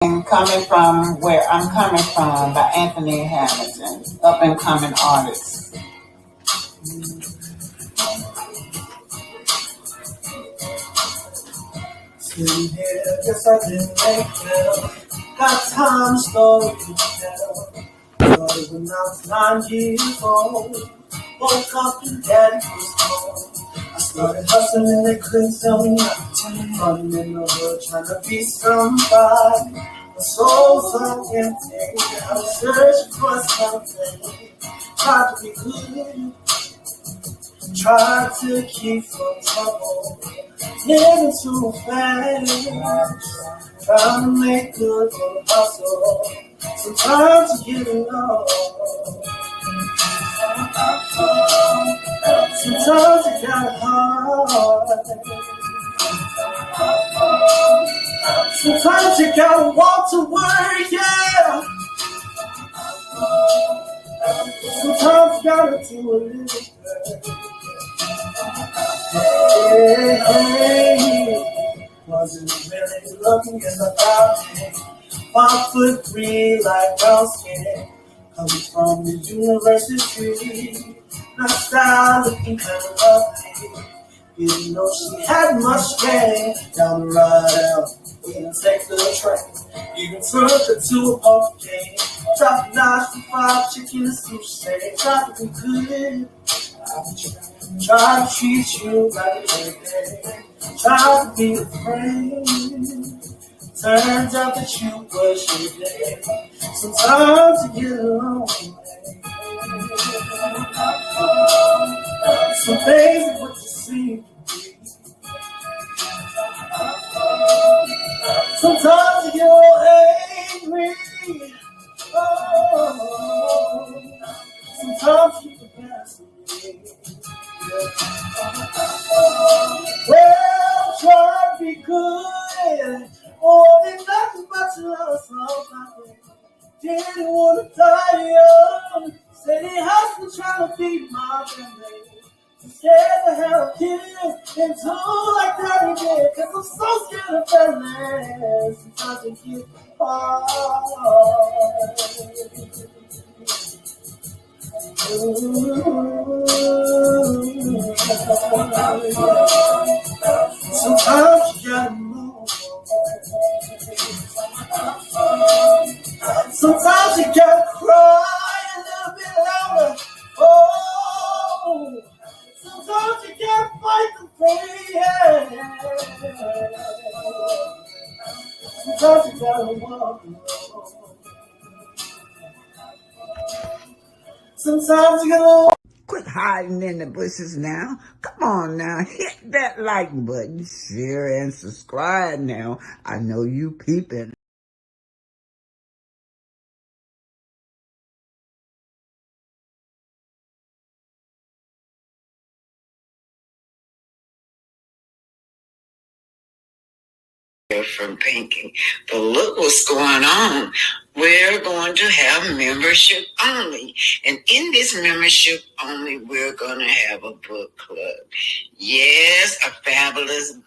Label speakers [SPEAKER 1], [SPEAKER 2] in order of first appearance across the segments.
[SPEAKER 1] And coming from where I'm coming from by Anthony Hamilton, up and coming artist. Sitting here, guess I didn't make well. Got time story to tell. Started when I was 9 years old. Woke up and daddy was home. I started hustling, they couldn't tell me nothing. Running in the hood, trying to be somebody. My soul's so empty. I'm searching for something. Tried to be good, tried to keep from trouble. Living too fast, trying to make good on the hustle. Sometimes you get along. Sometimes you got hard. Sometimes you gotta walk to work, yeah. Sometimes you gotta do a little bit. Hey, wasn't really looking as I thought it. 5'3" like brown skin. Coming from the university. My style looking kind of lovely. Didn't know she had much strength. Down the ride out, we didn't take the train. Even turned her to a poker game. Dropped knives for 5 chicken and sushi. Tried to be good. Try to treat you like a lady. Try to be a friend. Turns out that you was your day. Sometimes you get along. Some things are what you seem to be. Sometimes you get all angry. Oh, sometimes you can pass me. Well, try to be good. Oh, there's nothing but your love, so didn't want to die young. Said he has to try to feed my family. Scared to have kids and do like that again. Cause I'm so scared of family. Sometimes it gets hard. Sometimes you gotta move. Sometimes you gotta cry a little bit louder. Oh, sometimes you gotta fight the pain. Sometimes you gotta walk alone. Sometimes you gotta quit hiding in the bushes now. Come on now, hit that like button, share and subscribe now. I know you peeping. From thinking, but look what's going on. We're going to have membership only, and in this membership only, we're going to have a book club. Yes, a fabulous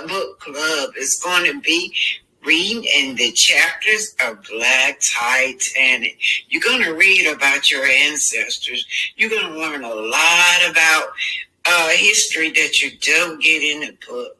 [SPEAKER 1] book club. It's going to be reading in the chapters of Black Titanic. You're going to read about your ancestors. You're going to learn a lot about history that you don't get in the book.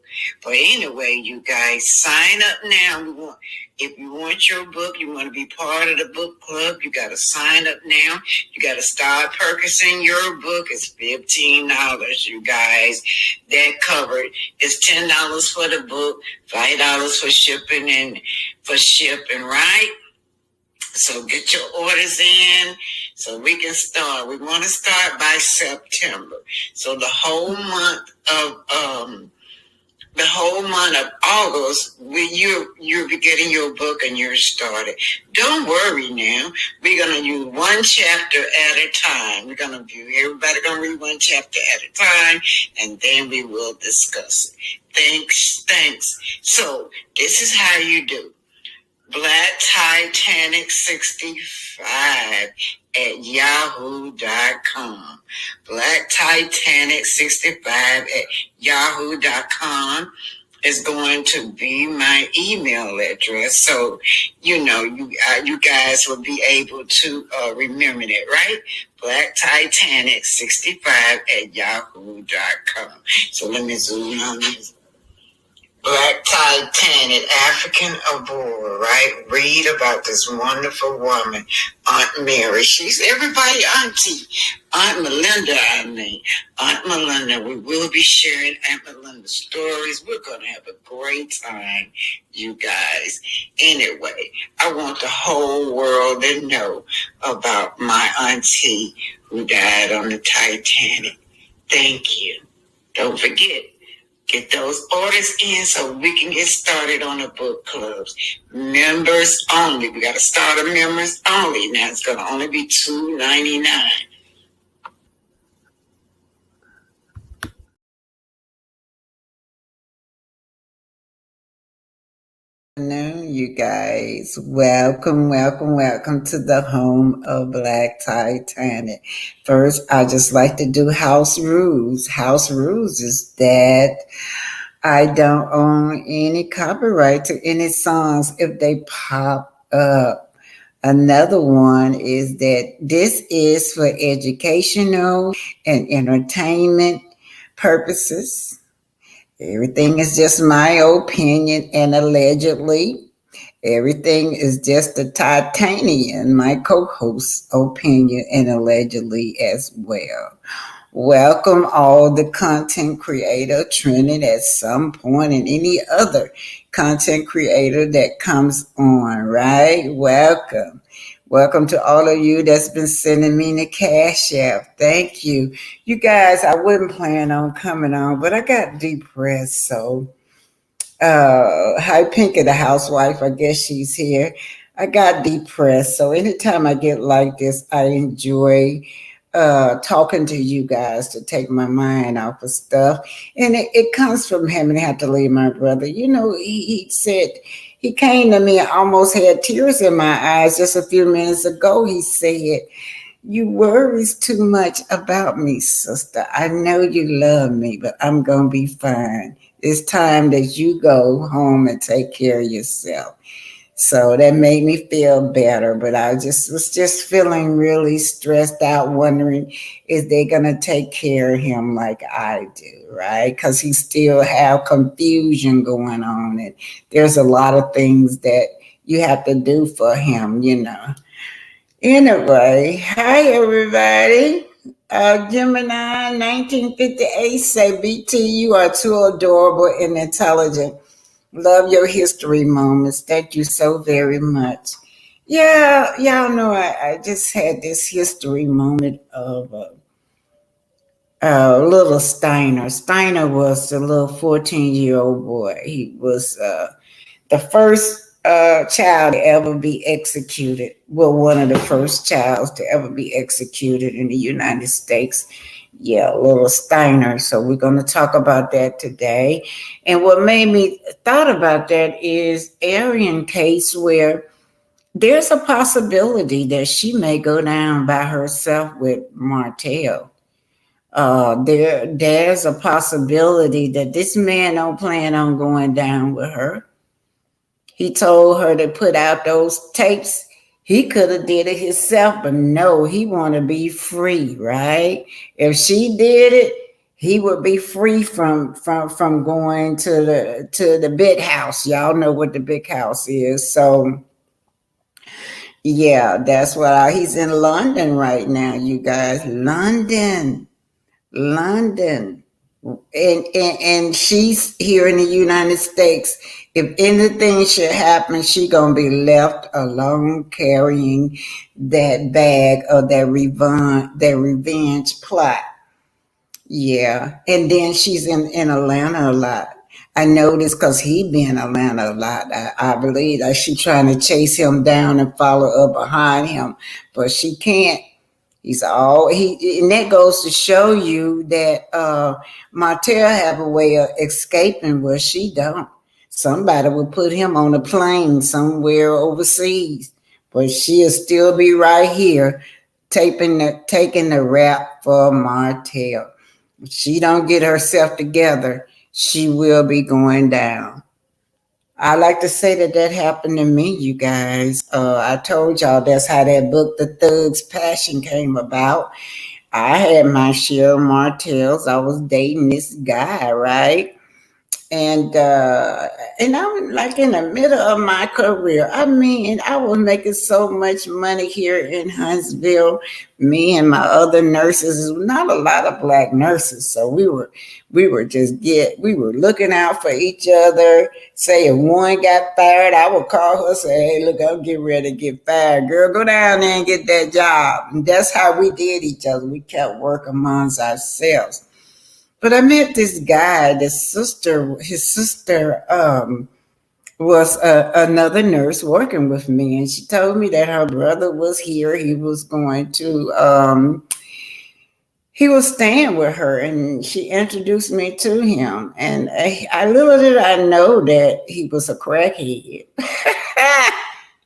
[SPEAKER 1] But anyway, you guys, sign up now. If you want your book, you want to be part of the book club, you got to sign up now. You got to start purchasing your book. It's $15, you guys. That covered. It's $10 for the book, $5 for shipping right? So get your orders in so we can start. We want to start by September. So the whole month of August, you'll be getting your book and you're started. Don't worry now. We're going to use one chapter at a time. Everybody going to read one chapter at a time, and then we will discuss it. Thanks. So this is how you do. Black Titanic 65 at yahoo.com. Black Titanic 65 at yahoo.com. is going to be my email address. So, you guys will be able to remember that, right? BlackTitanic65@yahoo.com. So let me zoom on this. Black Titanic, African Aurora, right? Read about this wonderful woman, Aunt Mary. She's everybody auntie. Aunt Melinda, Aunt Melinda. We will be sharing Aunt Melinda's stories. We're going to have a great time, you guys. Anyway, I want the whole world to know about my auntie who died on the Titanic. Thank you. Don't forget, get those orders in so we can get started on the book clubs. Members only. We got to start a members only. Now it's going to only be $2.99. Hello, you guys. Welcome to the home of Black Titanic. First, I just like to do house rules. House rules is that I don't own any copyright to any songs if they pop up. Another one is that this is for educational and entertainment purposes. Everything is just my opinion and allegedly. Everything is just the Titanian, my co-host's opinion and allegedly as well. Welcome all the content creator trending at some point and any other content creator that comes on, right? Welcome. Welcome to all of you that's been sending me the cash app. Thank you. You guys, I wasn't planning on coming on, but I got depressed. So, hi, Pinky, the housewife. I guess she's here. I got depressed. So, anytime I get like this, I enjoy talking to you guys to take my mind off of stuff. And it comes from having to have to leave my brother. He said, he came to me and almost had tears in my eyes just a few minutes ago. He said, "You worries too much about me, sister. I know you love me, but I'm going to be fine. It's time that you go home and take care of yourself." So that made me feel better, but I was just feeling really stressed out, wondering is they gonna take care of him like I do, right? Because he still have confusion going on, and there's a lot of things that you have to do for him. Anyway, hi everybody. Gemini 1958 say, "BT, you are too adorable and intelligent. Love your history moments. Thank you so very much." Yeah, y'all know I just had this history moment of little Steiner. Steiner was the little 14-year-old boy. He was the first child to ever be executed. Well, one of the first childs to ever be executed in the United States. Yeah, little Steiner. So we're going to talk about that today. And what made me thought about that is Aryan case where there's a possibility that she may go down by herself with Martel. There's a possibility that this man don't plan on going down with her. He told her to put out those tapes. He could have did it himself, but no, he want to be free, right? If she did it, he would be free from going to the big house. Y'all know what the big house is. So yeah, that's what he's in London right now, you guys. London. And she's here in the United States. If anything should happen, she gonna be left alone carrying that bag of that revenge plot. Yeah, and then she's in Atlanta a lot. I know this because he been in Atlanta a lot. I believe that she trying to chase him down and follow up behind him, but she can't. And that goes to show you that Martell have a way of escaping where she don't. Somebody will put him on a plane somewhere overseas, but she'll still be right here taking the rap for Martell. If she don't get herself together, she will be going down. I like to say that that happened to me, you guys. I told y'all that's how that book, The Thug's Passion, came about. I had my share of martels. I was dating this guy, right? and I'm like in the middle of my career. I mean, I was making so much money here in Huntsville. Me and my other nurses, not a lot of black nurses, so we were looking out for each other. Say if one got fired, I would call her, say, "Hey, look, I'm getting ready to get fired, girl. Go down there and get that job." And that's how we did each other. We kept working amongst ourselves. But I met this guy, his sister was another nurse working with me. And she told me that her brother was here. He was staying with her, and she introduced me to him. And little did I know that he was a crackhead.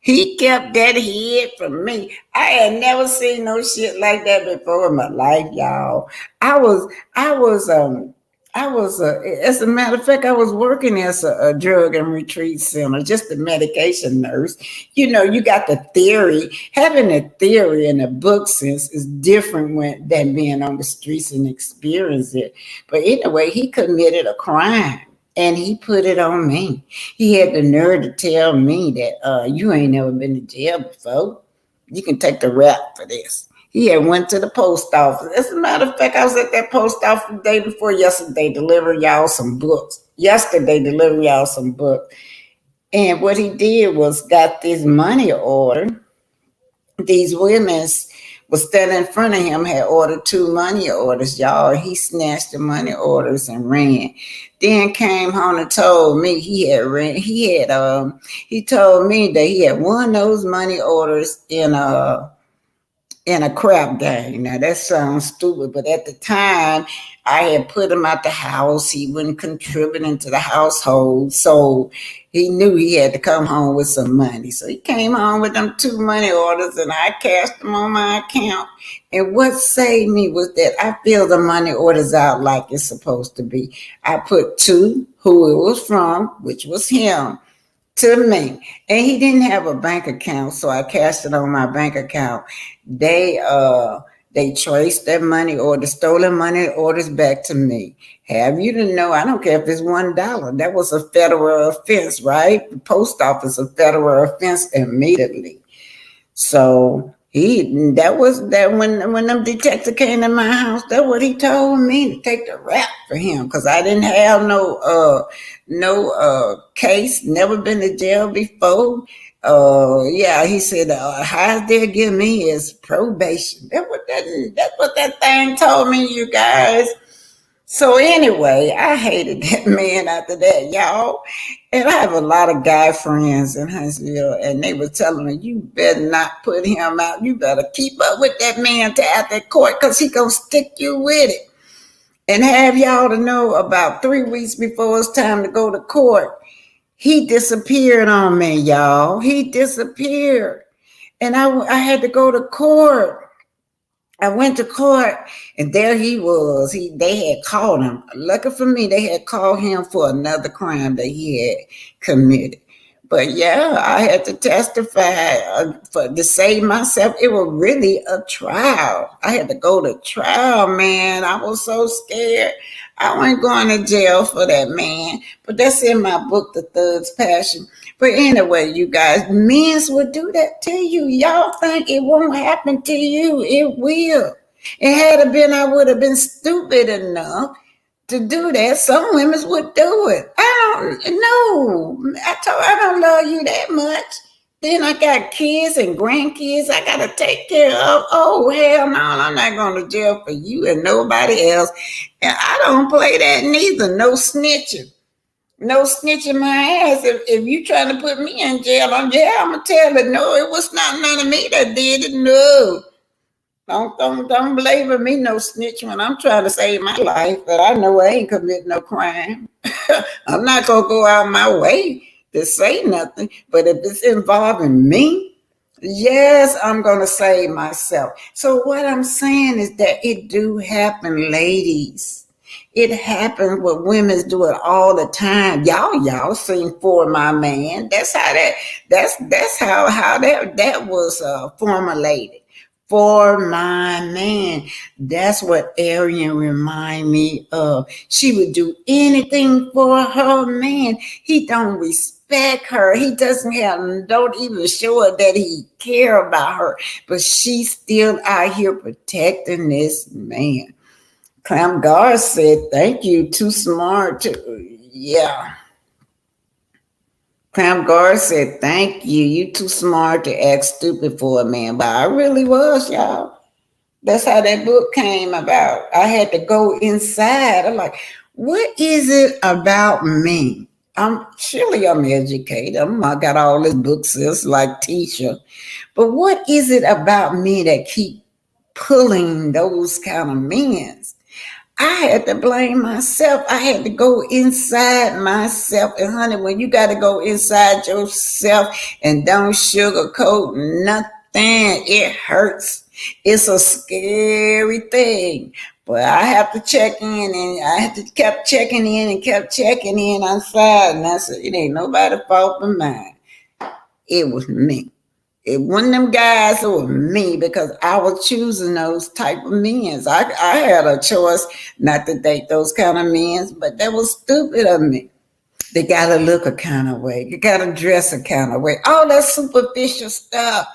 [SPEAKER 1] He kept that head from me. I had never seen no shit like that before in my life, y'all. I was, I was, as a matter of fact, I was working as a drug and retreat center, just a medication nurse. You know, you got the theory. Having a theory in a book sense is different than being on the streets and experience it. But anyway, he committed a crime. And he put it on me. He had the nerve to tell me that you ain't never been to jail before. You can take the rap for this. He had went to the post office. As a matter of fact, I was at that post office the day before yesterday delivering y'all some books. And what he did was got this money order. These women was standing in front of him, had ordered 2 money orders, y'all. He snatched the money orders and ran. Then came home and told me he told me that he had won those money orders in a crap game. Now that sounds stupid, but at the time I had put him out the house. He wasn't contributing to the household, so he knew he had to come home with some money. So he came home with them 2 money orders, and I cashed them on my account. And what saved me was that I filled the money orders out like it's supposed to be. I put to who it was from, which was him, to me. And he didn't have a bank account, so I cashed it on my bank account. They traced their money or the stolen money orders back to me. Have you to know, I don't care if it's $1. That was a federal offense, right? The post office, a federal offense immediately. So that was that when them detectives came to my house, that's what he told me, to take the rap for him, because I didn't have no case, never been to jail before. Yeah, he said highest they'll give me is probation. That's what that thing told me, you guys. So anyway, I hated that man after that, y'all. And I have a lot of guy friends in Huntsville, and they were telling me, you better not put him out. You better keep up with that man to after court, because he gonna stick you with it. And have y'all to know, about 3 weeks before it's time to go to court, he disappeared on me, y'all. He disappeared. And I had to go to court. I went to court, and there he was. They had called him. Lucky for me, they had called him for another crime that he had committed. But yeah, I had to testify to save myself. It was really a trial. I had to go to trial, man. I was so scared. I wasn't going to jail for that, man. But that's in my book, The Thug's Passion. But anyway, you guys, men will do that to you. Y'all think it won't happen to you. It will. And had it been, I would have been stupid enough to do that. Some women would do it. I don't know. I don't love you that much. Then I got kids and grandkids I gotta take care of. Oh hell no, I'm not going to jail for you and nobody else. And I don't play that neither. No snitching. No snitching my ass. If you trying to put me in jail, I'm gonna tell it. No, it was not none of me that did it. No. Don't blame me no snitch when I'm trying to save my life, but I know I ain't commit no crime. I'm not gonna go out my way to say nothing. But if it's involving me, yes, I'm gonna save myself. So what I'm saying is that it do happen, ladies. It happens what women do it all the time. Y'all sing for my man. That's how that was formulated. For my man. That's what Arian remind me of. She would do anything for her man. He don't respect her. He don't even show her that he care about her. But she's still out here protecting this man. Clam Gar said, thank you, too smart to, yeah. Clam Gar said, thank you, you too smart to act stupid for a man. But I really was, y'all. That's how that book came about. I had to go inside. I'm like, what is it about me? I'm educated. I got all these books just like teacher. But what is it about me that keep pulling those kind of men? I had to blame myself. I had to go inside myself. And honey, when you got to go inside yourself and don't sugarcoat nothing, it hurts. It's a scary thing. But I have to check in and I had to kept checking in and kept checking in outside. And I said, it ain't nobody's fault but mine. It was me. It wasn't them guys, it was me because I was choosing those type of men. I had a choice not to date those kind of men, but that was stupid of me. They gotta look a kind of way. You gotta dress a kind of way. All that superficial stuff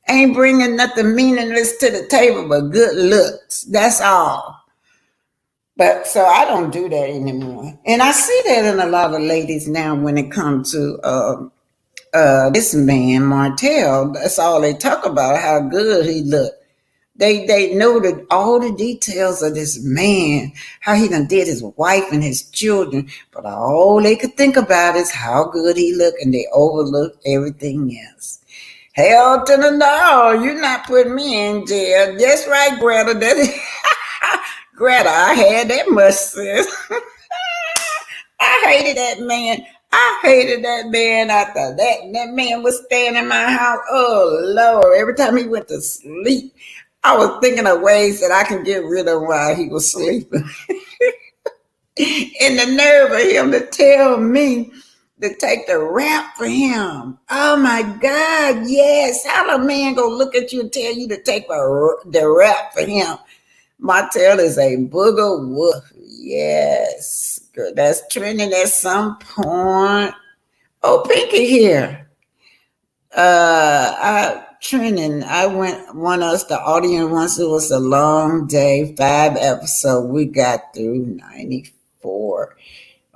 [SPEAKER 1] ain't bringing nothing meaningless to the table but good looks. That's all. But so I don't do that anymore. And I see that in a lot of ladies now when it comes to this man Martel. That's all they talk about, how good he looked. They know that all the details of this man, how he done did his wife and his children, but all they could think about is how good he looked, and they overlook everything else. Hell to the no, you're not putting me in jail. That's right, Greta. Greta, I had that much sense. I hated that man. I hated that man after that man was staying in my house. Oh Lord. Every time he went to sleep, I was thinking of ways that I can get rid of him while he was sleeping. And the nerve of him to tell me to take the rap for him. Oh my God, yes. How a man gonna look at you and tell you to take the rap for him? Martel is a booger wolf. Yes. Girl, that's trending at some point. Oh, Pinky here. I want us the audience once. It was a long day, 5 episodes. We got through 94.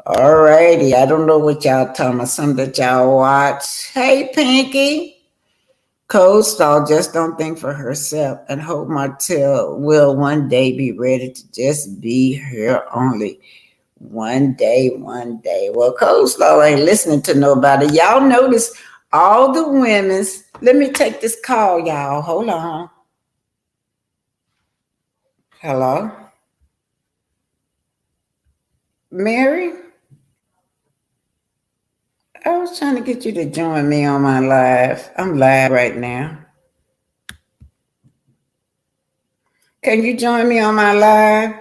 [SPEAKER 1] All righty. I don't know what y'all talking about. Some that y'all watch. Hey, Pinky. Cold Stall just don't think for herself and hope Martell will one day be ready to just be her only. One day, one day. Well, Cold Stall ain't listening to nobody. Y'all notice all the women's. Let me take this call, y'all. Hold on. Hello? Mary? I was trying to get you to join me on my live. I'm live right now. Can you join me on my live?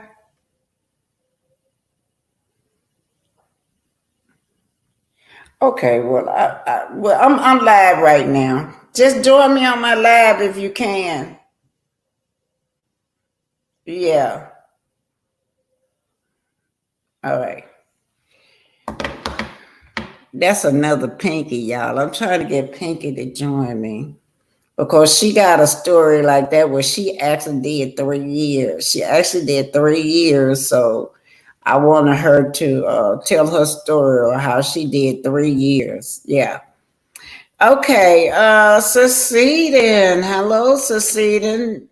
[SPEAKER 1] Okay, well, I'm live right now. Just join me on my live if you can. Yeah. All right. That's another Pinky, y'all. I'm trying to get Pinky to join me because she got a story like that where she actually did 3 years. She actually did 3 years, so I wanted her to tell her story or how she did 3 years. Yeah. Okay, Seceding. Hello, Seceding.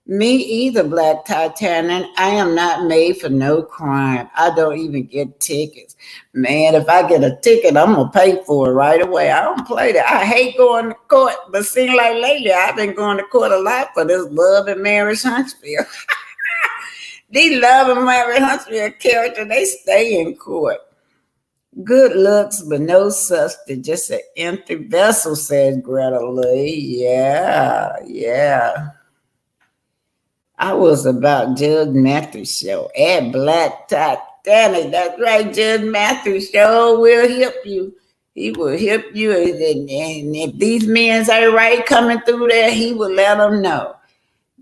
[SPEAKER 1] Me either, Black Titanic. I am not made for no crime. I don't even get tickets. Man, if I get a ticket, I'm going to pay for it right away. I don't play that. I hate going to court, but seems like lately I've been going to court a lot for this Love and Marriage Huntsville. These Love and Marriage Huntsville characters, they stay in court. Good looks, but no substance, just an empty vessel, says Greta Lee. Yeah, yeah. I was about Judge Matthews show at Black Tie. Danny, that's right. Judge Matthew sure will help you. He will help you. And if these men ain't right coming through there, he will let them know.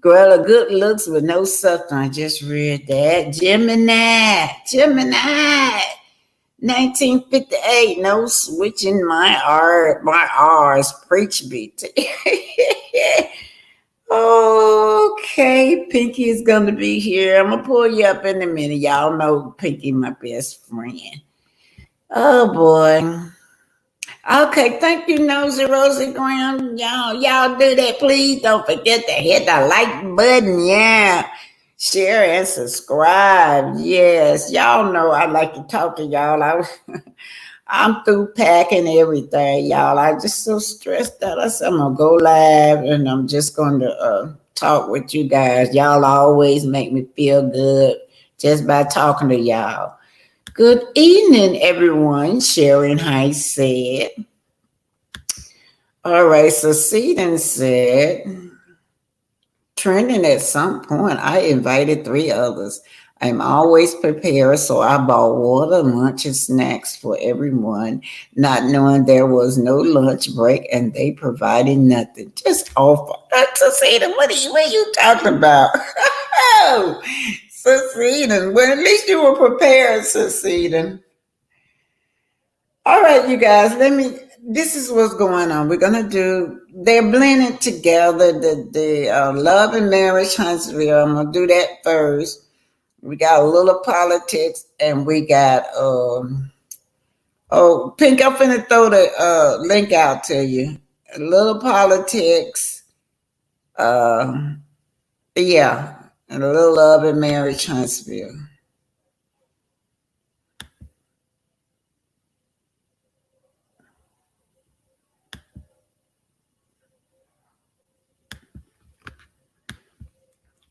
[SPEAKER 1] Girl, a good looks with no substance. I just read that. Gemini. 1958. No switching my R's. Preach me. Okay, Pinky is gonna be here. I'm gonna pull you up in a minute. Y'all know Pinky, my best friend. Oh boy. Okay, thank you, Nosy Rosie Graham. Y'all do that, please. Don't forget to hit the like button. Yeah. Share and subscribe. Yes. Y'all know I like to talk to y'all. I'm through packing everything, y'all. I just so stressed out. I said I'm gonna go live and I'm just gonna talk with you guys. Y'all always make me feel good just by talking to y'all. Good evening, everyone. Sharon Heiss said. All right, so Seaton said, trending at some point, I invited 3 others. I'm always prepared, so I bought water, lunch, and snacks for everyone, not knowing there was no lunch break and they provided nothing. Just awful. Seaton, what are you talking about? Oh, Seaton, well, at least you were prepared, Seaton. All right, you guys, this is what's going on. We're going to they're blending together the love and marriage Huntsville. I'm going to do that first. We got a little politics and we got, Pink, I'm finna throw the link out to you. A little politics, yeah, and a little love and marriage Huntsville.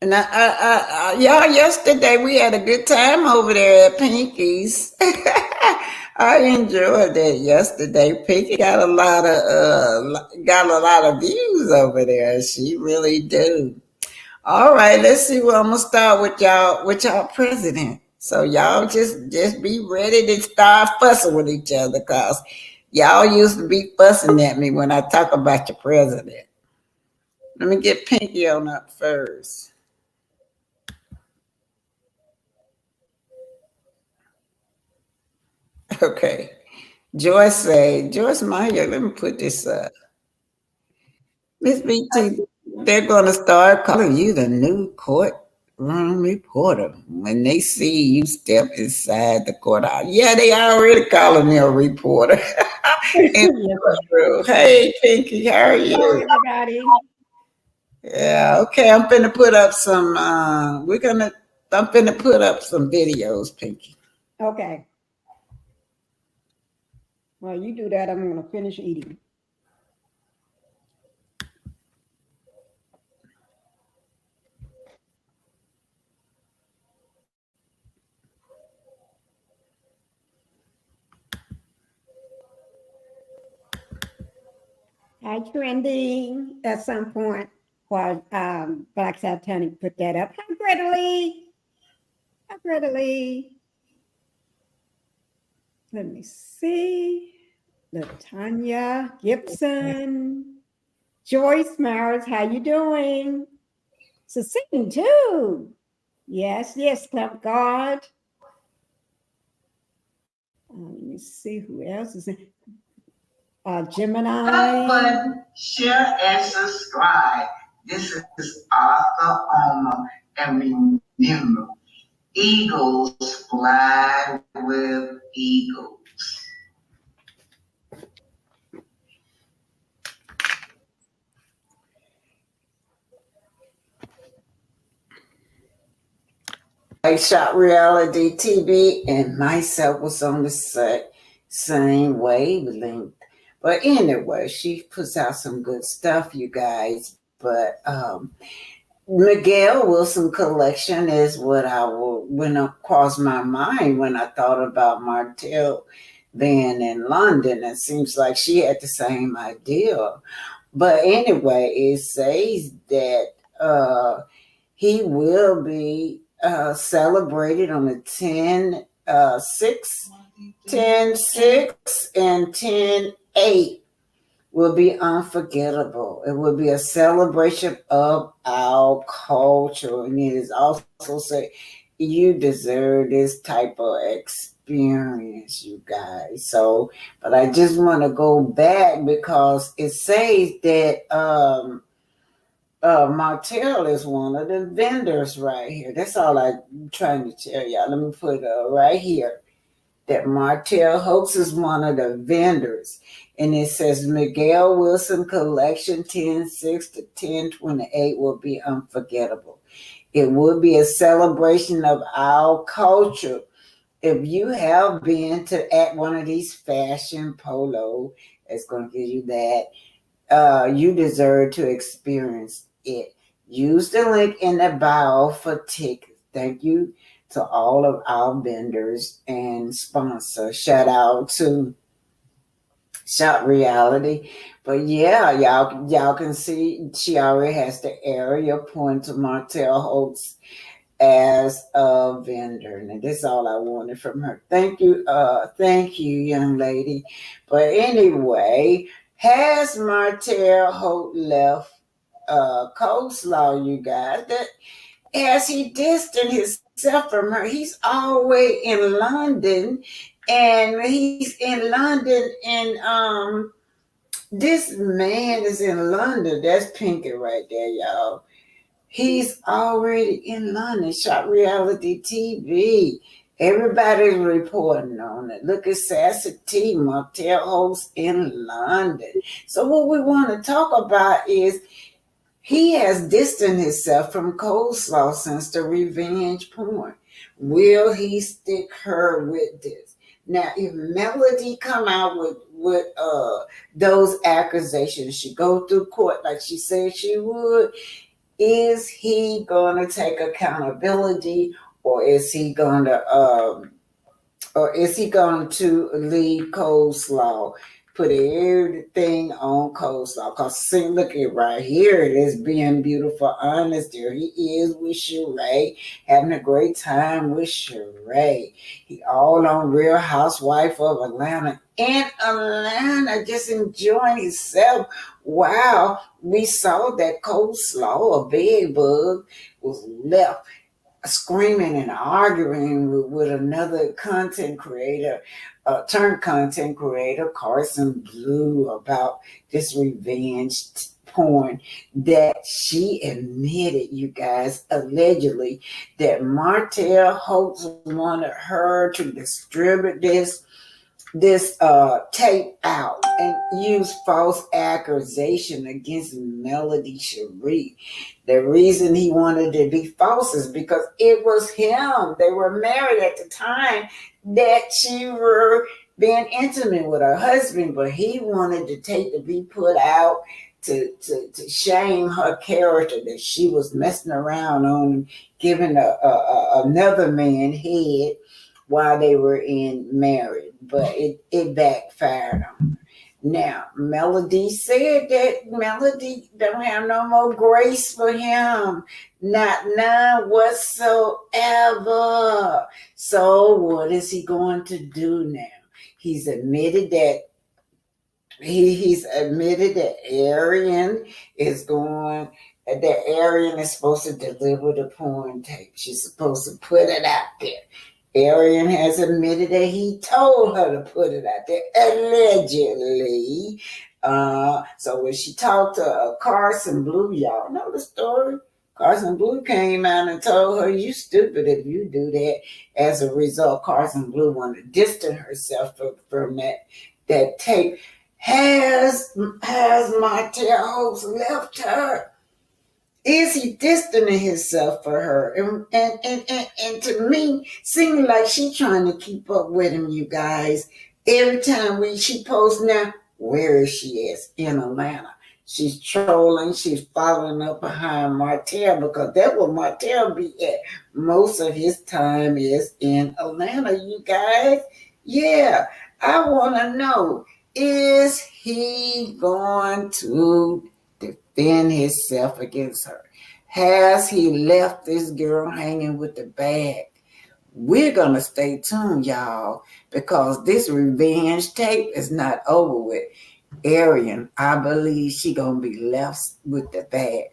[SPEAKER 1] And y'all, yesterday we had a good time over there at Pinky's. I enjoyed that yesterday. Pinky got a lot of views over there. She really do. All right, let's see. Well, I'm gonna start with y'all president. So y'all just be ready to start fussing with each other, cause y'all used to be fussing at me when I talk about your president. Let me get Pinky on up first. Okay. Joyce Meyer, let me put this up. Miss BT, they're going to start calling you the new courtroom reporter when they see you step inside the courthouse. Yeah, they already calling me a reporter. Hey, Pinky, how are you?
[SPEAKER 2] Hello, everybody.
[SPEAKER 1] Yeah, okay, I'm finna put up some videos, Pinky.
[SPEAKER 2] Okay. Well, you do that. I'm going to finish eating. Hi, trending at some point while Black Satanic put that up. Hi, Greta Lee. Hi, Greta Lee. Let me see. Latanya Gibson. Joyce Myers, how you doing? Cecile too. Yes, clap God. Let me see who else is in. Gemini.
[SPEAKER 1] Button, share and subscribe. This is Arthur Oma, and remember, eagles fly with eagles. I shot reality TV, and myself was on the same wavelength. But anyway, she puts out some good stuff, you guys. But Miguel Wilson collection is what went across my mind when I thought about Martel being in London. It seems like she had the same idea. But anyway, it says that he will be celebrated on the 10 6, 10, 6, and 10, 8 will be unforgettable. It will be a celebration of our culture. And it is also say you deserve this type of experience, you guys. So, but I just want to go back because it says that martel is one of the vendors right here. That's all I'm trying to tell y'all. Let me put right here that Martel Hoax is one of the vendors. And it says Miguel Wilson Collection 10/6 to 10/28 will be unforgettable. It will be a celebration of our culture. If you have been to at one of these fashion polo, it's going to give you that. You deserve to experience it. Use the link in the bio for tickets. Thank you to all of our vendors and sponsors. Shout out to Shop Reality. But yeah, y'all can see she already has the area point to Martel Holtz as a vendor. And that's all I wanted from her. Thank you, young lady. But anyway, has Martel Holt left coleslaw, you guys? That as he distanced himself from her, he's always in London, and he's in London, and this man is in London. That's Pinky right there, y'all. He's already in London. Shot Reality TV. Everybody's reporting on it. Look at Sassy T, Martel host in London. So what we want to talk about is he has distanced himself from coleslaw since the revenge porn. Will he stick her with this? Now, if Melody come out with those accusations, she go through court like she said she would. Is he going to take accountability, or is he going to leave coleslaw, put everything on coleslaw? Because see, look at right here, it is being beautiful, honest. There he is with Sheree, having a great time with Sheree. He all on Real Housewife of Atlanta. In Atlanta, just enjoying himself. Wow, we saw that coleslaw, a bed bug, was left screaming and arguing with another content creator, turned content creator, Carson Blue, about this revenge porn that she admitted, you guys, allegedly, that Martel Holtz wanted her to distribute this tape out and use false accusation against Melody Cherie. The reason he wanted to be false is because it was him. They were married at the time that she were being intimate with her husband, but he wanted the tape to be put out to shame her character, that she was messing around on him, giving another man head while they were in marriage, but it backfired on her. Now, Melody said that Melody don't have no more grace for him, not none whatsoever. So what is he going to do now? He's admitted that Arian is going. That Arian is supposed to deliver the porn tape. She's supposed to put it out there. Arian has admitted that he told her to put it out there, allegedly. So when she talked to Carson Blue, y'all know the story. Carson Blue came out and told her, "You stupid if you do that." As a result, Carson Blue wanted to distance herself from that tape. Has Martel Holtz left her? Is he distancing himself for her? And to me, seems like she's trying to keep up with him, you guys. Every time she posts now, where is she at? In Atlanta. She's trolling, she's following up behind Martel, because that's where Martel be at. Most of his time is in Atlanta, you guys. Yeah, I want to know, is he going to defend himself against her? Has he left this girl hanging with the bag? We're gonna stay tuned, y'all, because this revenge tape is not over with. Arian, I believe she gonna be left with the bag.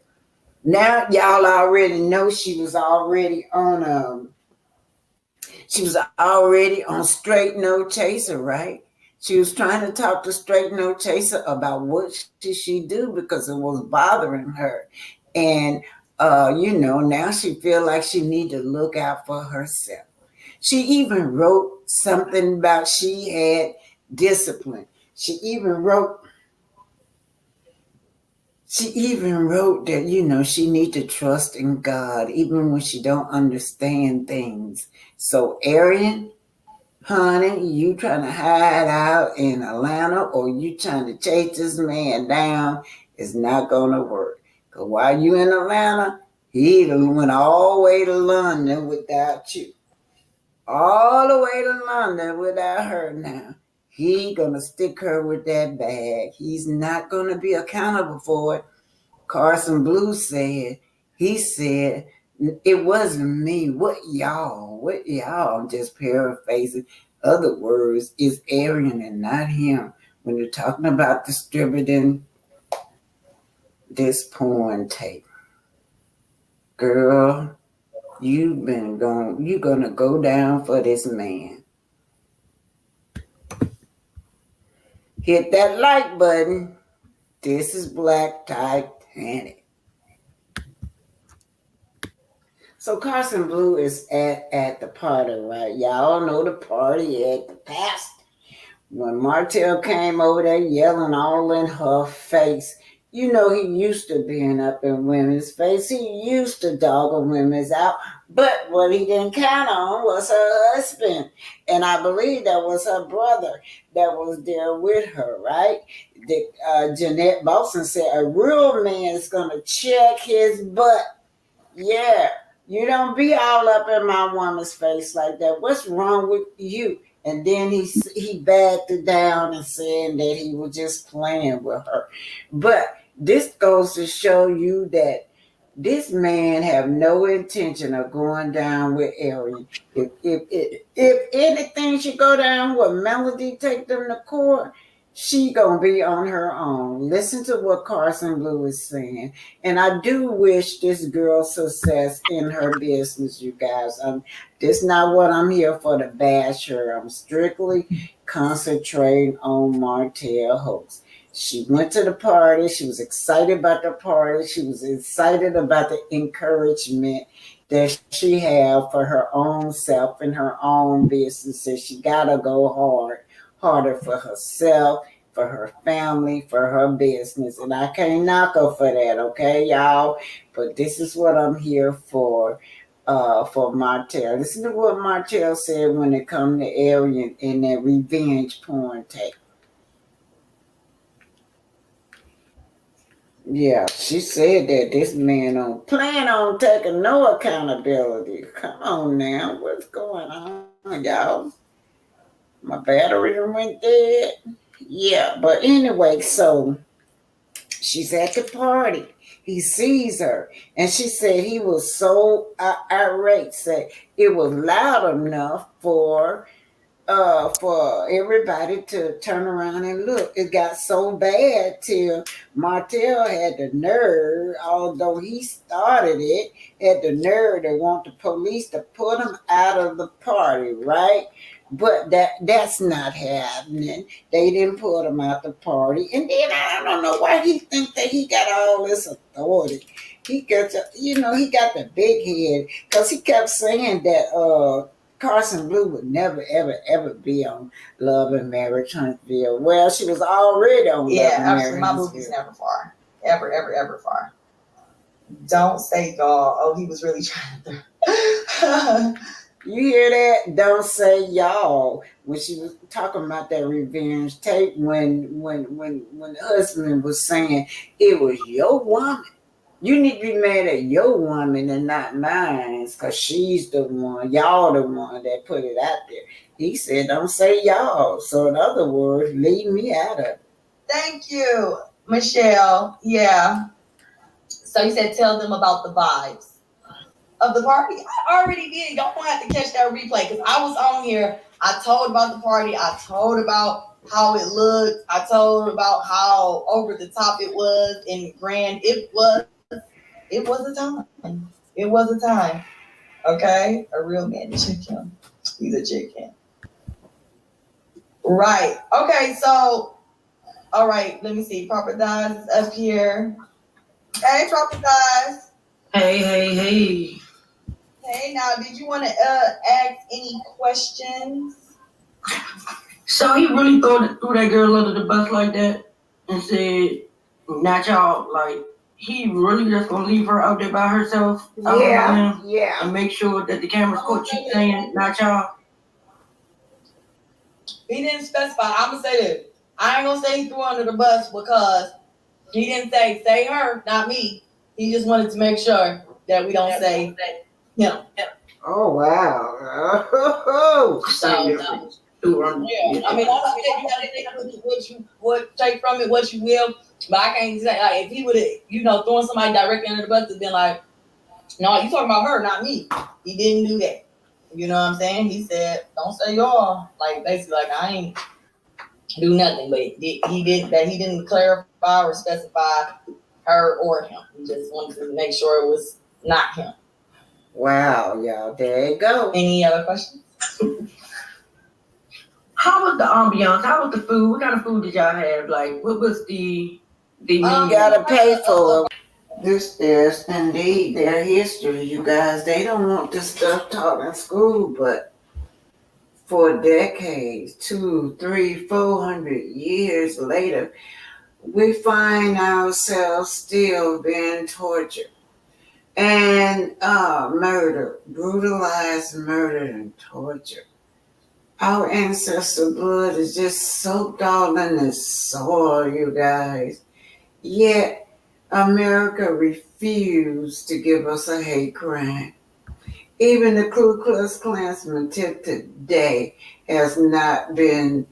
[SPEAKER 1] Now y'all already know she was already on straight no chaser, right? She was trying to talk to straight no chaser about what should she do because it was bothering her. And now she feel like she need to look out for herself. She even wrote something about she had discipline. She even wrote that she need to trust in God even when she don't understand things. So Arian, honey, you trying to hide out in Atlanta or you trying to chase this man down is not gonna work. Cause while you in Atlanta, he done went all the way to London without you. All the way to London without her now. He gonna stick her with that bag. He's not gonna be accountable for it. Carson Blue he said, it wasn't me. What y'all, I'm just paraphrasing. Other words, is Arian and not him when you're talking about distributing this porn tape. Girl, you're gonna go down for this man. Hit that like button. This is Black Titanic. So Carson Blue is at the party, right? Y'all know the party at the past. When Martel came over there yelling all in her face, he used to being up in women's face. He used to dogging women's out. But what he didn't count on was her husband. And I believe that was her brother that was there with her, right? Jeanette Boston said, a real man is going to check his butt. Yeah, you don't be all up in my woman's face like that. What's wrong with you? And then he backed it down and saying that he was just playing with her. But this goes to show you that this man have no intention of going down with Arian. If anything should go down with Melody, take them to court, she gonna be on her own. Listen to what Carson Blue is saying. And I do wish this girl success in her business, you guys. This not what I'm here for to bash her. I'm strictly concentrating on Martell Host. She went to the party. She was excited about the party. She was excited about the encouragement that she had for her own self and her own business. And she gotta go harder for herself, for her family, for her business. And I can't knock her for that, okay, y'all? But this is what I'm here for Martell. Listen to what Martell said when it come to Arian in that revenge porn tape. Yeah, she said that this man don't plan on taking no accountability. Come on now, what's going on, y'all? My battery went dead. Yeah, but anyway, so she's at the party. He sees her, and she said he was so irate. Said it was loud enough for everybody to turn around and look. It got so bad till Martell had the nerve, although he started it, had the nerve to want the police to put him out of the party, right? But that's not happening. They didn't put him out the party. And then I don't know why he thinks that he got all this authority. He got he got the big head because he kept saying that Carson Blue would never, ever, ever be on Love and Marriage Huntsville. Well, she was already on Love and Marriage
[SPEAKER 3] Huntsville. My movie's never far. Ever, ever, ever far. Don't say y'all. Oh, he was really trying to.
[SPEAKER 1] You hear that? Don't say y'all. When she was talking about that revenge tape, when the husband was saying it was your woman. You need to be mad at your woman and not mine, because she's the one, y'all the one that put it out there. He said, don't say y'all. So in other words, leave me out of it.
[SPEAKER 3] Thank you, Michelle. Yeah. So you said tell them about the vibes. of the party? I already did. Y'all don't have to catch that replay because I was on here. I told about the party. I told about how it looked. I told about how over the top it was and grand it was. It was a time. It was a time. Okay? A real man, chicken. He's a chicken. Right. Okay, so, all right, let me see. Proper Dies is up here. Hey, Proper Dies.
[SPEAKER 4] Hey.
[SPEAKER 3] Hey, now, did you want to ask any questions?
[SPEAKER 4] So he really threw that girl under the bus like that and said, not y'all, like, he really just gonna leave her out there by herself?
[SPEAKER 2] Yeah.
[SPEAKER 4] And make sure that the cameras caught you saying, not y'all?
[SPEAKER 3] He didn't specify. I'm going to say this. I ain't going to say he threw her under the bus because he didn't say her, not me. He just wanted to make sure that we don't say him.
[SPEAKER 2] Oh, wow.
[SPEAKER 4] Same difference. Yeah.
[SPEAKER 3] I mean, all I said, you got to take take from it what you will. But I can't say, like, if he would have, thrown somebody directly under the bus and been like, no, you talking about her, not me. He didn't do that. You know what I'm saying? He said, don't say y'all. Like, basically, like, I ain't do nothing. But he didn't clarify or specify her or him. He just wanted to make sure it was not him.
[SPEAKER 2] Wow, y'all, there you go.
[SPEAKER 3] Any other questions?
[SPEAKER 4] How was the ambiance? How was the food? What kind of food did y'all have? Like, what was the
[SPEAKER 2] You
[SPEAKER 4] menu?
[SPEAKER 2] gotta pay for it. This is indeed their history, you guys. They don't want this stuff taught in school, but for decades, 200, 300, 400 years later, we find ourselves still being tortured and murdered, brutalized, murdered, and tortured. Our ancestor blood is just soaked all in the soil, you guys. Yet, America refused to give us a hate crime. Even the Ku Klux Klansman till today has not been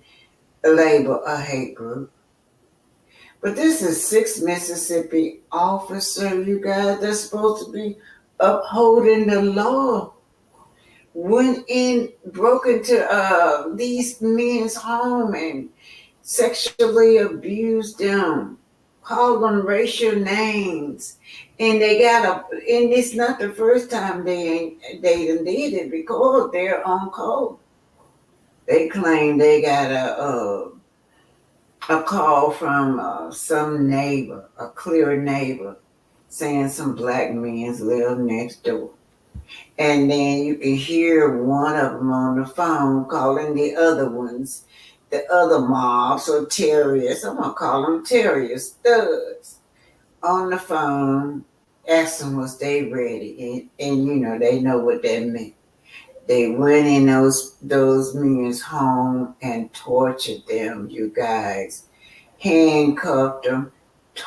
[SPEAKER 2] labeled a hate group. But this is 6 Mississippi officers, you guys, that's supposed to be upholding the law. Broke into these men's home and sexually abused them, called them racial names, and and it's not the first time they done did it because they're on code. They claim they got a call from some neighbor, a clear neighbor, saying some black men live next door. And then you can hear one of them on the phone calling the other ones, the other mobs or terrorists. I'm going to call them terrorists, thugs, on the phone, asking was they ready. And they know what that meant. They went in those men's home and tortured them, you guys. Handcuffed them.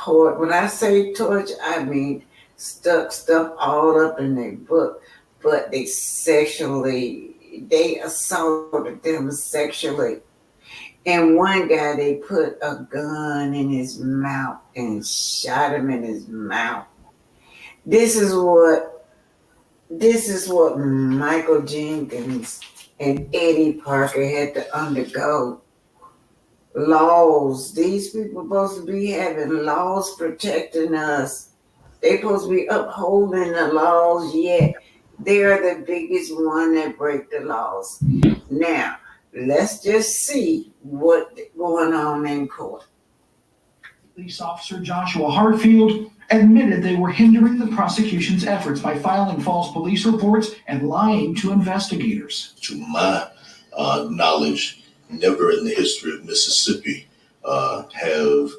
[SPEAKER 2] When I say torture, I mean stuck stuff all up in their book. But they assaulted them sexually. And one guy, they put a gun in his mouth and shot him in his mouth. This is what Michael Jenkins and Eddie Parker had to undergo. Laws. These people supposed to be having laws protecting us. They supposed to be upholding the laws, yet they're the biggest one that break the laws. Now, let's just see what's going on in court.
[SPEAKER 5] Police officer Joshua Hartfield admitted they were hindering the prosecution's efforts by filing false police reports and lying to investigators.
[SPEAKER 6] To my knowledge, never in the history of Mississippi have,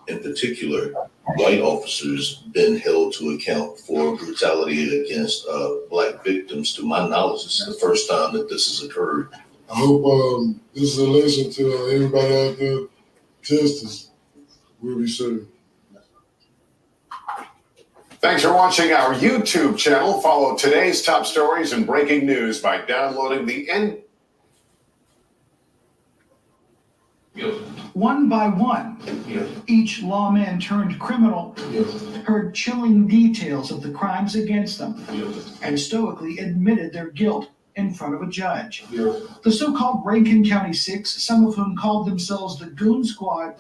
[SPEAKER 6] in particular, white officers been held to account for brutality against black victims. To my knowledge, this is the first time that this has occurred.
[SPEAKER 7] I hope this is a lesson to everybody out there. Justice will be served.
[SPEAKER 8] Thanks for watching our YouTube channel. Follow today's top stories and breaking news by downloading the
[SPEAKER 5] One by one, each lawman turned criminal heard shared chilling details of the crimes against them and stoically admitted their guilt in front of a judge. The so-called Rankin County Six, some of whom called themselves the Goon Squad,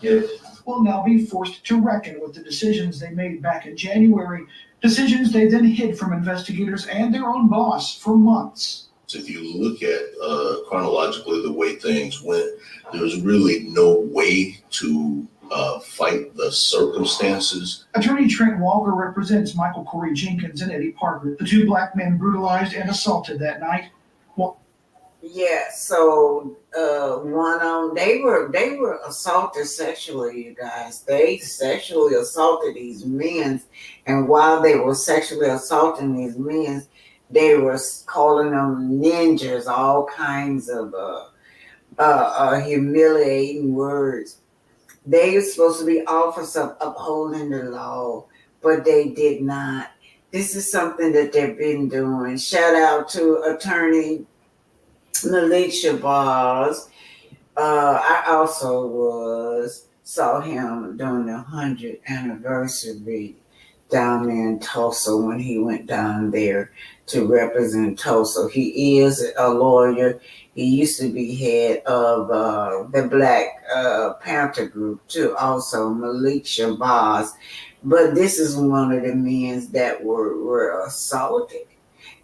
[SPEAKER 5] will now be forced to reckon with the decisions they made back in January, decisions they then hid from investigators and their own boss for months.
[SPEAKER 6] So if you look at chronologically the way things went, there was really no way to fight the circumstances.
[SPEAKER 5] Attorney Trent Walker represents Michael Corey Jenkins and Eddie Parker, the two black men brutalized and assaulted that night.
[SPEAKER 2] Yeah, so they were assaulted sexually, you guys. They sexually assaulted these men, and while they were sexually assaulting these men, they were calling them ninjas, all kinds of humiliating words. They were supposed to be officers of upholding the law, but they did not. This is something that they've been doing. Shout out to Attorney Malik Shabazz. I also saw him during the 100th anniversary down there in Tulsa when he went down there to represent Tulsa. He is a lawyer. He used to be head of the Black Panther group too, also Malik Shabazz. But this is one of the men that were assaulted.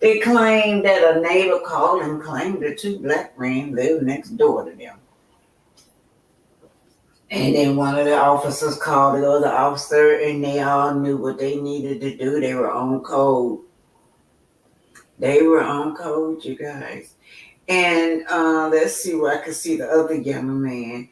[SPEAKER 2] They claimed that a neighbor called and claimed the two black men lived next door to them. And then one of the officers called the other officer, and they all knew what they needed to do. They were on code. They were on code, you guys. And let's see where I can see the other young man.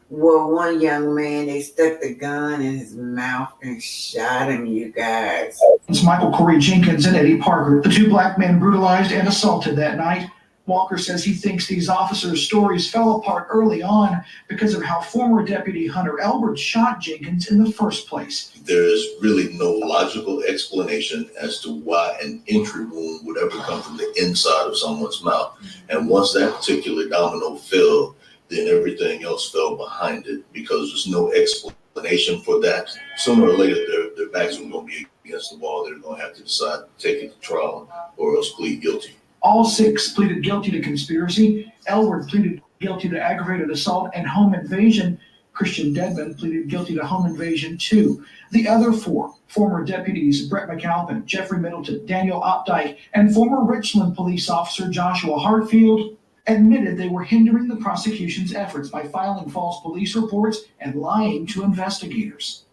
[SPEAKER 2] Well, one young man, they stuck the gun in his mouth and shot him, you guys.
[SPEAKER 5] It's Michael Corey Jenkins and Eddie Parker, the two black men brutalized and assaulted that night. Walker says he thinks these officers' stories fell apart early on because of how former Deputy Hunter Elbert shot Jenkins in the first place.
[SPEAKER 6] There is really no logical explanation as to why an entry wound would ever come from the inside of someone's mouth. And once that particular domino fell, then everything else fell behind it because there's no explanation for that. Sooner or later, their backs are going to be against the wall. They're going to have to decide to take it to trial or else plead guilty.
[SPEAKER 5] All six pleaded guilty to conspiracy. Elward pleaded guilty to aggravated assault and home invasion. Christian Dedman pleaded guilty to home invasion too. The other four, former deputies Brett McAlpin, Jeffrey Middleton, Daniel Opdyke, and former Richland police officer Joshua Hartfield, admitted they were hindering the prosecution's efforts by filing false police reports and lying to investigators.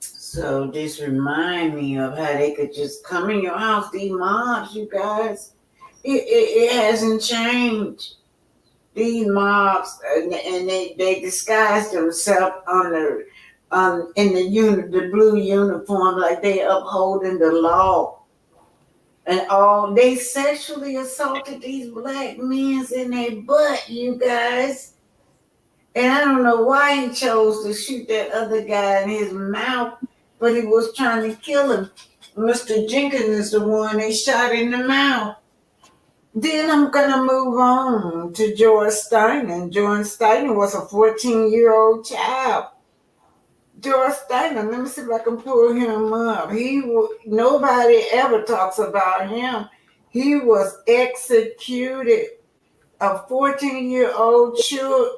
[SPEAKER 2] So this remind me of how they could just come in your house, these mobs, you guys. It hasn't changed. These mobs, and they disguise themselves in the blue uniform like they upholding the law. And they sexually assaulted these black men in their butt, you guys. And I don't know why he chose to shoot that other guy in his mouth, but he was trying to kill him. Mr. Jenkins is the one they shot in the mouth. Then I'm going to move on to George Steiner. George Steiner was a 14-year-old child. George Steiner, let me see if I can pull him up. Nobody ever talks about him. He was executed. A 14-year-old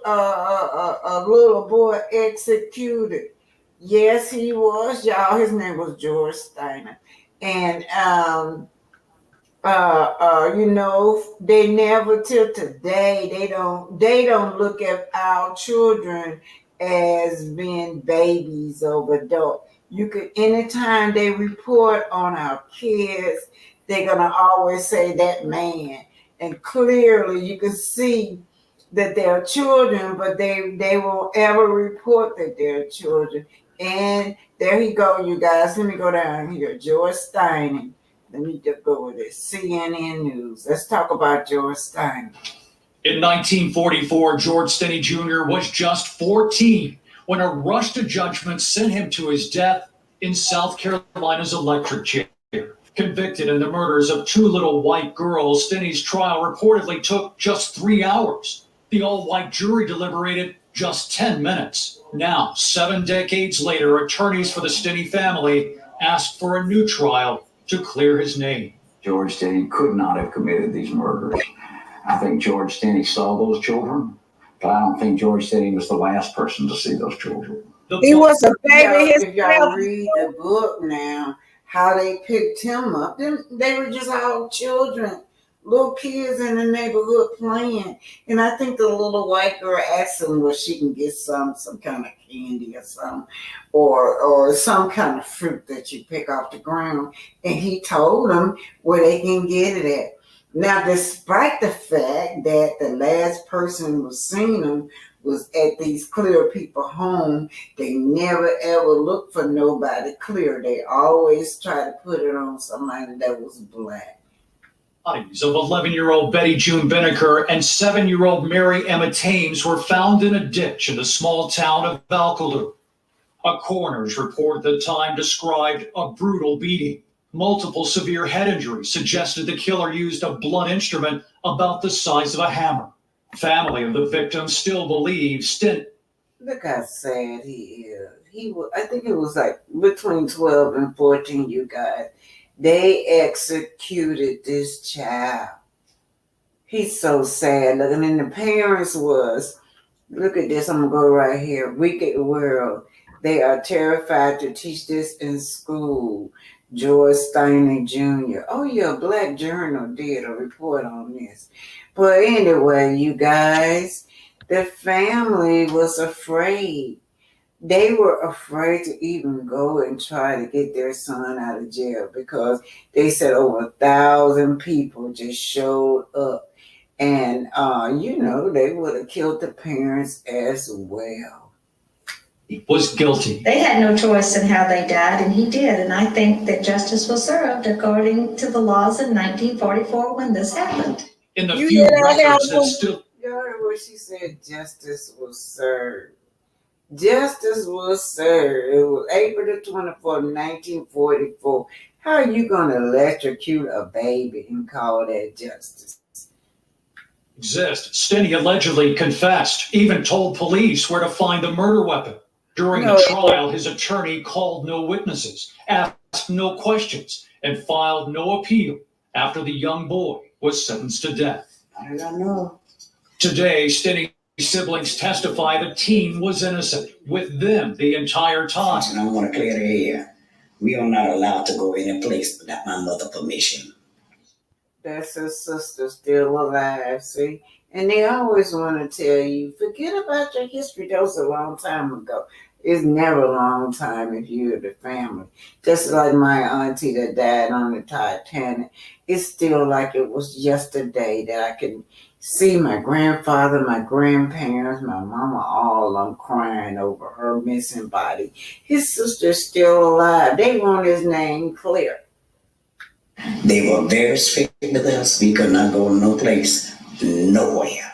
[SPEAKER 2] a little boy executed. Yes, he was, y'all. His name was George Steiner. And they never till today, they don't look at our children as being babies or adults. You could, anytime they report on our kids, they're gonna always say that man. And clearly you can see that they're children, but they won't ever report that they're children. And there you go, you guys. Let me go down here. George Steiner. Let me just go with it. CNN News. Let's talk about George Steiner.
[SPEAKER 9] In 1944, George Stinney Jr. was just 14 when a rush to judgment sent him to his death in South Carolina's electric chair. Convicted in the murders of two little white girls, Stinney's trial reportedly took just 3 hours. The all-white jury deliberated just 10 minutes. Now, 7 decades later, attorneys for the Stinney family asked for a new trial to clear his name.
[SPEAKER 10] George Stinney could not have committed these murders. I think George Stinney saw those children, but I don't think George Stinney was the last person to see those children.
[SPEAKER 2] He was a baby. If y'all read the book now, how they picked him up, they were just all children, little kids in the neighborhood playing. And I think the little white girl asked him where she can get some kind of candy or something, or some kind of fruit that you pick off the ground. And he told them where they can get it at. Now, despite the fact that the last person was seen him was at these clear people home, they never ever looked for nobody clear. They always try to put it on somebody that was black.
[SPEAKER 9] Bodies of 11-year-old Betty June Binnicker and 7-year-old Mary Emma Thames were found in a ditch in the small town of Alcaloo. A coroner's report at the time described a brutal beating. Multiple severe head injuries suggested the killer used a blunt instrument about the size of a hammer. Family of the victim still believes Stinney.
[SPEAKER 2] Look how sad he is. I think it was like between 12 and 14, you guys. They executed this child. He's so sad. Look, and then the parents was, look at this, I'm going to go right here. Wicked world. They are terrified to teach this in school. George Steiner Jr. Oh, yeah, Black Journal did a report on this. But anyway, you guys, the family was afraid. They were afraid to even go and try to get their son out of jail because they said over 1,000 people just showed up. And, they would have killed the parents as well.
[SPEAKER 9] He was guilty.
[SPEAKER 11] They had no choice in how they died, and he did. And I think that justice was served according to the laws in 1944 when this happened.
[SPEAKER 9] In the few records that still...
[SPEAKER 2] You heard what she said, justice was served. Justice was served. It was April the 24th, 1944. How are you going to electrocute a baby and call that justice?
[SPEAKER 9] Exist. Stinney allegedly confessed, even told police where to find the murder weapon. During the trial, his attorney called no witnesses, asked no questions, and filed no appeal after the young boy was sentenced to death.
[SPEAKER 2] I don't know.
[SPEAKER 9] Today, Stinney's siblings testify the teen was innocent, with them the entire time.
[SPEAKER 12] And I want to clear the air. We are not allowed to go any place without my mother's permission.
[SPEAKER 2] That's his sister still alive, see? And they always want to tell you, forget about your history. That was a long time ago. It's never a long time if you're the family. Just like my auntie that died on the Titanic. It's still like it was yesterday that I can see my grandfather, my grandparents, my mama, all of them crying over her missing body. His sister's still alive. They want his name clear.
[SPEAKER 12] They were very strict with us. We could not go no place, nowhere.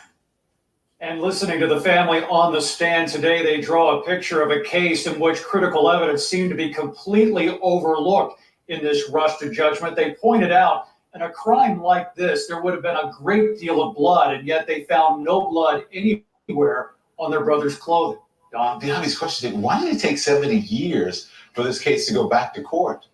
[SPEAKER 9] And listening to the family on the stand today, they draw a picture of a case in which critical evidence seemed to be completely overlooked in this rush to judgment. They pointed out in a crime like this, there would have been a great deal of blood, and yet they found no blood anywhere on their brother's clothing.
[SPEAKER 13] Behind these questions, why did it take 70 years for this case to go back to court?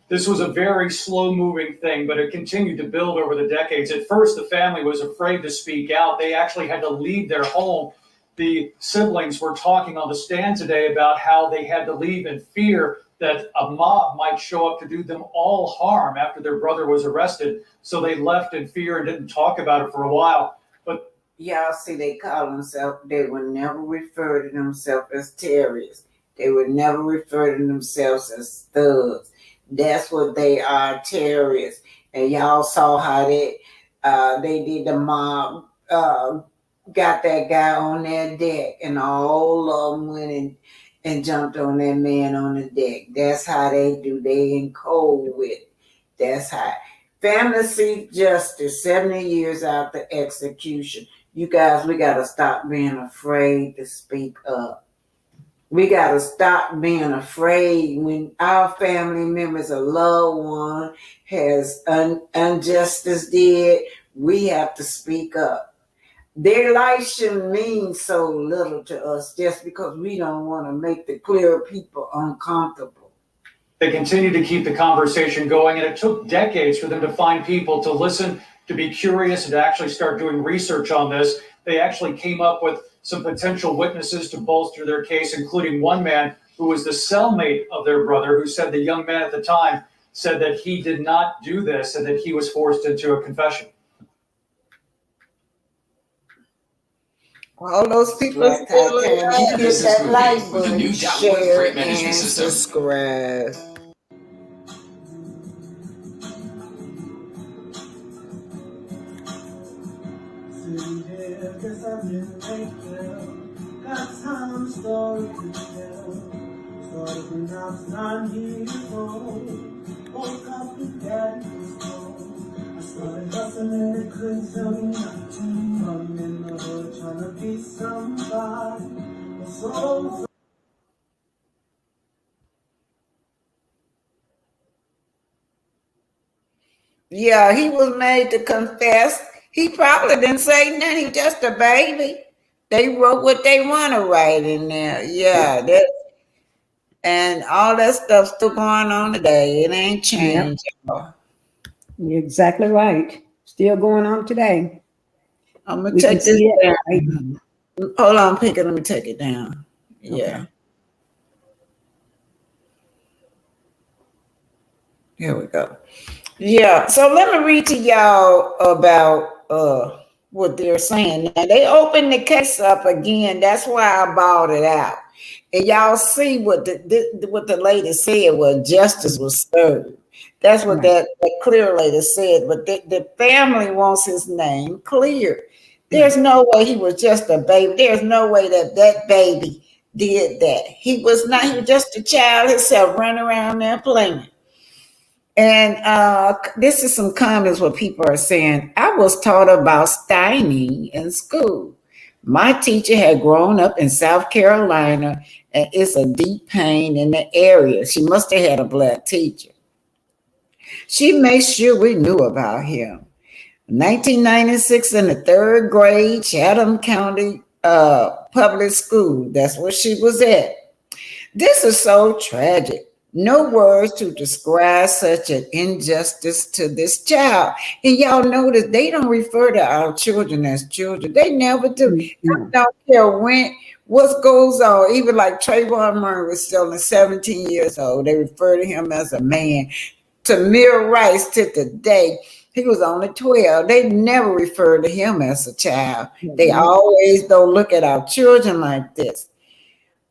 [SPEAKER 9] This was a very slow-moving thing, but it continued to build over the decades. At first, the family was afraid to speak out. They actually had to leave their home. The siblings were talking on the stand today about how they had to leave in fear that a mob might show up to do them all harm after their brother was arrested. So they left in fear and didn't talk about it for a while. But
[SPEAKER 2] y'all see, they call themselves, they would never refer to themselves as terrorists. They would never refer to themselves as thugs. That's what they are, terrorists. And y'all saw how they did the mob, got that guy on their deck, and all of them went and jumped on that man on the deck. That's how they do. They in cold with it. That's how. Family seek justice 70 years after execution. You guys, we got to stop being afraid to speak up. We got to stop being afraid when our family members, a loved one, has injustice did. We have to speak up. Their life shouldn't mean so little to us just because we don't want to make the clear people uncomfortable.
[SPEAKER 9] They continued to keep the conversation going, and it took decades for them to find people to listen, to be curious, and to actually start doing research on this. They actually came up with some potential witnesses to bolster their case, including one man who was the cellmate of their brother, who said the young man at the time said that he did not do this and that he was forced into a confession.
[SPEAKER 2] All those people still alive, hit that like button, share, and subscribe.
[SPEAKER 14] Got some story to tell. Started when I was 9 years old. Woke up and daddy was gone. I started hustling, they couldn't tell me nothing. I'm in the hood trying to be somebody. So
[SPEAKER 2] Yeah, he was made to confess. He probably didn't say nothing. He was just a baby. They wrote what they want to write in there. Yeah, that and all that stuff still going on today. It ain't changed. Yep.
[SPEAKER 15] You're exactly right. Still going on today.
[SPEAKER 2] I'm gonna take this down. Right. Hold on, Pinky. Let me take it down. Yeah. Okay. Here we go. Yeah, so let me read to y'all about what they're saying. Now they opened the case up again. That's why I bought it out. And y'all see what the lady said was justice was served. That's what that clear lady said. But the family wants his name cleared. There's no way he was just a baby. There's no way that baby did that. He was not. He was just a child himself, running around there playing. And this is some comments what people are saying. I was taught about stymiing in school. My teacher had grown up in South Carolina, and it's a deep pain in the area. She must have had a black teacher. She made sure we knew about him. 1996 in the 3rd grade, Chatham County Public School. That's where she was at. This is so tragic. No words to describe such an injustice to this child. And y'all notice they don't refer to our children as children. They never do. I don't care what goes on. Even like Trayvon Martin was still 17 years old. They refer to him as a man. Tamir Rice to the day, he was only 12. They never refer to him as a child. They always don't look at our children like this.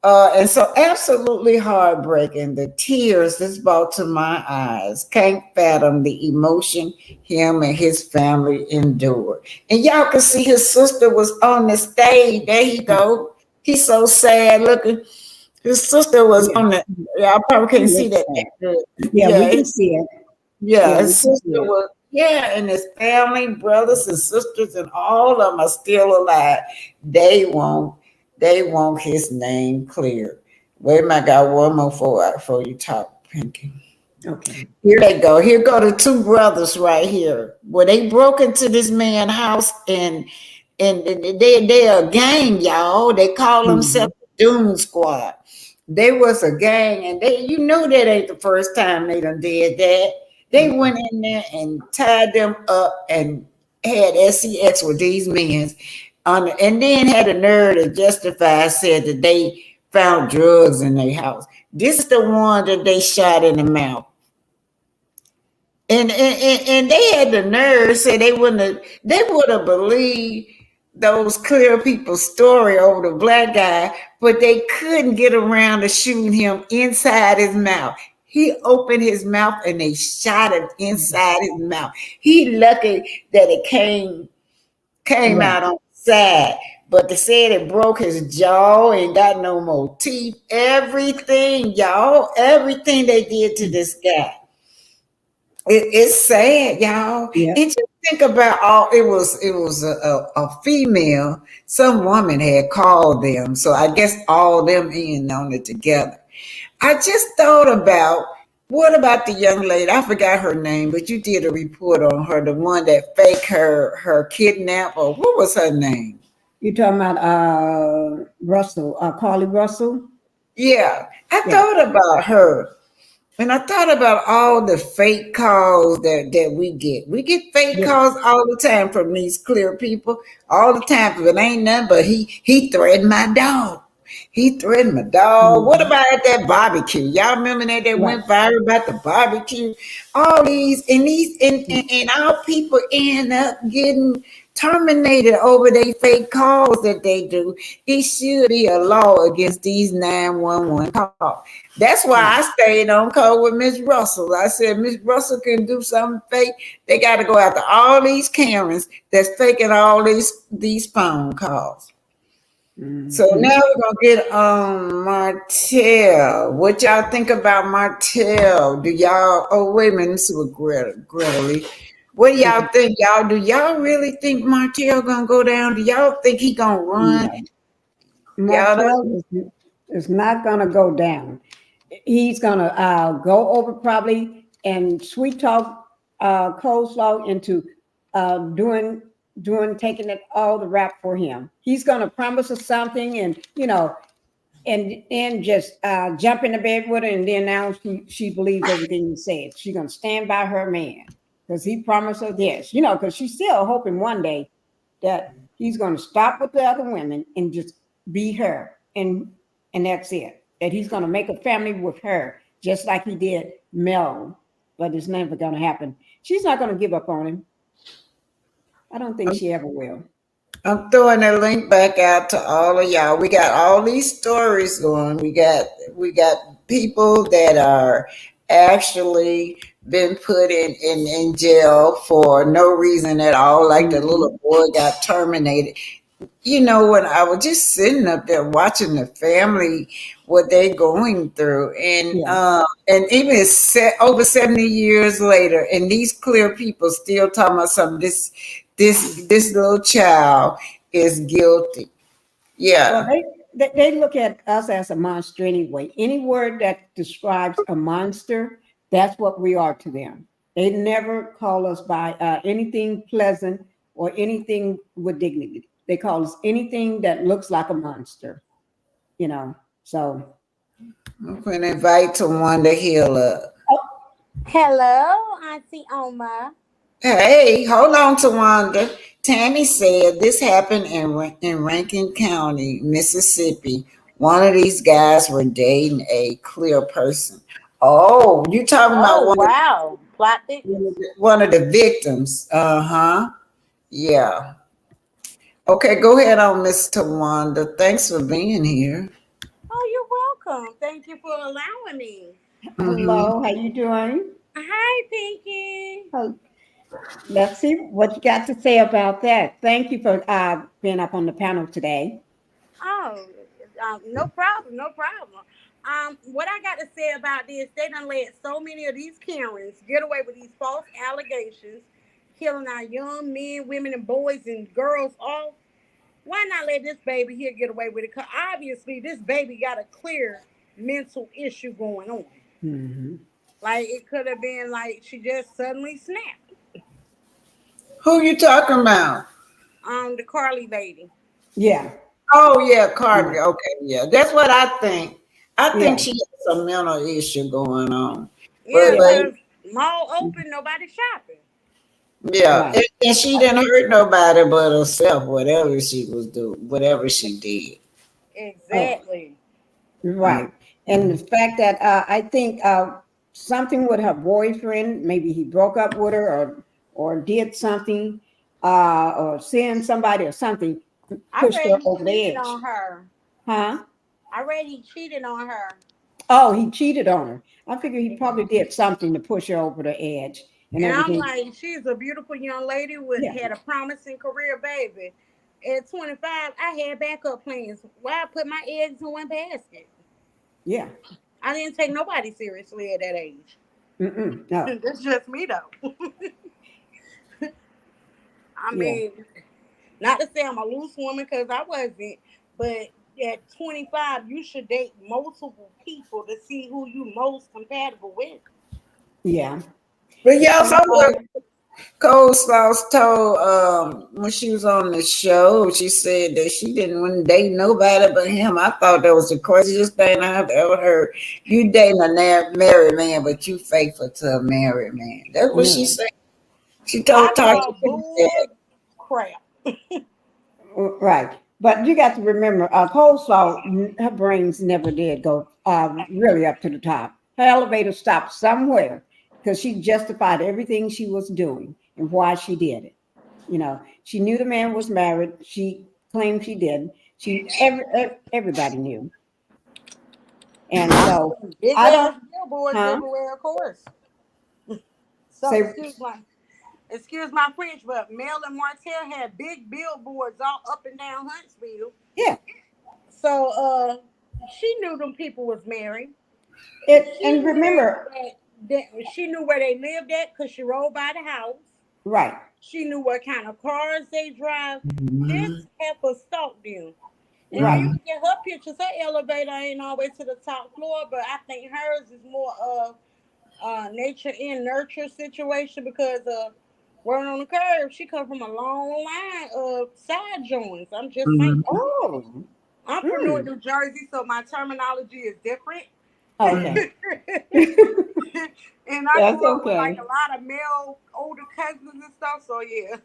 [SPEAKER 2] And so absolutely heartbreaking. The tears that's brought to my eyes. Can't fathom the emotion him and his family endured. And y'all can see his sister was on the stage. There he go. He's so sad looking. His sister was on the, y'all probably can't see that.
[SPEAKER 15] Yeah, we can see it.
[SPEAKER 2] Yeah, his sister was, and his family, brothers and sisters, and all of them are still alive. They won't his name cleared. Wait a minute, I got one more before you talk, Pinky.
[SPEAKER 15] Okay.
[SPEAKER 2] Here they go. Here go the 2 brothers right here. Well, they broke into this man's house and they're a gang, y'all. They call themselves the Doom Squad. They was a gang, and that ain't the first time they done did that. They went in there and tied them up and had sex with these men. And then had a nerve to justify, said that they found drugs in their house. This is the one that they shot in the mouth. And they had the nerve, said they would have believed those clear people's story over the black guy, but they couldn't get around to shooting him inside his mouth. He opened his mouth and they shot him inside his mouth. He lucky that it came out on side, but they said it broke his jaw and got no more teeth. Everything, y'all, everything they did to this guy. It's sad, y'all. And just think about it was a female. Some woman had called them, so I guess all them in on it together. I just thought about, what about the young lady? I forgot her name, but you did a report on her, the one that faked her kidnap, or what was her name?
[SPEAKER 15] You talking about Russell, Carly Russell?
[SPEAKER 2] Yeah, I thought about her. And I thought about all the fake calls that we get. We get fake
[SPEAKER 15] Yeah.
[SPEAKER 2] calls all the time from these clear people, all the time. If it ain't nothing but he threatened my dog. He threatened my dog. What
[SPEAKER 15] Mhm.
[SPEAKER 2] about at that barbecue? Y'all remember that
[SPEAKER 15] Right.
[SPEAKER 2] went viral about the barbecue? All these and our people end up getting terminated over their fake calls that they do. It should be a law against these 911 calls. That's why I stayed on call with Miss Russell. I said Miss Russell can do something fake. They got to go after all these Karens that's faking all these phone calls. So
[SPEAKER 15] Mhm.
[SPEAKER 2] now we're gonna get Martel. What y'all think about Martel? Do y'all? Oh wait a minute, this was Greta Lee. What do y'all think? Y'all do y'all really think Martel gonna go down? Do y'all think he gonna run?
[SPEAKER 15] No.
[SPEAKER 2] Y'all don't.
[SPEAKER 15] Martell is not going to go down. He's going to go over probably and sweet talk coleslaw into doing taking it all the rap for him. He's going to promise us something, and and just jump in the bed with her, and then now she believes everything he said. She's going to stand by her man because he promised her this, because she's still hoping one day that he's going to stop with the other women and just be her, and that's it. That he's going to make a family with her, just like he did Mel. But it's never going to happen. She's not going to give up on him. I don't think she ever will.
[SPEAKER 2] I'm throwing that link back out to all of y'all. We got all these stories going. We got people that are actually been put in jail for no reason at all. Like the little boy got terminated. When I was just sitting up there watching the family, what they going through, and even over 70 years later, and these clear people still talking about something. This little child is guilty.
[SPEAKER 15] Well,
[SPEAKER 2] Yeah.
[SPEAKER 15] they look at us as a monster anyway. Any word that describes a monster, that's what we are to them. They never call us by anything pleasant or anything with dignity. They call us anything that looks like a monster, So,
[SPEAKER 2] I'm going to invite Tawanda Hill up.
[SPEAKER 16] Hello, Auntie Oma.
[SPEAKER 2] Hey, hold on, Tawanda. Tammy said this happened in Rankin County, Mississippi. One of these guys were dating a clear person. Oh, you talking about
[SPEAKER 16] Oh, wow. Plot thickness.
[SPEAKER 2] one of the victims? Uh-huh. Yeah. Okay, go ahead on, Miss Tawanda. Thanks for being here.
[SPEAKER 16] Oh, you're welcome. Thank you for allowing me.
[SPEAKER 2] Mm-hmm.
[SPEAKER 15] hello, how you doing?
[SPEAKER 16] Hi, Pinky.
[SPEAKER 15] Oh, let's see what you got to say about that. Thank you for being up on the panel today.
[SPEAKER 16] Oh, no problem. No problem. What I got to say about this, they done let so many of these Karens get away with these false allegations, killing our young men, women, and boys and girls off. Why not let this baby here get away with it? Because obviously this baby got a clear mental issue going on.
[SPEAKER 15] Mm-hmm.
[SPEAKER 16] Like it could have been like she just suddenly snapped.
[SPEAKER 2] Who you talking about?
[SPEAKER 16] The Carly lady.
[SPEAKER 15] Yeah.
[SPEAKER 2] Oh yeah, Carter.
[SPEAKER 15] Yeah.
[SPEAKER 2] Okay, yeah. That's what I think. I think
[SPEAKER 15] Yeah.
[SPEAKER 2] she has some mental issue going on.
[SPEAKER 16] Yeah,
[SPEAKER 2] But
[SPEAKER 15] Yeah.
[SPEAKER 16] because mall open, nobody shopping.
[SPEAKER 2] yeah,
[SPEAKER 15] Right.
[SPEAKER 2] and she didn't hurt nobody but herself, whatever she was doing, whatever she did.
[SPEAKER 15] Oh,
[SPEAKER 16] Exactly.
[SPEAKER 2] Uh,
[SPEAKER 15] right. And the fact that I think something with her boyfriend, maybe he broke up with her or did something, or seeing somebody or something
[SPEAKER 16] I
[SPEAKER 15] pushed
[SPEAKER 16] read
[SPEAKER 15] her
[SPEAKER 16] he
[SPEAKER 15] over the
[SPEAKER 16] cheated
[SPEAKER 15] edge.
[SPEAKER 16] on her.
[SPEAKER 15] Huh?
[SPEAKER 16] I read he cheated on her.
[SPEAKER 15] Oh, he cheated on her. I figure he probably did something to push her over the edge and
[SPEAKER 16] And I'm
[SPEAKER 15] everything.
[SPEAKER 16] like, she's a beautiful young lady with
[SPEAKER 15] Yeah.
[SPEAKER 16] had a promising career, baby. At 25, I had backup plans. Why I put my eggs in one basket?
[SPEAKER 15] Yeah.
[SPEAKER 16] I didn't take nobody seriously at that age.
[SPEAKER 15] Mm-mm. No.
[SPEAKER 16] That's just me though. I
[SPEAKER 15] Yeah.
[SPEAKER 16] mean, not to say I'm a loose woman because I wasn't, but at 25, you should date multiple people to see who you most compatible with.
[SPEAKER 15] Yeah.
[SPEAKER 2] but
[SPEAKER 15] At
[SPEAKER 2] yeah, so
[SPEAKER 15] 25.
[SPEAKER 2] Coleslaw told when she was on the show, she said that she didn't want to date nobody but him. I thought that was the craziest thing I've ever heard. You dating a married man, but you faithful to a married man. That's what she said. She told
[SPEAKER 16] I
[SPEAKER 2] Tasha.
[SPEAKER 16] call bull crap.
[SPEAKER 15] Right. But you got to remember, Coleslaw, her brains never did go really up to the top. Her elevator stopped somewhere because she justified everything she was doing and why she did it. You know, she knew the man was married. She claimed she didn't. Everybody knew. And so
[SPEAKER 16] Big
[SPEAKER 15] I
[SPEAKER 16] ass
[SPEAKER 15] don't.
[SPEAKER 16] billboards
[SPEAKER 15] Huh?
[SPEAKER 16] everywhere, of course. So
[SPEAKER 15] Say
[SPEAKER 16] excuse my French, but Mel and Martell had big billboards all up and down Huntsville.
[SPEAKER 15] yeah.
[SPEAKER 16] So she knew them people was married. She
[SPEAKER 15] And
[SPEAKER 16] knew
[SPEAKER 15] remember,
[SPEAKER 16] that she knew where they lived at because she rode by the house.
[SPEAKER 15] right.
[SPEAKER 16] She knew what kind of cars they drive. This heifer stalked them. And now
[SPEAKER 15] Right.
[SPEAKER 16] you can get her pictures. Her elevator ain't always to the top floor, but I think hers is more of nature and nurture situation because word on the curve, she come from a long line of side joints. I'm just saying.
[SPEAKER 15] Oh.
[SPEAKER 16] I'm from North New Jersey, so my terminology is different.
[SPEAKER 15] Okay.
[SPEAKER 16] And I
[SPEAKER 15] That's
[SPEAKER 16] grew up with like
[SPEAKER 15] okay.
[SPEAKER 16] a lot of male older cousins and stuff, so yeah.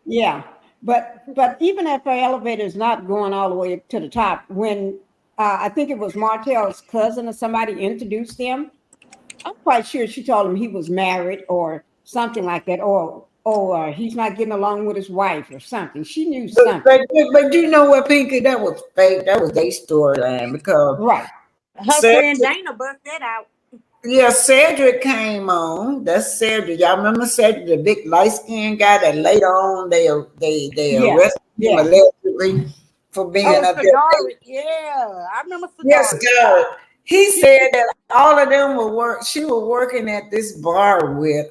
[SPEAKER 15] Yeah. But even if her elevator is not going all the way to the top, when I think it was Martell's cousin or somebody introduced him, I'm quite sure she told him he was married or something like that, or he's not getting along with his wife or something. She knew something.
[SPEAKER 2] But you know what, Pinky? That was fake. That was their storyline because
[SPEAKER 15] Right.
[SPEAKER 16] Her friend Dana bust that out.
[SPEAKER 2] yeah, Cedric came on. That's Cedric. Y'all remember Cedric, the big light skinned guy that later on they
[SPEAKER 15] Yeah.
[SPEAKER 2] arrested him
[SPEAKER 15] Yeah.
[SPEAKER 2] allegedly for being
[SPEAKER 16] Oh,
[SPEAKER 2] up there.
[SPEAKER 16] Cigari. Yeah, I remember
[SPEAKER 2] Yes,
[SPEAKER 16] Cigari.
[SPEAKER 2] God. He said that all of them were she was working at this bar with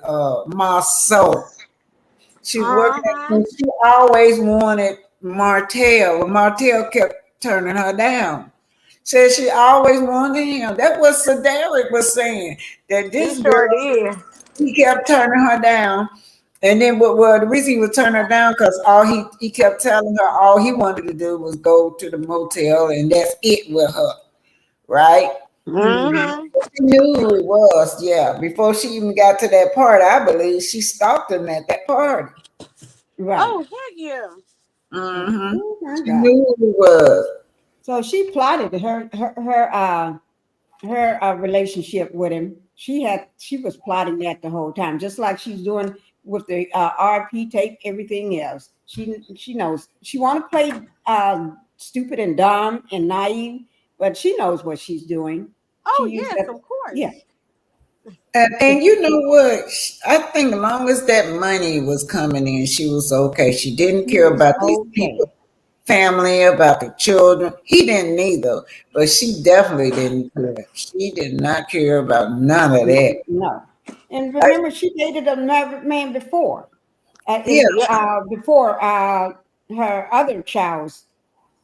[SPEAKER 2] Marceau. She worked at, and she always wanted Martell. Martell kept turning her down. Said she always wanted him. That was Cedric was saying that this
[SPEAKER 16] He
[SPEAKER 2] girl,
[SPEAKER 16] sure did.
[SPEAKER 2] he kept turning her down. And then, well, the reason he would turn her down because he kept telling her all he wanted to do was go to the motel, and that's it with her, right?
[SPEAKER 16] Mm-hmm.
[SPEAKER 2] She knew who it was, yeah. Before she even got to that part, I believe she stalked him at that party.
[SPEAKER 15] Right.
[SPEAKER 16] Oh, heck yeah.
[SPEAKER 2] Mm-hmm.
[SPEAKER 15] Oh my
[SPEAKER 2] She
[SPEAKER 15] God.
[SPEAKER 2] knew who it was.
[SPEAKER 15] So she plotted her relationship with him. She was plotting that the whole time, just like she's doing with the RP tape, everything else. She knows she want to play stupid and dumb and naive, but she knows what she's doing. She
[SPEAKER 16] Oh,
[SPEAKER 15] used
[SPEAKER 16] yes,
[SPEAKER 15] that.
[SPEAKER 16] of course.
[SPEAKER 15] Yeah.
[SPEAKER 2] And you know what? I think as long as that money was coming in, she was okay. She didn't care about these people, family, about the children. He didn't either, but she definitely didn't care. She did not care about none of that.
[SPEAKER 15] No. And remember, she dated a married man before.
[SPEAKER 2] Yeah,
[SPEAKER 15] Before her other child's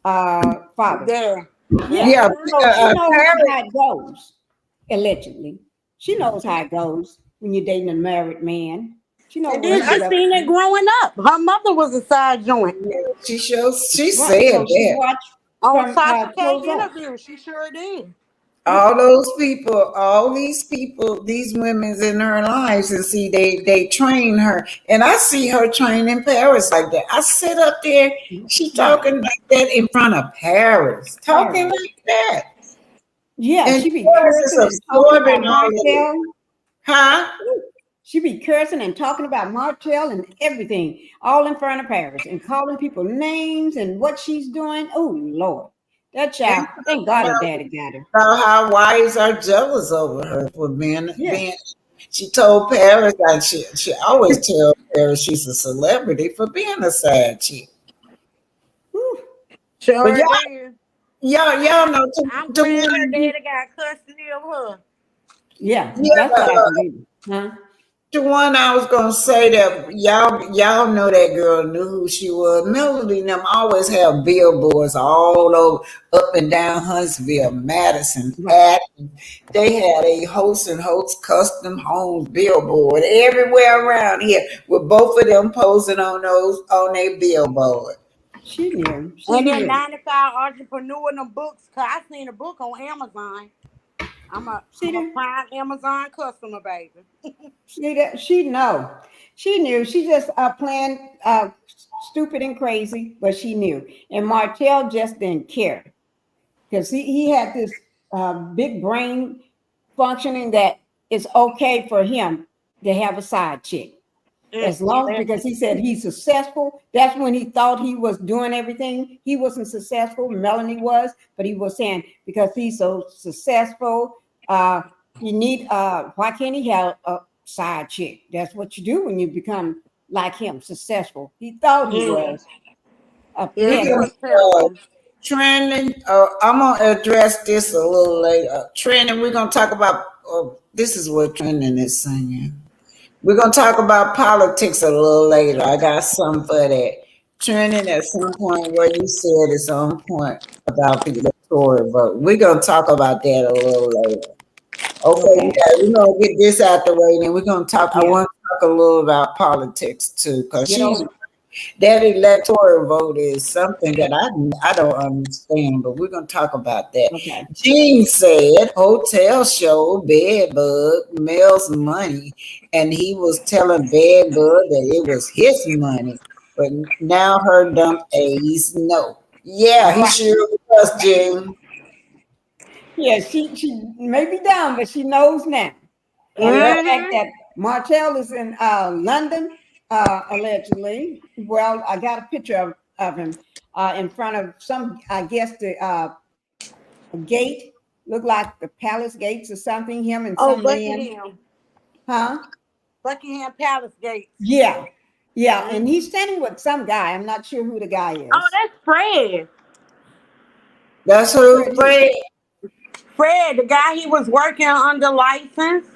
[SPEAKER 15] father.
[SPEAKER 16] Yeah.
[SPEAKER 15] Yeah.
[SPEAKER 2] yeah.
[SPEAKER 15] So she knows
[SPEAKER 2] Paris,
[SPEAKER 15] how it goes, allegedly. She knows how it goes when you're dating a married man. She knows
[SPEAKER 16] And
[SPEAKER 15] what
[SPEAKER 16] then
[SPEAKER 15] he's
[SPEAKER 16] she
[SPEAKER 15] up
[SPEAKER 16] seen it
[SPEAKER 15] to.
[SPEAKER 16] growing up. Her mother was a side joint.
[SPEAKER 2] she said
[SPEAKER 15] Right. So she
[SPEAKER 2] that.
[SPEAKER 15] watched
[SPEAKER 16] On
[SPEAKER 15] from
[SPEAKER 16] Sasha K
[SPEAKER 15] close up.
[SPEAKER 16] interview, she sure did.
[SPEAKER 2] All those people, all these people, these women's in her lives, and see they train her, and I see her training Paris like that. I sit up there, she talking like that in front of Paris, talking like that,
[SPEAKER 15] Yeah,
[SPEAKER 2] and
[SPEAKER 15] she be
[SPEAKER 2] Paris is
[SPEAKER 15] cursing and talking about
[SPEAKER 2] absorbing all of it,
[SPEAKER 15] Martell.
[SPEAKER 2] huh?
[SPEAKER 15] She be cursing and talking about Martell and everything, all in front of Paris, and calling people names and what she's doing. Oh Lord, that child! Thank God her daddy got her.
[SPEAKER 2] About how wives are jealous over her for being
[SPEAKER 15] Yeah.
[SPEAKER 2] being. She told Paris that she always tells Paris she's a celebrity for being a side chick.
[SPEAKER 16] Sure
[SPEAKER 2] But
[SPEAKER 16] did.
[SPEAKER 2] y'all know
[SPEAKER 16] I'm
[SPEAKER 2] to
[SPEAKER 16] glad her
[SPEAKER 2] me,
[SPEAKER 16] daddy got custody of her.
[SPEAKER 15] Yeah,
[SPEAKER 2] yeah,
[SPEAKER 15] that's what I believe. Huh?
[SPEAKER 2] The one I was gonna say that y'all know that girl knew who she was. Melody and them always have billboards all over up and down Huntsville, Madison,
[SPEAKER 15] Right.
[SPEAKER 2] Athens. They had a host and host custom homes billboard everywhere around here with both of them posing on their billboard.
[SPEAKER 15] She knew. She
[SPEAKER 16] And then
[SPEAKER 15] knew.
[SPEAKER 16] 95 entrepreneur in the books. Cause I seen a book on Amazon.
[SPEAKER 15] See
[SPEAKER 16] I'm a
[SPEAKER 15] that?
[SPEAKER 16] prime Amazon customer, baby.
[SPEAKER 15] See that? She know. She knew. She just playing stupid and crazy, but she knew. And Martell just didn't care because he had this big brain functioning that it's okay for him to have a side chick. As long because he said he's successful. That's when he thought he was doing everything. He wasn't successful. Melanie was, but he was saying because he's so successful, you need why can't he have a side chick? That's what you do when you become like him, successful. He thought he was.
[SPEAKER 16] Yeah,
[SPEAKER 15] Yeah,
[SPEAKER 16] he was
[SPEAKER 2] Uh,
[SPEAKER 16] terrible.
[SPEAKER 2] Trending. I'm gonna address this a little later. Trending. We're gonna talk about. This is what trending is saying. We're gonna talk about politics a little later. I got something for that. Trending at some point where you said it's on point about the electoral vote. We're gonna talk about that a little later. Okay,
[SPEAKER 15] okay.
[SPEAKER 2] yeah, we're gonna get this out the way, then we're gonna talk. I
[SPEAKER 15] Yeah.
[SPEAKER 2] want to talk a little about politics too, because
[SPEAKER 15] Get
[SPEAKER 2] she's
[SPEAKER 15] on.
[SPEAKER 2] that electoral vote is something that I don't understand, but we're gonna talk about that.
[SPEAKER 15] Okay.
[SPEAKER 2] Gene said hotel show Bedbug Mel's money, and he was telling Bedbug that it was his money, but now her dump A's no. Yeah, he
[SPEAKER 15] Right.
[SPEAKER 2] sure was, Gene.
[SPEAKER 15] Yeah, she may be down, but she knows now. And the
[SPEAKER 2] Yeah.
[SPEAKER 15] fact
[SPEAKER 16] Mm-hmm.
[SPEAKER 15] that Martell is in London, allegedly. Well, I got a picture of him in front of some, I guess, the gate. Looked like the palace gates or something. Him and
[SPEAKER 16] Oh,
[SPEAKER 15] some man.
[SPEAKER 16] Buckingham.
[SPEAKER 15] Huh?
[SPEAKER 16] Buckingham Palace Gates.
[SPEAKER 15] Yeah. Yeah. And
[SPEAKER 16] Mm-hmm.
[SPEAKER 15] he's standing with some guy. I'm not sure who the guy
[SPEAKER 16] Oh,
[SPEAKER 15] is.
[SPEAKER 16] that's Fred.
[SPEAKER 2] That's who
[SPEAKER 15] Fred who?
[SPEAKER 2] Fred.
[SPEAKER 16] Fred, the guy he was working under license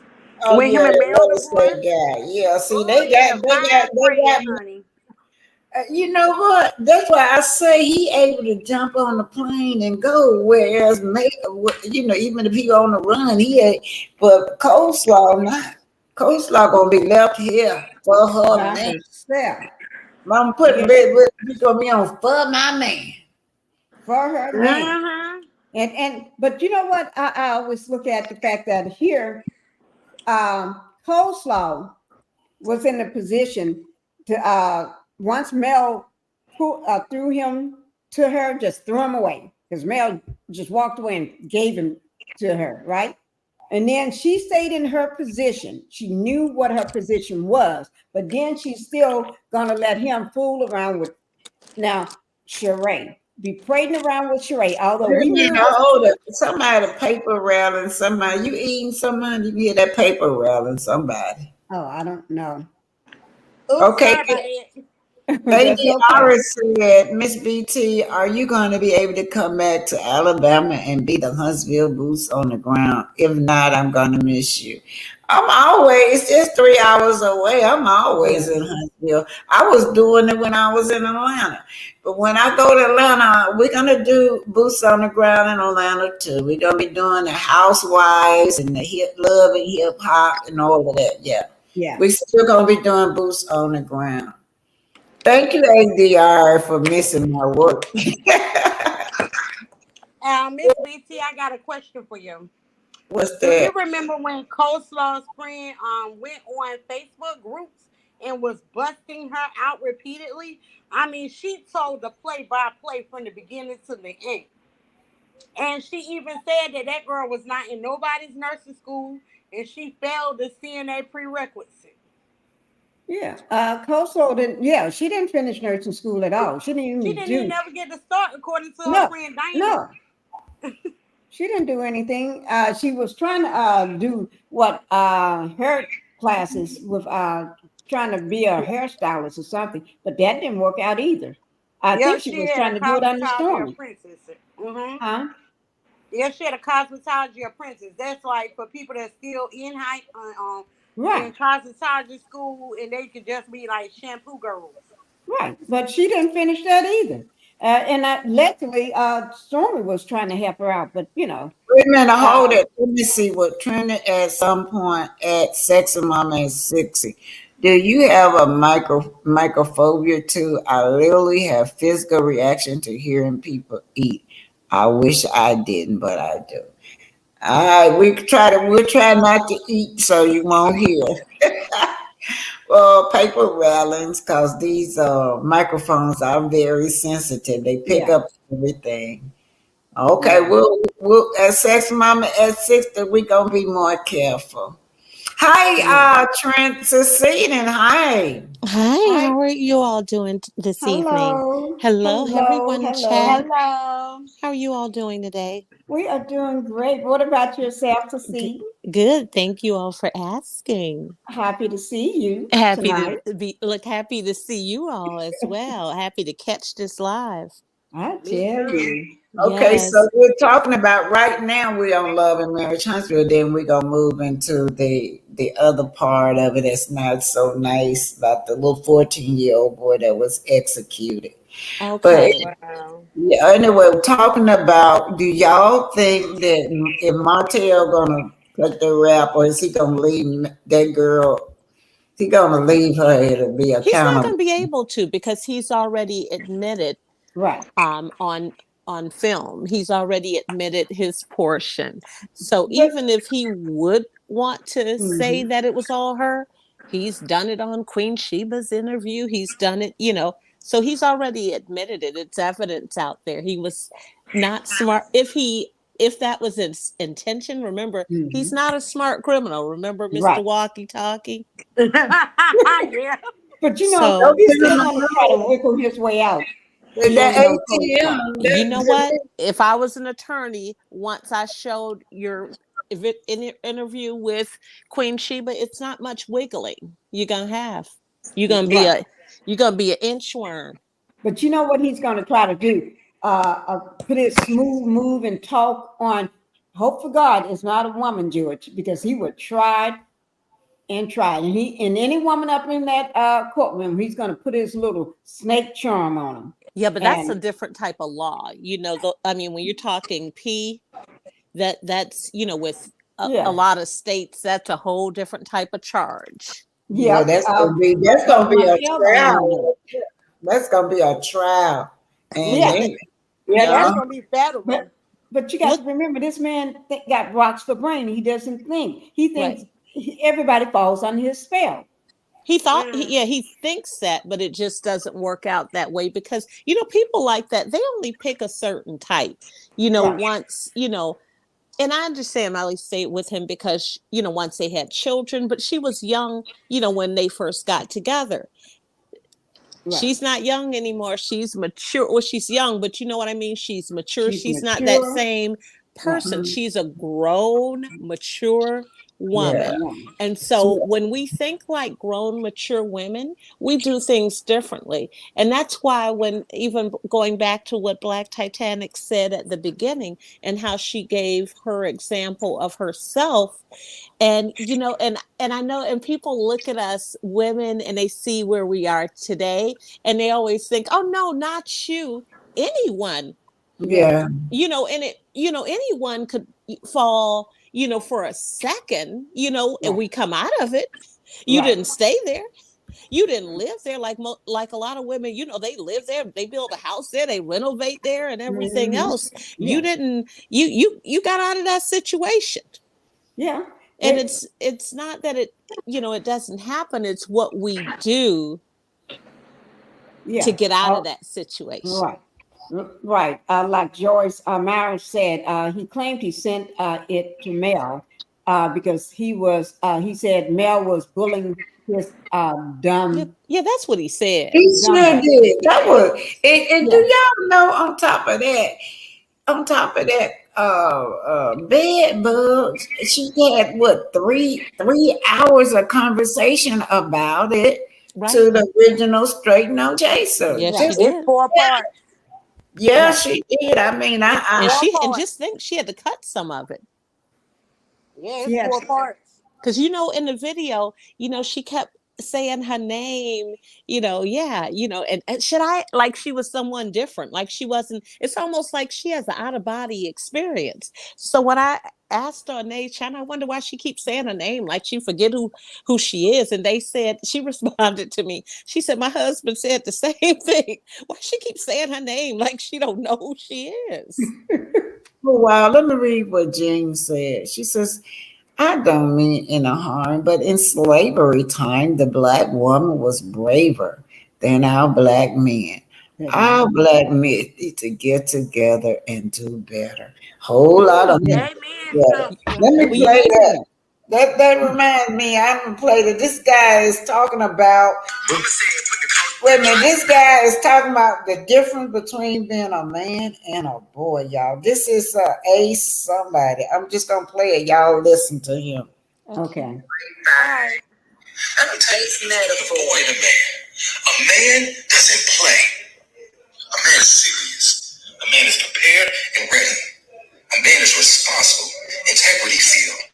[SPEAKER 2] Oh
[SPEAKER 16] with him
[SPEAKER 2] yeah,
[SPEAKER 16] and
[SPEAKER 2] the
[SPEAKER 16] Mel
[SPEAKER 2] real estate
[SPEAKER 16] divorced.
[SPEAKER 2] guy. Yeah, see,
[SPEAKER 16] Oh yeah, fine
[SPEAKER 2] they got
[SPEAKER 16] Fred, honey.
[SPEAKER 2] You know what? That's why I say he able to jump on the plane and go. Whereas, even if he on the run, he ain't. But coleslaw not. Coleslaw gonna be left here for her
[SPEAKER 15] By
[SPEAKER 2] man.
[SPEAKER 15] herself.
[SPEAKER 2] Mama put
[SPEAKER 15] Yeah.
[SPEAKER 2] bed with you gonna be on for my man.
[SPEAKER 15] For her man.
[SPEAKER 16] Mm-hmm.
[SPEAKER 15] And but you know what? I always look at the fact that here, Coleslaw was in a position to once Mel threw him to her, just threw him away because Mel just walked away and gave him to her, right? And then she stayed in her position. She knew what her position was, but then she's still gonna let him fool around with now Sheree. Be parading around with Sheree, although we
[SPEAKER 2] You
[SPEAKER 15] knew it was
[SPEAKER 2] know, somebody paper railing somebody. You eating somebody, you hear that paper railing somebody.
[SPEAKER 15] oh, I don't know.
[SPEAKER 16] Oops,
[SPEAKER 2] Okay,
[SPEAKER 16] sorry about that.
[SPEAKER 15] That's okay.
[SPEAKER 2] ADR said, Miss BT, are you going to be able to come back to Alabama and be the Huntsville boots on the ground? If not, I'm going to miss you. I'm always just 3 hours away. I'm always
[SPEAKER 15] Yeah.
[SPEAKER 2] in Huntsville. I was doing it when I was in Atlanta. But when I go to Atlanta, we're going to do boots on the ground in Atlanta too. We're going to be doing the housewives and the hip love and hip hop and all of that. Yeah.
[SPEAKER 15] Yeah.
[SPEAKER 2] We still going to be doing boots on the ground. Thank you, ADR, for missing my work.
[SPEAKER 16] Miss BT, I got a question for you.
[SPEAKER 2] What's
[SPEAKER 16] Do you
[SPEAKER 2] that?
[SPEAKER 16] remember when Coleslaw's friend went on Facebook groups and was busting her out repeatedly? I mean, she told the play by play from the beginning to the end. And she even said that that girl was not in nobody's nursing school and she failed the CNA prerequisite.
[SPEAKER 15] Yeah. Coastal didn't, yeah, she didn't finish nursing school at all. She didn't
[SPEAKER 16] She
[SPEAKER 15] even
[SPEAKER 16] didn't even
[SPEAKER 15] do,
[SPEAKER 16] ever get to start according to her
[SPEAKER 15] no,
[SPEAKER 16] friend Dana.
[SPEAKER 15] no, she didn't do anything. She was trying to do what hair classes with trying to be a hairstylist or something, but that didn't work out either. I
[SPEAKER 16] Yeah,
[SPEAKER 15] think she
[SPEAKER 16] she
[SPEAKER 15] was
[SPEAKER 16] had a
[SPEAKER 15] trying to do it under
[SPEAKER 16] cosmetology
[SPEAKER 15] Stormy.
[SPEAKER 16] apprentice. Mm-hmm.
[SPEAKER 15] Huh?
[SPEAKER 16] Yeah, she had a cosmetology apprentice. That's like for people that's still in
[SPEAKER 15] Right.
[SPEAKER 16] in cosmetology school, and they could just be like shampoo girls.
[SPEAKER 15] Right. But she didn't finish that either. Luckily, Stormy was trying to help her out, but
[SPEAKER 2] Wait a minute, hold
[SPEAKER 15] uh,
[SPEAKER 2] it. Let me see what Trina at some point at Sexy Mama and 60. Do you have a microphobia too? I literally have physical reaction to hearing people eat. I wish I didn't, but I do. All right, we'll try not to eat so you won't hear. Well, paper rattling, because these microphones are very sensitive. They pick
[SPEAKER 15] yeah,
[SPEAKER 2] up everything. Okay,
[SPEAKER 15] yeah,
[SPEAKER 2] we'll at Sex Mama at 60, we gonna be more careful.
[SPEAKER 15] yeah.
[SPEAKER 2] Hi, Trent succeeding. Hi.
[SPEAKER 17] Hi,
[SPEAKER 15] Hi.
[SPEAKER 17] how are you all doing this evening?
[SPEAKER 15] Hello.
[SPEAKER 17] Hello,
[SPEAKER 15] Hello.
[SPEAKER 17] everyone in chat.
[SPEAKER 15] Hello.
[SPEAKER 16] Hello.
[SPEAKER 17] How are you all doing today?
[SPEAKER 15] We are doing great. What about yourself to see?
[SPEAKER 17] Good. Thank you all for asking.
[SPEAKER 15] Happy to see you
[SPEAKER 17] Happy
[SPEAKER 15] tonight.
[SPEAKER 17] to happy to see you all as well. Happy to catch this live.
[SPEAKER 15] I
[SPEAKER 16] Me
[SPEAKER 15] tell
[SPEAKER 16] too.
[SPEAKER 15] you.
[SPEAKER 2] Okay, so
[SPEAKER 17] Yes.
[SPEAKER 2] we're talking about right now we're on Love and Marriage Huntsville, then we're gonna move into the other part of it that's not so nice about the little 14-year-old boy that was executed. But
[SPEAKER 17] Okay.
[SPEAKER 16] Wow.
[SPEAKER 2] yeah, anyway, we're talking about, do y'all think that if Martell gonna cut the rap, or is he gonna leave that girl? He gonna leave her to be
[SPEAKER 17] He's not
[SPEAKER 2] accountable?
[SPEAKER 17] going to be able to because he's already admitted
[SPEAKER 15] Right.
[SPEAKER 17] on film. He's already admitted his portion. So
[SPEAKER 15] But
[SPEAKER 17] even if he would want to say
[SPEAKER 15] mhm,
[SPEAKER 17] that it was all her, he's done it on Queen Sheba's interview. He's done it, so he's already admitted it. It's evidence out there. He was not smart. If that was his intention, remember, he's
[SPEAKER 15] mhm.
[SPEAKER 17] not a smart criminal. Remember
[SPEAKER 15] Right.
[SPEAKER 17] Mr. Walkie Talkie?
[SPEAKER 16] Yeah.
[SPEAKER 15] But
[SPEAKER 17] So
[SPEAKER 15] he's still going to try to wiggle his way out
[SPEAKER 2] That
[SPEAKER 15] on those whole
[SPEAKER 2] ATM,
[SPEAKER 15] charges.
[SPEAKER 17] you know what? If I was an attorney, once I showed your interview with Queen Sheba, it's not much wiggling you're gonna have. You're gonna be
[SPEAKER 15] Right.
[SPEAKER 17] a you're gonna be an inchworm.
[SPEAKER 15] But you know what he's going to try to do? Put his smooth move and talk on. Hope for God it's not a woman, George, because he would try and try, and any woman up in that courtroom, he's going to put his little snake charm on them.
[SPEAKER 17] Yeah, but that's a
[SPEAKER 15] And
[SPEAKER 17] different type of law. I mean, when you're talking that's with a
[SPEAKER 15] yeah,
[SPEAKER 17] lot of states, that's a whole different type of charge.
[SPEAKER 2] yeah,
[SPEAKER 15] yeah,
[SPEAKER 2] that's gonna be a
[SPEAKER 15] Martell gonna want to know.
[SPEAKER 2] trial. That's gonna be a trial, and
[SPEAKER 17] Yeah,
[SPEAKER 15] Yeah,
[SPEAKER 2] then
[SPEAKER 16] Yeah,
[SPEAKER 17] yeah.
[SPEAKER 2] uh,
[SPEAKER 16] that's gonna be federal.
[SPEAKER 15] but you got
[SPEAKER 17] Look,
[SPEAKER 15] to remember, this man got rocks for brain. He doesn't think. He
[SPEAKER 17] right.
[SPEAKER 15] thinks everybody falls under his spell.
[SPEAKER 17] He thought,
[SPEAKER 16] Mm.
[SPEAKER 17] he thinks that, but it just doesn't work out that way because, people like that, they only pick a certain type,
[SPEAKER 15] Right.
[SPEAKER 17] once, and I understand Miley stayed with him because, once they had children, but she was young, when they first got together.
[SPEAKER 15] Right.
[SPEAKER 17] She's not young anymore. She's mature. Well, she's young, but you know what I mean? She's mature.
[SPEAKER 15] She's
[SPEAKER 17] She's not that
[SPEAKER 15] mature.
[SPEAKER 17] same
[SPEAKER 15] Right.
[SPEAKER 17] person. She's a grown, mature
[SPEAKER 2] yeah,
[SPEAKER 17] woman.
[SPEAKER 15] Woman.
[SPEAKER 17] And so when we think like grown, mature women, we do things differently. And that's why when even going back to what Black Titanic said at the beginning and how she gave her example of herself, and and I know, and people look at us women and they see where we are today and they always think, oh no, not you, anyone,
[SPEAKER 15] Yeah.
[SPEAKER 2] yeah,
[SPEAKER 17] and anyone could fall, for a second, and
[SPEAKER 15] Right.
[SPEAKER 17] we come out of it. You
[SPEAKER 15] Right.
[SPEAKER 17] didn't stay there. You didn't live there like a lot of women, they live there, they build a house there, they renovate there and everything
[SPEAKER 15] Mhm.
[SPEAKER 17] else. You
[SPEAKER 15] Yeah.
[SPEAKER 17] didn't, you got out of that situation.
[SPEAKER 15] Yeah.
[SPEAKER 17] And
[SPEAKER 15] It,
[SPEAKER 17] it's not that it doesn't happen, it's what we do to
[SPEAKER 15] yeah.
[SPEAKER 17] get out of that situation.
[SPEAKER 15] Right. Right. Like Joyce Maris said, he claimed he sent it to Mel because he said Mel was bullying his
[SPEAKER 17] Yeah,
[SPEAKER 15] dumb,
[SPEAKER 17] yeah, that's what he said.
[SPEAKER 2] he
[SPEAKER 15] dumb
[SPEAKER 2] sure
[SPEAKER 15] butt.
[SPEAKER 2] did. That was, and do
[SPEAKER 15] Yeah.
[SPEAKER 2] y'all know on top of that, bed bugs, she had what, three hours of conversation about it
[SPEAKER 17] Right.
[SPEAKER 2] to the original Straight No Chaser.
[SPEAKER 17] Yeah, she
[SPEAKER 15] Right.
[SPEAKER 2] Just
[SPEAKER 16] It's
[SPEAKER 17] did.
[SPEAKER 16] 4 parts.
[SPEAKER 2] yeah,
[SPEAKER 15] Right.
[SPEAKER 2] she did. I mean,
[SPEAKER 16] It's
[SPEAKER 17] And
[SPEAKER 16] four
[SPEAKER 17] she and
[SPEAKER 16] parts.
[SPEAKER 17] just think she had to cut some of it.
[SPEAKER 16] Yeah,
[SPEAKER 15] She
[SPEAKER 16] it's
[SPEAKER 15] had
[SPEAKER 16] 4 parts.
[SPEAKER 17] Because, you know, in the video, you know, she kept saying her name, you know, yeah, you know, and should I, like she was someone different, like she wasn't, it's almost like she has an out of body experience. So when I asked her on their channel, I wonder why she keeps saying her name, like she forget who she is. And they said, she responded to me, she said, my husband said the same thing. Why she keeps saying her name like she don't know who she is?
[SPEAKER 2] Oh, wow, let me read what Jean said. She says, I don't mean any harm, but in slavery time, the black woman was braver than our black men. Our black men need to get together and do better. Whole lot of men. Yeah. Let me play that. That reminds me, I'm gonna play that. This guy is talking about. Wait a minute, this guy is talking about the difference between being a man and a boy, y'all. This is Ace somebody. I'm just gonna play it. Y'all listen to him.
[SPEAKER 15] Okay.
[SPEAKER 18] Let me tell you metaphor. Wait a minute. A man doesn't play. A man is serious. A man is prepared and ready. A man is responsible. Integrity filled.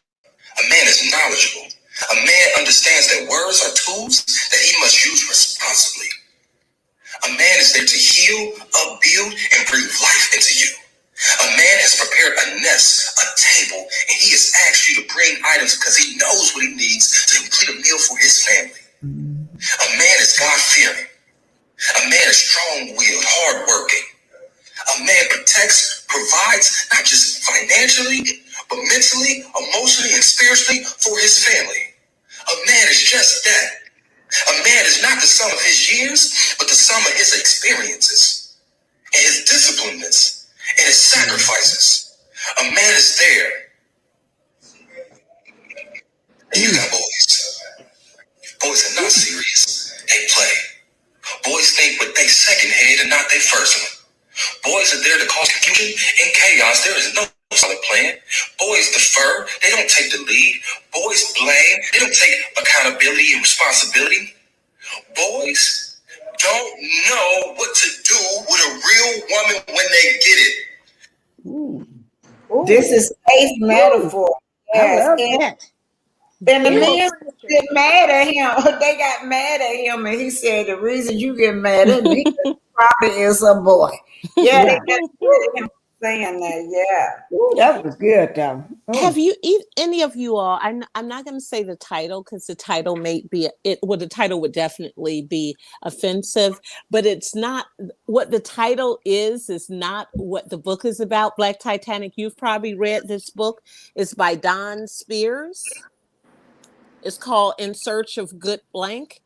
[SPEAKER 18] A man is knowledgeable. A man understands that words are tools that he must use responsibly. A man is there to heal, upbuild, and breathe life into you. A man has prepared a nest, a table, and he has asked you to bring items because he knows what he needs to complete a meal for his family. A man is God-fearing. A man is strong-willed, hard-working. A man protects, provides, not just financially, but mentally, emotionally, and spiritually for his family. A man is just that. A man is not the sum of his years, but the sum of his experiences and his disciplines and his sacrifices. A man is there. And you got boys. Boys are not serious. They play. Boys think with their second head and not their first one. Boys are there to cause confusion and chaos. There is no solid plan. Boys defer. They don't take the lead. Boys blame. They don't take accountability and responsibility. Boys don't know what to do with a real woman when they get it.
[SPEAKER 2] This is Ace metaphor. Yes.
[SPEAKER 15] I love that.
[SPEAKER 2] And the men get mad at him. They got mad at him, and he said, "The reason you get mad at me probably is a boy." Yeah, they got mad at him saying that. Yeah.
[SPEAKER 15] Ooh, that was good though.
[SPEAKER 17] Have you, any of you all, I'm not going to say the title because the title may be, the title would definitely be offensive, but it's not, what the title is not what the book is about. Black Titanic, you've probably read this book. It's by Don Spears. It's called In Search of Good Blank.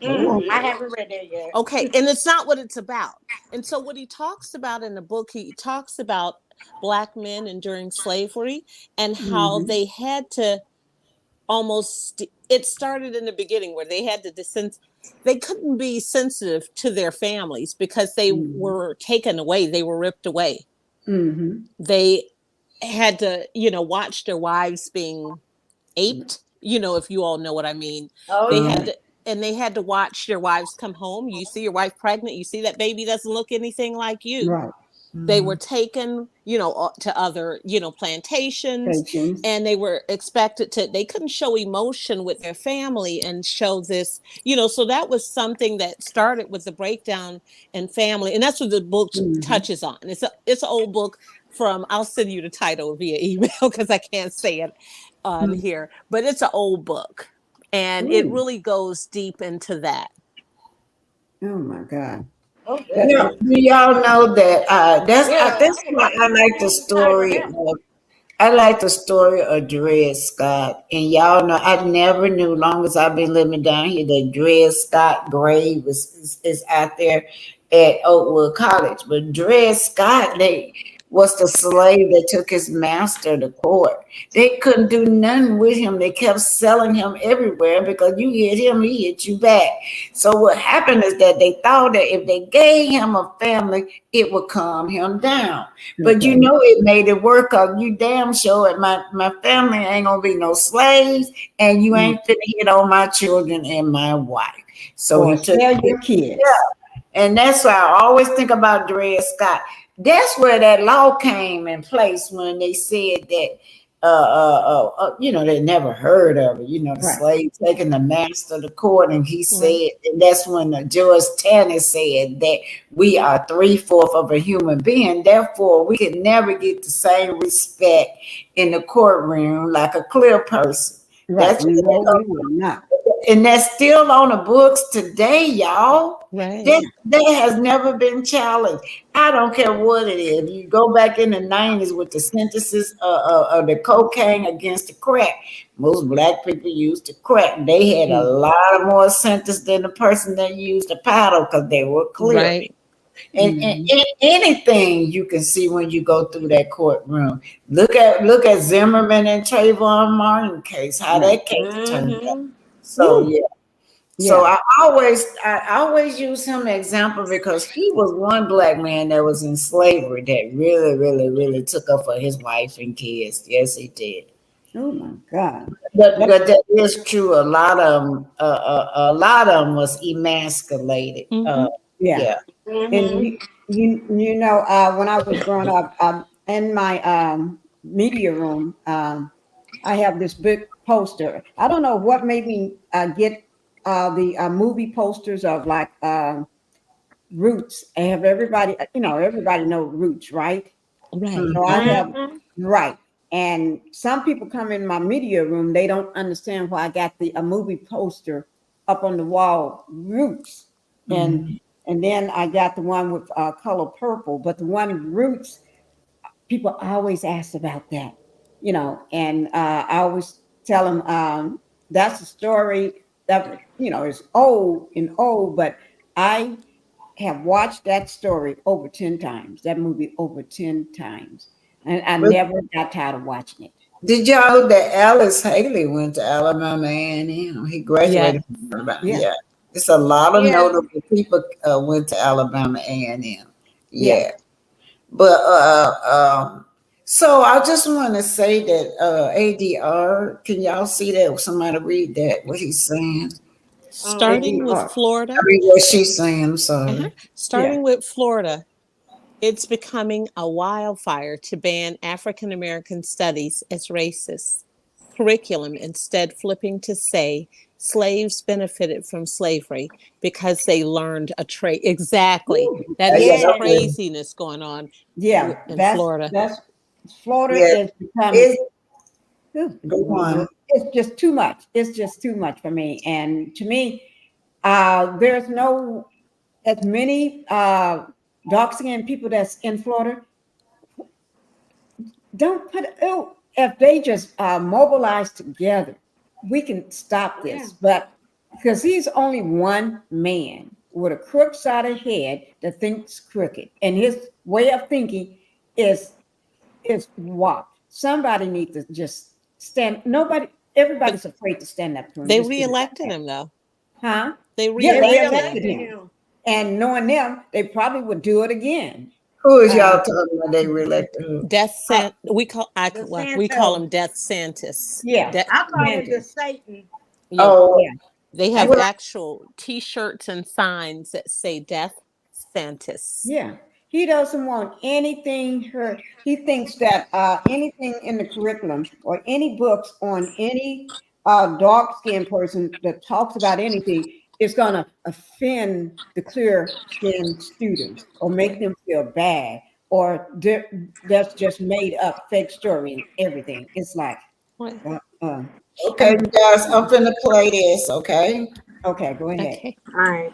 [SPEAKER 16] I haven't read that yet.
[SPEAKER 17] Okay, and it's not what it's about. And so what he talks about in the book, he talks about Black men enduring slavery and how they had to almost, it started in the beginning where they had to they couldn't be sensitive to their families because they were taken away, they were ripped away. They had to, watch their wives being aped, if you all know what I mean. They had to watch their wives come home. You see your wife pregnant, you see that baby doesn't look anything like you.
[SPEAKER 15] Right.
[SPEAKER 17] They were taken, to other, plantations, and they were expected to, they couldn't show emotion with their family and show this, so that was something that started with the breakdown in family. And that's what the book touches on. It's an old book I'll send you the title via email because I can't say it on here, but it's an old book and it really goes deep into that.
[SPEAKER 2] Oh my God. Do y'all know that that's why I like the story of Dred Scott. And y'all know I never knew, long as I've been living down here, that Dred Scott grave is out there at Oakwood College. But Dred Scott, was the slave that took his master to court. They couldn't do nothing with him. They kept selling him everywhere because you hit him, he hit you back. So what happened is that they thought that if they gave him a family, it would calm him down. But it made it work because you damn sure that my family ain't gonna be no slaves, and you ain't finna hit on my children and my wife. So he took
[SPEAKER 15] your kids.
[SPEAKER 2] Yeah. And that's why I always think about Dred Scott. That's where that law came in place when they said that they never heard of it. The
[SPEAKER 15] Right.
[SPEAKER 2] slave taking the master to court, and he said,
[SPEAKER 17] Right.
[SPEAKER 2] and that's when George Tanner said that we are 3/4 of a human being. Therefore, we can never get the same respect in the courtroom like a clear person.
[SPEAKER 15] Right.
[SPEAKER 2] That's what
[SPEAKER 15] No, we will not.
[SPEAKER 2] and that's still on the books today, y'all.
[SPEAKER 17] Right.
[SPEAKER 2] That has never been challenged. I don't care what it is. You go back in the 90s with the sentences of the cocaine against the crack. Most black people used the crack. They had a lot of more sentence than the person that used the powder because they were clear.
[SPEAKER 17] Right.
[SPEAKER 2] And anything you can see when you go through that courtroom. Look at Zimmerman and Trayvon Martin case, how that case turned out. So yeah. So I always use him as example because he was one black man that was in slavery that really, really, really took up for his wife and kids. Yes, he did.
[SPEAKER 15] Oh my God!
[SPEAKER 2] But that is true. A lot of them was emasculated.
[SPEAKER 15] Yeah.
[SPEAKER 2] Yeah.
[SPEAKER 15] And when I was growing up, in my media room, I have this big poster. I don't know what made me get the movie posters of like Roots. I have everybody, everybody know Roots, right?
[SPEAKER 17] Right.
[SPEAKER 15] So I have right. And some people come in my media room, they don't understand why I got the movie poster up on the wall, Roots. And then I got the one with color purple, but the one Roots, people always ask about that, and I always tell them that's a story that, is old, but I have watched that story over 10 times, that movie over 10 times. And I never got tired of watching it.
[SPEAKER 2] Did y'all know that Alice Haley went to Alabama A&M? He graduated from Alabama. Yeah. It's a lot of notable people went to Alabama A&M. Yeah. But so I just want to say that ADR, can y'all see that? Somebody read that, what he's saying?
[SPEAKER 17] Starting with Florida.
[SPEAKER 2] I mean, what she's saying, I'm sorry.
[SPEAKER 17] Starting with Florida, it's becoming a wildfire to ban African American studies as racist curriculum, instead flipping to say slaves benefited from slavery because they learned a trade. Exactly. That is craziness going on in Florida.
[SPEAKER 15] Florida is becoming it's just too much. It's just too much for me. And to me, there's no as many dark-skinned people that's in Florida. Don't put if they just mobilize together, we can stop this. But because he's only one man with a crook-sided head that thinks crooked, and his way of thinking is warped. Somebody needs to just stand. Everybody's afraid to stand up to him.
[SPEAKER 17] They reelected him though.
[SPEAKER 15] Huh?
[SPEAKER 17] They
[SPEAKER 15] reelected him. And knowing them, they probably would do it again.
[SPEAKER 2] Who is y'all talking about? They reelected him.
[SPEAKER 17] We call him Death Santis.
[SPEAKER 15] Yeah,
[SPEAKER 16] I call him the Satan.
[SPEAKER 17] They have actual T-shirts and signs that say Death Santis.
[SPEAKER 15] Yeah, he doesn't want anything hurt. He thinks that anything in the curriculum or any books on any dark-skinned person that talks about anything is going to offend the clear-skinned students or make them feel bad, or that's just made up fake story and everything. It's like,
[SPEAKER 2] okay, guys, I'm finna play this. Okay.
[SPEAKER 15] Okay, go ahead.
[SPEAKER 16] Okay. All right.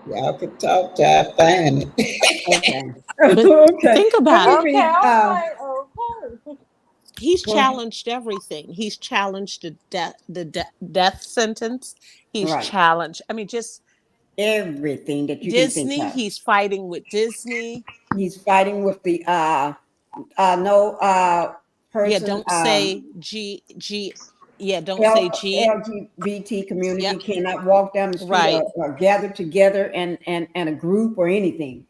[SPEAKER 2] Y'all can talk to I find it.
[SPEAKER 15] Okay.
[SPEAKER 17] Think about it.
[SPEAKER 16] Okay.
[SPEAKER 17] He's challenged everything. He's challenged the death sentence. He's challenged. I mean, just
[SPEAKER 15] everything that you
[SPEAKER 17] Disney.
[SPEAKER 15] can think of.
[SPEAKER 17] He's fighting with Disney.
[SPEAKER 15] He's fighting with the person.
[SPEAKER 17] Yeah, don't say G. Yeah, don't say G.
[SPEAKER 15] LGBT community
[SPEAKER 17] Yep.
[SPEAKER 15] cannot walk down the street
[SPEAKER 17] Right.
[SPEAKER 15] or gather together and a group or anything.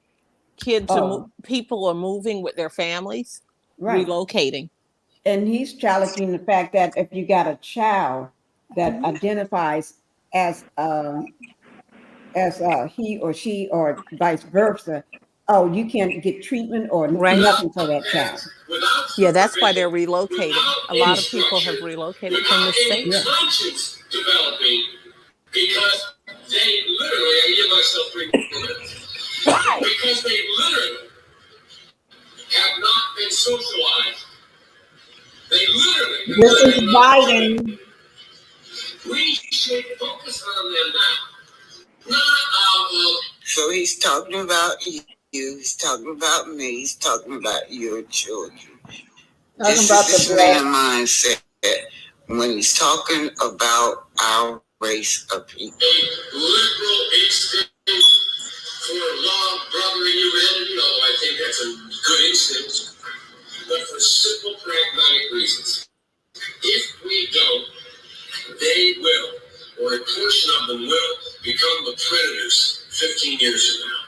[SPEAKER 17] People are moving with their families,
[SPEAKER 15] Right.
[SPEAKER 17] relocating.
[SPEAKER 15] And he's challenging the fact that if you got a child that identifies as he or she or vice versa, oh, you can't get treatment or
[SPEAKER 17] Right.
[SPEAKER 15] nothing for that child.
[SPEAKER 17] Yeah, that's why they're relocating. A lot of people have
[SPEAKER 18] Structure,
[SPEAKER 17] relocated from
[SPEAKER 18] without
[SPEAKER 17] the
[SPEAKER 18] any
[SPEAKER 17] state.
[SPEAKER 18] conscience developing, because they literally, I give myself 3 minutes, because they literally have not been socialized. They literally
[SPEAKER 15] This is Biden.
[SPEAKER 18] we should focus on them now.
[SPEAKER 1] So he's talking about you. He's talking about me. He's talking about your children. This is this man mindset when he's talking about our race of people.
[SPEAKER 18] A liberal instinct for love, brotherly humanity, although I think that's a good instinct, but for simple pragmatic reasons. If we don't, they will, or a portion of them will, become the predators 15 years from now.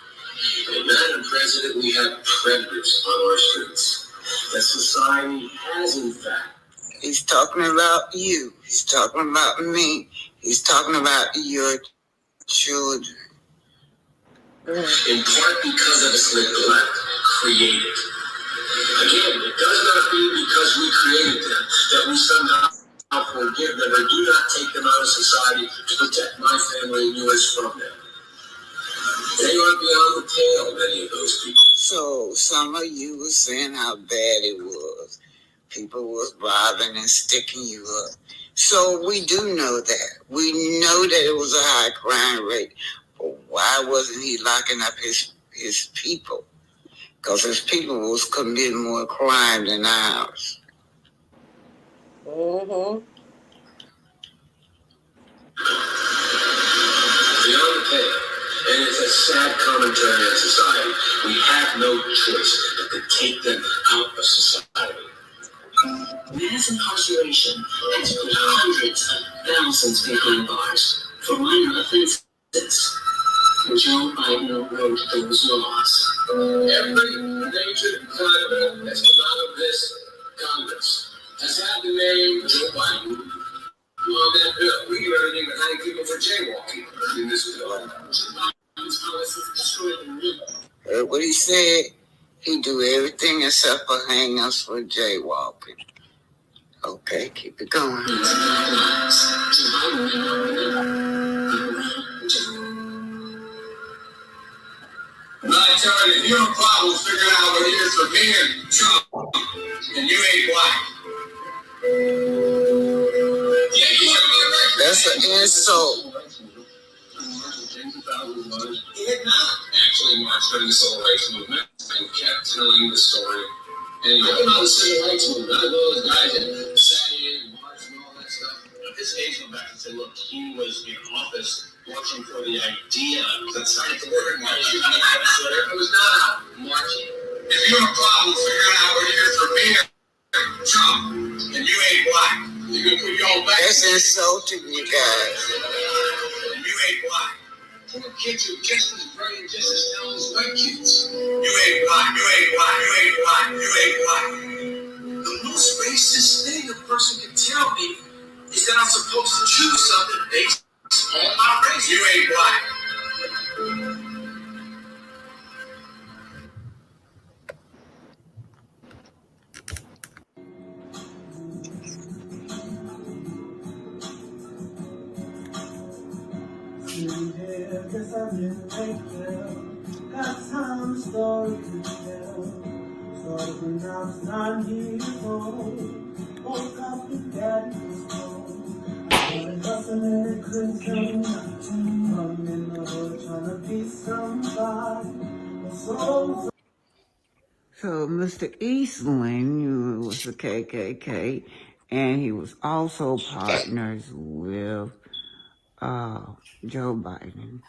[SPEAKER 18] And Madam President, we have predators on our streets. That society has, in fact.
[SPEAKER 1] He's talking about you. He's talking about me. He's talking about your children.
[SPEAKER 18] In part because of its neglect created. Again, it does not mean because we created them that we somehow forgive them or do not take them out of society to protect my family and yours from them. They are beyond the pale, many of those people.
[SPEAKER 1] So some of you were saying how bad it was. People was robbing and sticking you up. So we do know that. We know that it was a high crime rate. But why wasn't he locking up his people? Because his people was committing more crime than ours.
[SPEAKER 18] Mm-hmm. Beyond the pale. And it's a sad commentary on society. We have no choice but to take them out of society. Mass incarceration has put hundreds of thousands behind bars for minor offenses. Joe Biden wrote those laws.
[SPEAKER 8] Every major crime bill that's come out of this Congress has had the name Joe Biden on that bill. We do everything but hang people for jaywalking in this bill. Biden's policies destroy the real.
[SPEAKER 1] Heard what he said? He do everything except for hang us for jaywalking. Okay, keep it going.
[SPEAKER 8] Well, I tell you, if you have a problem figuring out what it is for me and Trump, and you ain't black.
[SPEAKER 1] That's an insult.
[SPEAKER 8] He had not actually marched during the civil rights movement and kept telling the story. And I came out of the civil rights movement. I know those guys that sat in and marched and all that stuff. At this age, went back and said, look, he was in office marching for the idea that started the word marching. It was not out marching. If you have a problem figuring out what it is for me and Trump, and you ain't black, you're going to put your own back.
[SPEAKER 1] That's insulting, you guys.
[SPEAKER 8] And you ain't black. Poor kids are just as bright and just as talented as white kids. You ain't black, you ain't black, you ain't black, you ain't black. The most racist thing a person can tell me is that I'm supposed to choose something based on my race. You ain't black.
[SPEAKER 14] Sitting here, guess I've been thinking. Got some story to tell. Started when I was 9 years old. Woke up and daddy was gone. I started hustling and couldn't tell nothing. I'm in the hood trying to be somebody.
[SPEAKER 2] So Mr. Eastland was the KKK, and he was also partners with Joe Biden.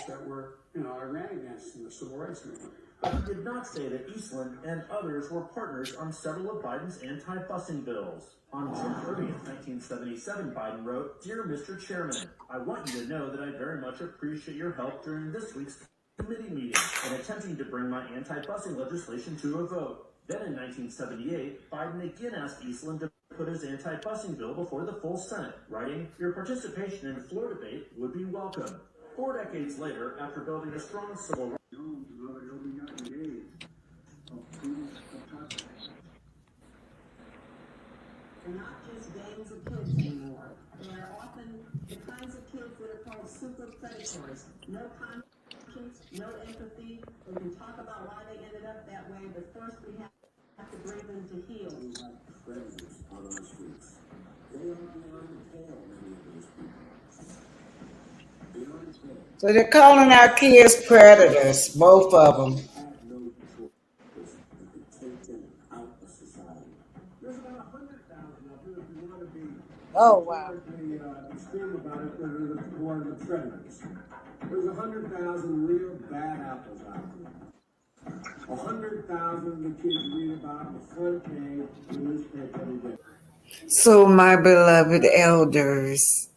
[SPEAKER 19] That were, Iranian
[SPEAKER 14] activists in the civil rights movement. He did not say that Eastland and others were partners on several of Biden's anti-busing bills. On June 30th, 1977, Biden wrote, "Dear Mr. Chairman, I want you to know that I very much appreciate your help during this week's committee meeting in attempting to bring my anti-busing legislation to a vote." Then in 1978, Biden again asked Eastland to put his anti-busing bill before the full Senate, writing, "Your participation in the floor debate would be welcome." 4 decades later, after building a strong civil rights,
[SPEAKER 19] They're not just gangs of kids anymore. They are often the kinds of kids that are called super predators. No conscience, no empathy. They can talk about why they ended up that way, but first we have to bring them to heal. We have predators out on the streets. They are beyond the pale, many of those people. Beyond the pale.
[SPEAKER 2] So they're calling our kids predators, both of them.
[SPEAKER 19] There's about 100,000 of them, if you want to be
[SPEAKER 16] Oh, wow.
[SPEAKER 19] extreme about it, that are who are the predators. There's 100,000 real bad apples out there. 100,000 of the kids read about in the front page of the newspaper every day.
[SPEAKER 2] So my beloved elders,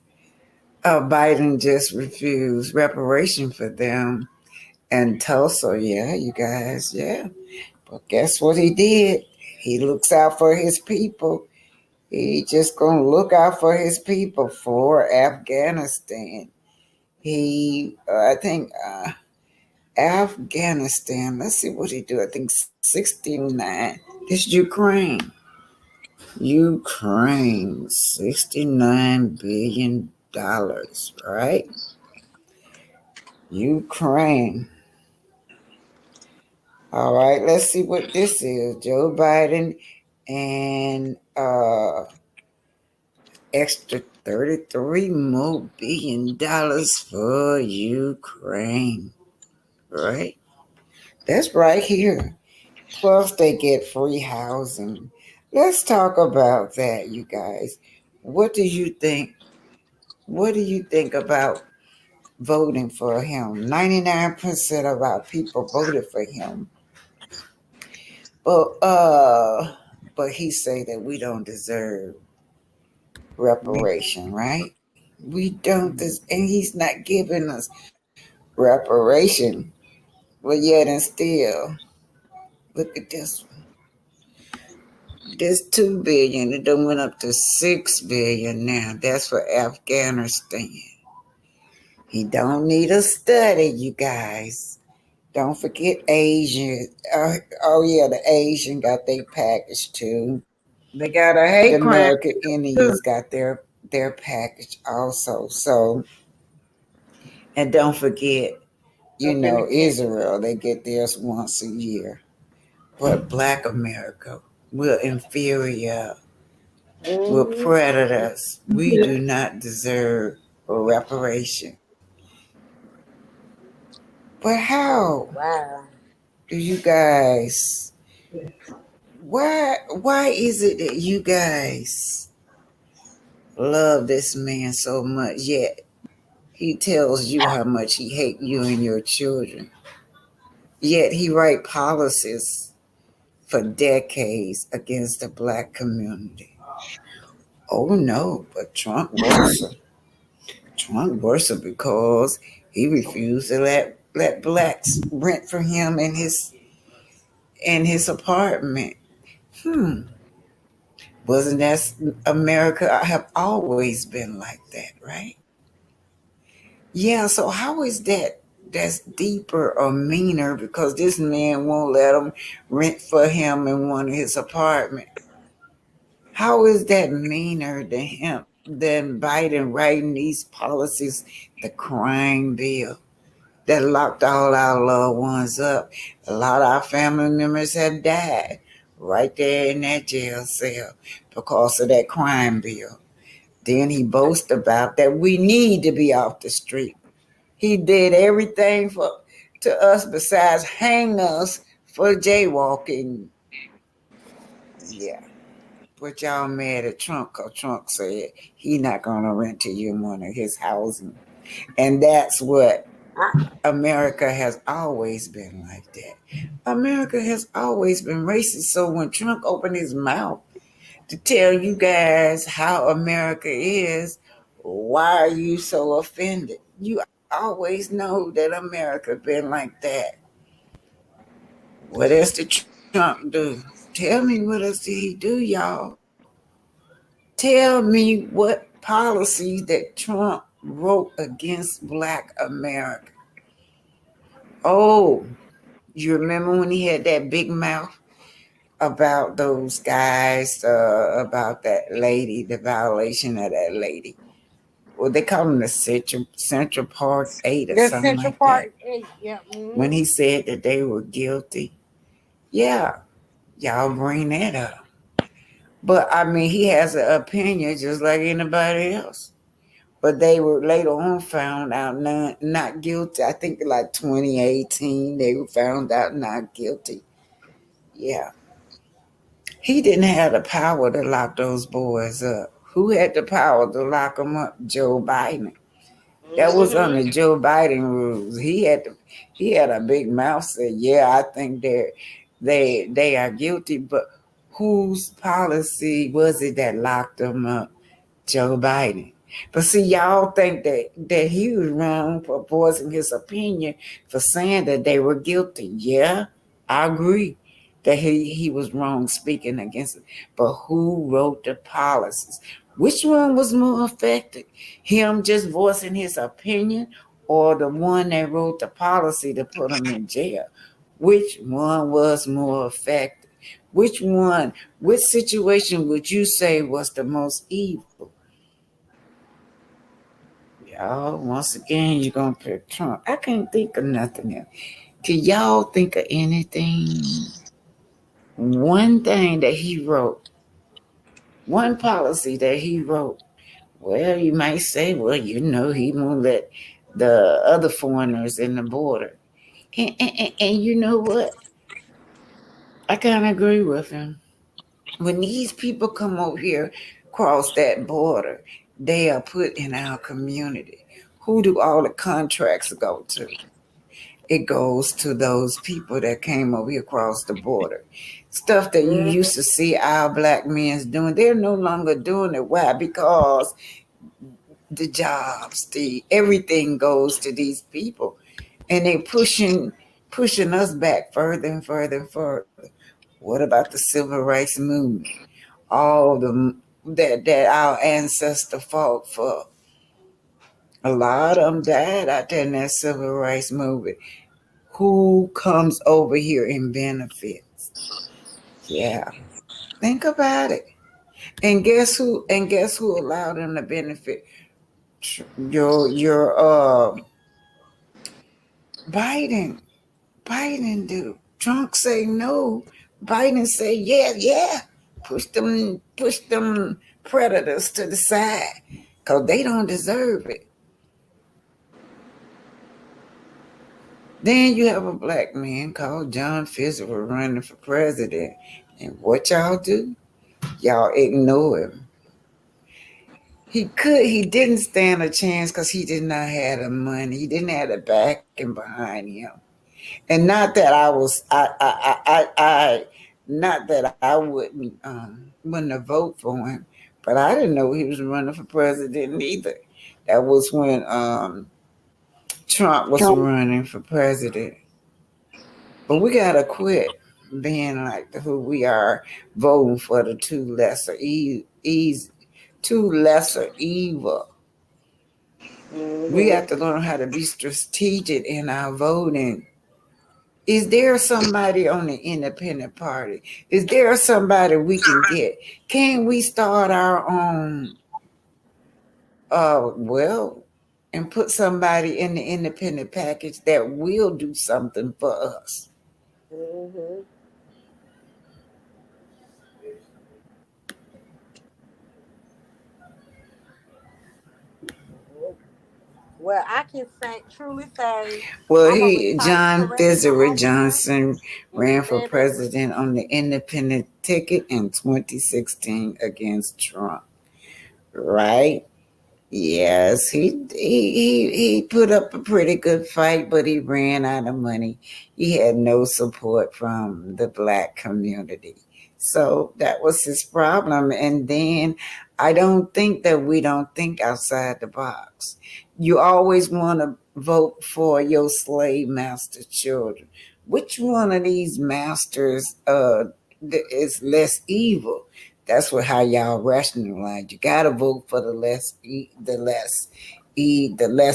[SPEAKER 2] Biden just refused reparation for them and Tulsa. Yeah, you guys, yeah. But guess what he did? He looks out for his people. He just gonna look out for his people for Afghanistan. I think, Afghanistan. Let's see what he do. I think 69. This Ukraine, $69 billion, right? Ukraine. All right, let's see what this is. Joe Biden and extra $33 more billion for Ukraine. Right? That's right here. Plus they get free housing. Let's talk about that, you guys. What do you think? What do you think about voting for him? 99% of our people voted for him. But he say that we don't deserve reparation, right? We don't, and he's not giving us reparation. But yet and still, look at this one. This 2 billion, it done went up to 6 billion now. That's for Afghanistan. He don't need a study, you guys. Don't forget Asian. Oh yeah, the Asian got their package too.
[SPEAKER 15] They got a hate
[SPEAKER 2] The
[SPEAKER 15] crime.
[SPEAKER 2] American Indians got their package also. So, and don't forget, Israel, they get theirs once a year. But Black America, we're inferior. We're predators. We do not deserve reparation. But how
[SPEAKER 16] Wow.
[SPEAKER 2] do you guys? Why is it that you guys love this man so much? Yet he tells you how much he hates you and your children. Yet he write policies for decades against the Black community. Oh no, but Trump worse. Trump worse because he refused to let blacks rent for him in his apartment. Wasn't that America? I have always been like that, right? Yeah, so how is that that's deeper or meaner because this man won't let him rent for him in one of his apartments? How is that meaner than Biden writing these policies, the crime bill that locked all our loved ones up? A lot of our family members have died right there in that jail cell because of that crime bill. Then he boasts about that we need to be off the street. He did everything to us besides hang us for jaywalking. Yeah. But y'all mad at Trump because Trump said he not going to rent to you in one of his housing. And that's what America has always been like that. America has always been racist. So when Trump opened his mouth to tell you guys how America is, why are you so offended? You always know that America been like that. What else did Trump do? Tell me what else did he do, y'all? Tell me what policies that Trump wrote against Black America. Oh, you remember when he had that big mouth about those guys, about that lady, the violation of that lady? Well, they call him the Central Park 8 or
[SPEAKER 16] The
[SPEAKER 2] something
[SPEAKER 16] Central
[SPEAKER 2] like that.
[SPEAKER 16] Park 8, yeah.
[SPEAKER 2] When he said that they were guilty. Yeah, y'all bring that up. But I mean, he has an opinion just like anybody else. But they were later on found out not guilty. I think like 2018, they were found out not guilty. Yeah. He didn't have the power to lock those boys up. Who had the power to lock them up? Joe Biden. That was under Joe Biden rules. He had a big mouth. Said, "Yeah, I think they are guilty." But whose policy was it that locked them up? Joe Biden. But see, y'all think that he was wrong for voicing his opinion, for saying that they were guilty. Yeah, I agree that he was wrong speaking against it. But who wrote the policies? Which one was more effective? Him just voicing his opinion, or the one that wrote the policy to put him in jail? Which one was more effective? Which situation would you say was the most evil? Y'all, once again, you're going to pick Trump. I can't think of nothing else. Can y'all think of anything? One thing that he wrote, one policy that he wrote. Well, you might say, well, he won't let the other foreigners in the border. And you know what? I kind of agree with him. When these people come over here, cross that border, they are put in our community. Who do all the contracts go to? It goes to those people that came over here across the border. Stuff that you used to see our Black men doing, they're no longer doing it. Why? Because the jobs, the everything goes to these people, and they pushing us back further and further and further. What about the civil rights movement? All the that our ancestor fought for. A lot of them died out there in that civil rights movement. Who comes over here and benefits? Yeah, think about it. And guess who? And guess who allowed them to benefit? Your Biden. Biden do. Trump say no. Biden say yeah, yeah. Push them predators to the side, cause they don't deserve it. Then you have a Black man called John Fisher running for president, and what y'all do? Y'all ignore him. He didn't stand a chance because he did not have the money. He didn't have the backing behind him. And not that I was, not that I wouldn't have vote for him, but I didn't know he was running for president either. That was when Trump was running for president. But we gotta quit being like who we are, voting for the two lesser evil. We have to learn how to be strategic in our voting. Is there somebody on the independent party? Is there somebody we can get? Can we start our own? And put somebody in the independent package that will do something for us.
[SPEAKER 16] Well, I can truly say
[SPEAKER 2] Well,
[SPEAKER 16] I'm a retired
[SPEAKER 2] John
[SPEAKER 16] correctional
[SPEAKER 2] Fitzgerald
[SPEAKER 16] officer
[SPEAKER 2] Johnson
[SPEAKER 16] in
[SPEAKER 2] ran for
[SPEAKER 16] Frederick.
[SPEAKER 2] president on the independent ticket in 2016 against Trump, right? Yes, he put up a pretty good fight, but he ran out of money. He had no support from the black community. So that was his problem. And then I don't think that we don't think outside the box. You always want to vote for your slave master children. Which one of these masters is less evil? That's what how y'all rationalize. You gotta vote for the less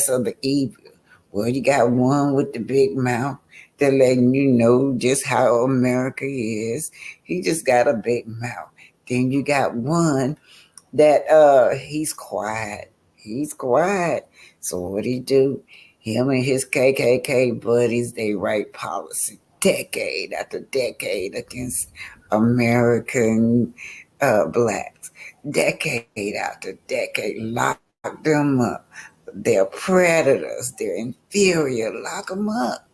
[SPEAKER 2] of the evil. Well, you got one with the big mouth that letting you know just how America is. He just got a big mouth. Then you got one that he's quiet. He's quiet. So what he do? Him and his KKK buddies, they write policy decade after decade against American blacks. Decade after decade, lock them up. They're predators. They're inferior. Lock them up.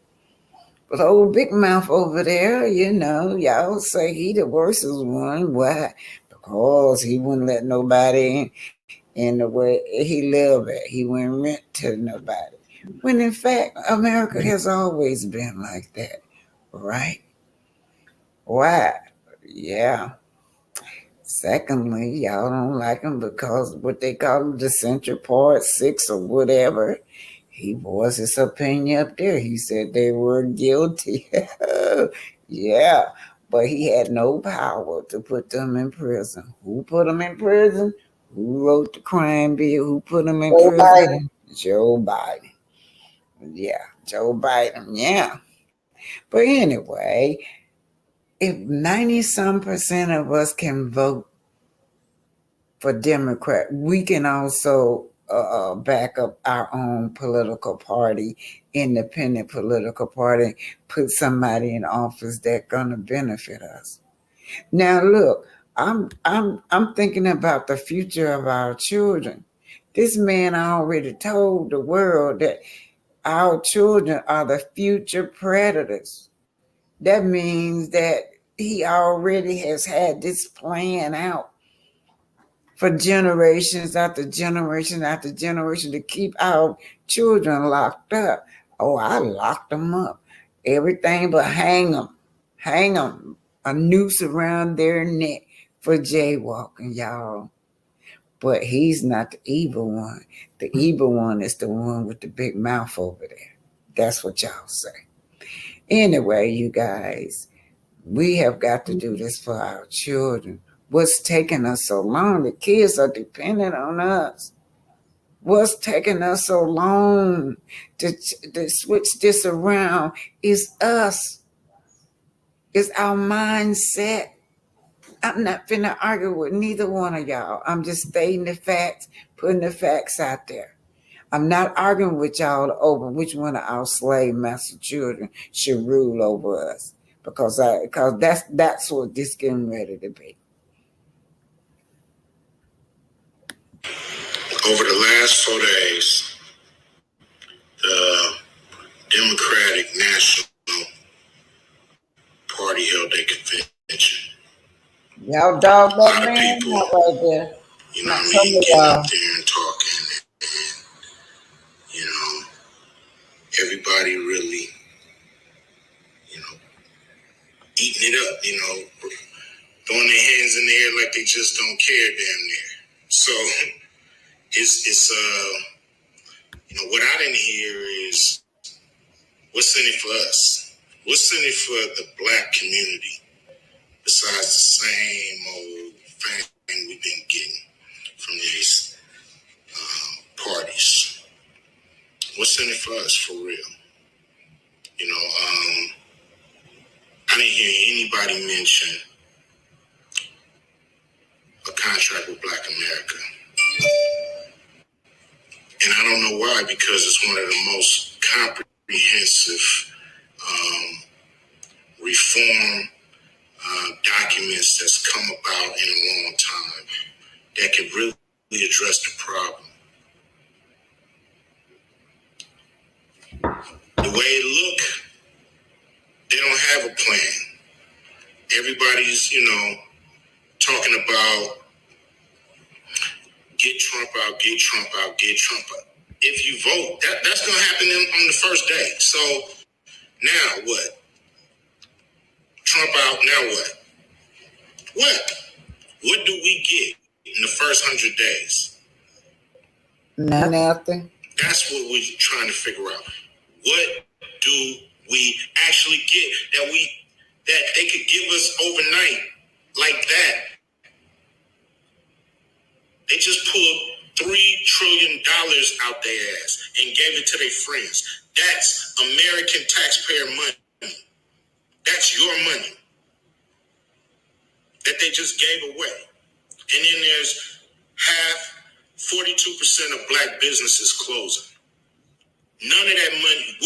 [SPEAKER 2] But old Big Mouth over there, y'all say he the worst one. Why? Because he wouldn't let nobody in the way he lived at. He wouldn't rent to nobody. When in fact, America has always been like that, right? Why? Yeah. Secondly, y'all don't like him because what they call him, the Central Part 6 or whatever. He voiced his opinion up there. He said they were guilty. Yeah, but he had no power to put them in prison. Who put them in prison? Who wrote the crime bill? Who put them in
[SPEAKER 4] Joe
[SPEAKER 2] prison?
[SPEAKER 4] Biden.
[SPEAKER 2] Joe Biden. Yeah, Joe Biden. Yeah. But anyway, if 90 some percent of us can vote for Democrat, we can also back up our own political party, independent political party, put somebody in office that's gonna benefit us. Now look, I'm thinking about the future of our children. This man already told the world that our children are the future predators. That means that he already has had this plan out for generations after generation after generation to keep our children locked up. Oh, I locked them up. Everything but hang them, a noose around their neck for jaywalking, y'all. But he's not the evil one. The evil one is the one with the big mouth over there. That's what y'all say. Anyway, you guys, we have got to do this for our children. What's taking us so long? The kids are dependent on us. What's taking us so long to switch this around is us. It's our mindset. I'm not finna argue with neither one of y'all. I'm just stating the facts, putting the facts out there. I'm not arguing with y'all over which one of our slave master children should rule over us, because that's what this getting ready to be.
[SPEAKER 18] Over the last 4 days, the Democratic National Party held a convention.
[SPEAKER 2] Y'all dog
[SPEAKER 18] A
[SPEAKER 2] that
[SPEAKER 18] lot of
[SPEAKER 2] man
[SPEAKER 18] people,
[SPEAKER 2] out right there.
[SPEAKER 18] you know
[SPEAKER 2] Not
[SPEAKER 18] what I
[SPEAKER 2] some
[SPEAKER 18] mean,
[SPEAKER 2] of
[SPEAKER 18] getting
[SPEAKER 2] y'all.
[SPEAKER 18] up there and talking, and, you know, everybody really, you know, eating it up, throwing their hands in the air like they just don't care damn near. So it's what I didn't hear is what's in it for us? What's in it for the black community besides the same old thing we've been getting from these parties? What's in it for us for real? I didn't hear anybody mention a contract with Black America. And I don't know why, because it's one of the most comprehensive reform documents that's come about in a long time that could really address the problem. The way it look, they don't have a plan. Everybody's, talking about
[SPEAKER 8] get Trump out, get Trump out, get Trump out. If you vote, that's going to happen on the first day. So now what? Trump out, now what? What do we get in the first 100 days?
[SPEAKER 2] Nothing.
[SPEAKER 8] That's what we're trying to figure out. What do we actually get that they could give us overnight like that? They just pulled $3 trillion out their ass and gave it to their friends. That's American taxpayer money. That's your money that they just gave away. And then there's 42% of black businesses closing. None of that money.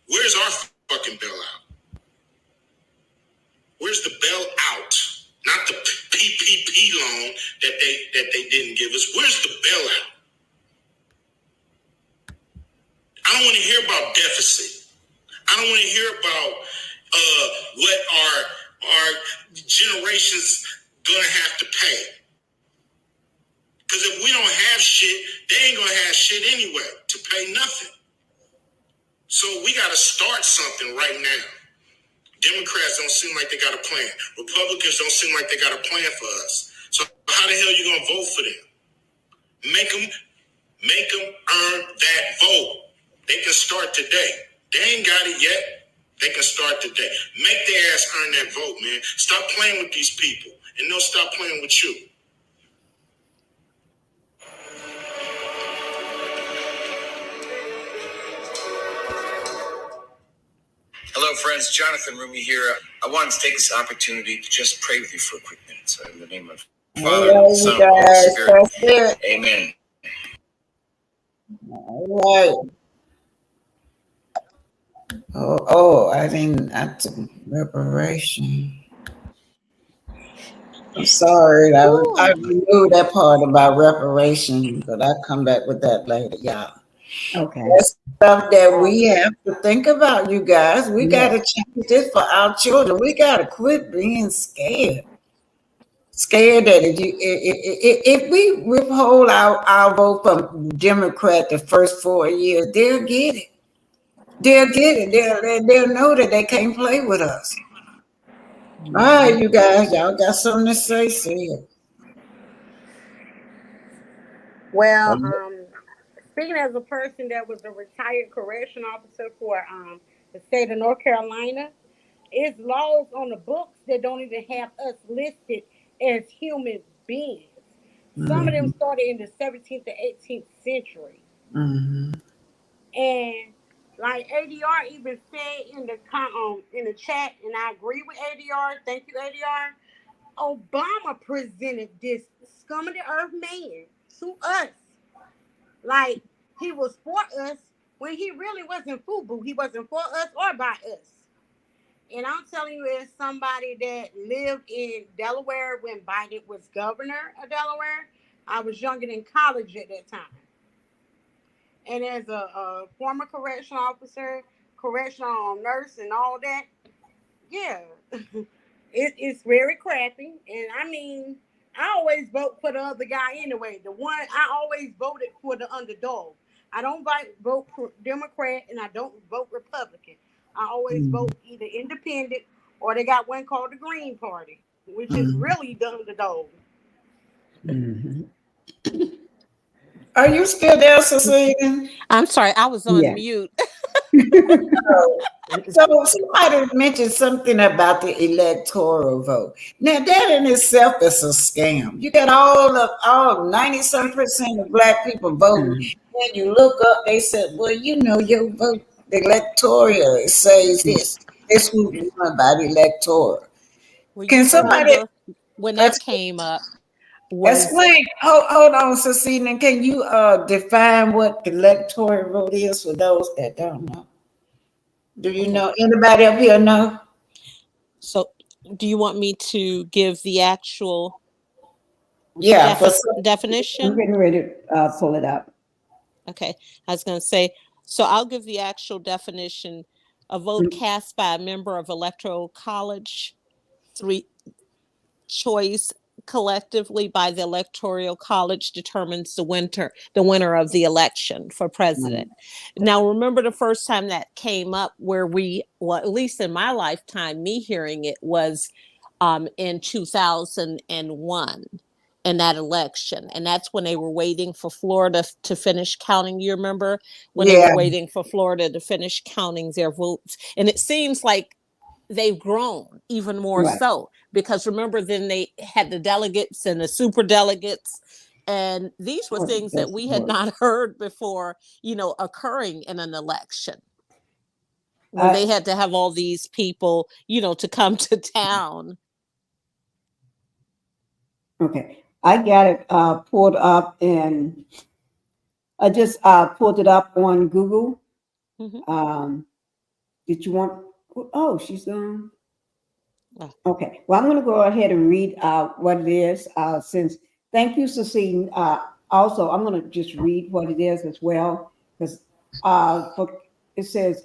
[SPEAKER 8] Where's our fucking bailout? Where's the bailout? Not the PPP loan that they didn't give us. Where's the bailout? I don't want to hear about deficit. I don't want to hear about what our generations gonna have to pay. Because if we don't have shit, they ain't gonna have shit anyway to pay nothing. So we gotta start something right now. Democrats don't seem like they got a plan. Republicans don't seem like they got a plan for us. So how the hell are you gonna vote for them? Make them earn that vote. They can start today. They ain't got it yet. They can start today. Make their ass earn that vote, man. Stop playing with these people, and they'll stop playing with you.
[SPEAKER 18] Hello, friends. Jonathan Rumi here. I wanted to take this opportunity to just pray with you for a quick minute. So, in the name of Father,
[SPEAKER 2] Hello,
[SPEAKER 18] Son,
[SPEAKER 2] you
[SPEAKER 18] and Holy
[SPEAKER 2] guys.
[SPEAKER 18] Spirit.
[SPEAKER 2] Spirit.
[SPEAKER 18] Amen.
[SPEAKER 2] All right. I took reparation. I'm sorry. I removed that part about reparation, but I'll come back with that later, y'all.
[SPEAKER 15] Okay.
[SPEAKER 2] That's stuff that we have to think about, you guys. We got to change this for our children. We got to quit being scared. Scared that if we withhold our vote from Democrat the first 4 years, they'll get it. They'll get it. They'll know that they can't play with us. All right, you guys, y'all got something to say? Say it.
[SPEAKER 16] Well, speaking as a person that was a retired correction officer for the state of North Carolina, it's laws on the books that don't even have us listed as human beings. Some of them started in the 17th to 18th century.
[SPEAKER 2] Mm-hmm.
[SPEAKER 16] And like ADR even said in the chat, and I agree with ADR. Thank you, ADR. Obama presented this scum of the earth man to us. Like he was for us when he really wasn't FUBU. He wasn't for us or by us. And I'm telling you, as somebody that lived in Delaware when Biden was governor of Delaware, I was younger than college at that time. And as a former correctional officer, correctional nurse, and all that, yeah, it's very crappy. And I mean, I always vote for the other guy anyway. I always voted for the underdog. I don't vote for Democrat and I don't vote Republican. I always vote either independent or they got one called the Green Party, which is really the underdog.
[SPEAKER 2] Are you still there, Cecilia?
[SPEAKER 17] I'm sorry, I was on mute.
[SPEAKER 2] So somebody mentioned something about the electoral vote. Now that in itself is a scam. You got all 90-some% of black people voting. When you look up, they said, well, your vote, the electoral says this. It's who won by the electoral. Can somebody
[SPEAKER 17] when that came up?
[SPEAKER 2] Explain. Hold on, Cecilia. Can you define what the electoral vote is for those that don't know? Do you know? Anybody up here know?
[SPEAKER 17] So, do you want me to give the actual definition?
[SPEAKER 15] I'm getting ready to pull it up.
[SPEAKER 17] Okay. I was going to say, so I'll give the actual definition. A vote cast by a member of electoral college, choice collectively by the Electoral College determines the winner of the election for president. Now, remember the first time that came up where at least in my lifetime, me hearing it was in 2001 in that election. And that's when they were waiting for Florida to finish counting. You remember when they were waiting for Florida to finish counting their votes? And it seems like they've grown even more so, because remember, then they had the delegates and the super delegates, and these were things that we had not heard before, occurring in an election, when they had to have all these people, to come to town.
[SPEAKER 15] Okay, I got it pulled up, and I just pulled it up on Google. Did you want? Oh, she's gone. Okay, well, I'm going to go ahead and read what it is. Thank you, Cecile. Also, I'm going to just read what it is as well, because it says,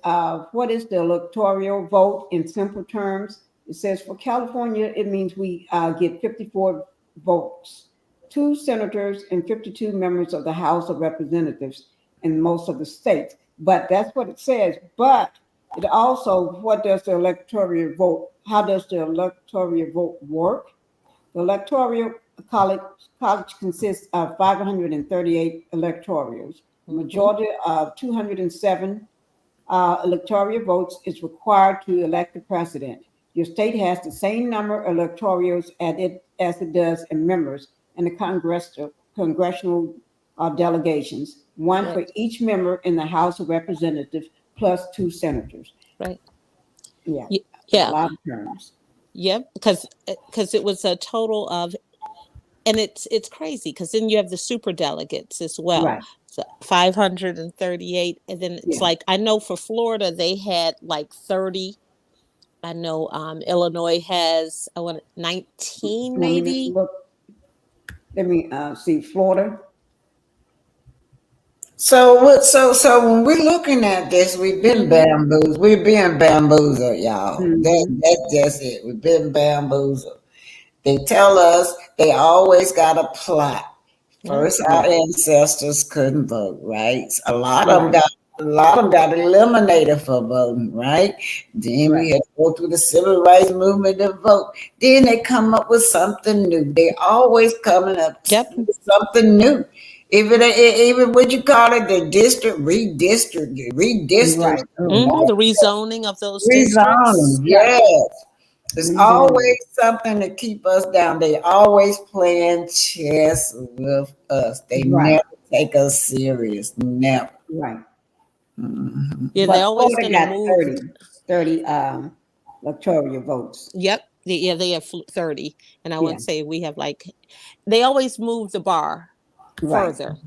[SPEAKER 15] what is the electoral vote in simple terms? It says for California, it means we get 54 votes, 2 senators, and 52 members of the House of Representatives in most of the states. But that's what it says. But it also, what does the electoral vote? How does the electoral vote work? The electoral college consists of 538 electorals. The majority of 207 electoral votes is required to elect the president. Your state has the same number of electorals as it does in members in the congressional delegations, one for each member in the House of Representatives, plus 2 senators.
[SPEAKER 17] Right.
[SPEAKER 15] Yeah.
[SPEAKER 17] Yeah.
[SPEAKER 15] A lot of terms.
[SPEAKER 17] Yep. Because it was a total of, and it's crazy, because then you have the super delegates as well.
[SPEAKER 15] Right.
[SPEAKER 17] So 538. And then it's like, I know for Florida, they had like 30. I know Illinois has 19 maybe.
[SPEAKER 15] Let me see, Florida.
[SPEAKER 2] So when we're looking at this, we've been bamboozled. We're being bamboozled, y'all. That's just it. We've been bamboozled. They tell us they always got a plot. First, our ancestors couldn't vote, right? A lot of them got eliminated for voting, right? Then we had to go through the civil rights movement to vote. Then they come up with something new. They always coming up with something new. Even what you call it, the redistricting.
[SPEAKER 17] The rezoning of those
[SPEAKER 2] districts. Yes. There's always something to keep us down. They always playing chess with us. They never take us serious. Never.
[SPEAKER 15] Right.
[SPEAKER 17] Yeah,
[SPEAKER 15] but
[SPEAKER 17] they always
[SPEAKER 15] Florida
[SPEAKER 17] gonna
[SPEAKER 15] got
[SPEAKER 17] move
[SPEAKER 15] 30 electoral votes.
[SPEAKER 17] Yep. They have 30. And I would say we have they always move the bar further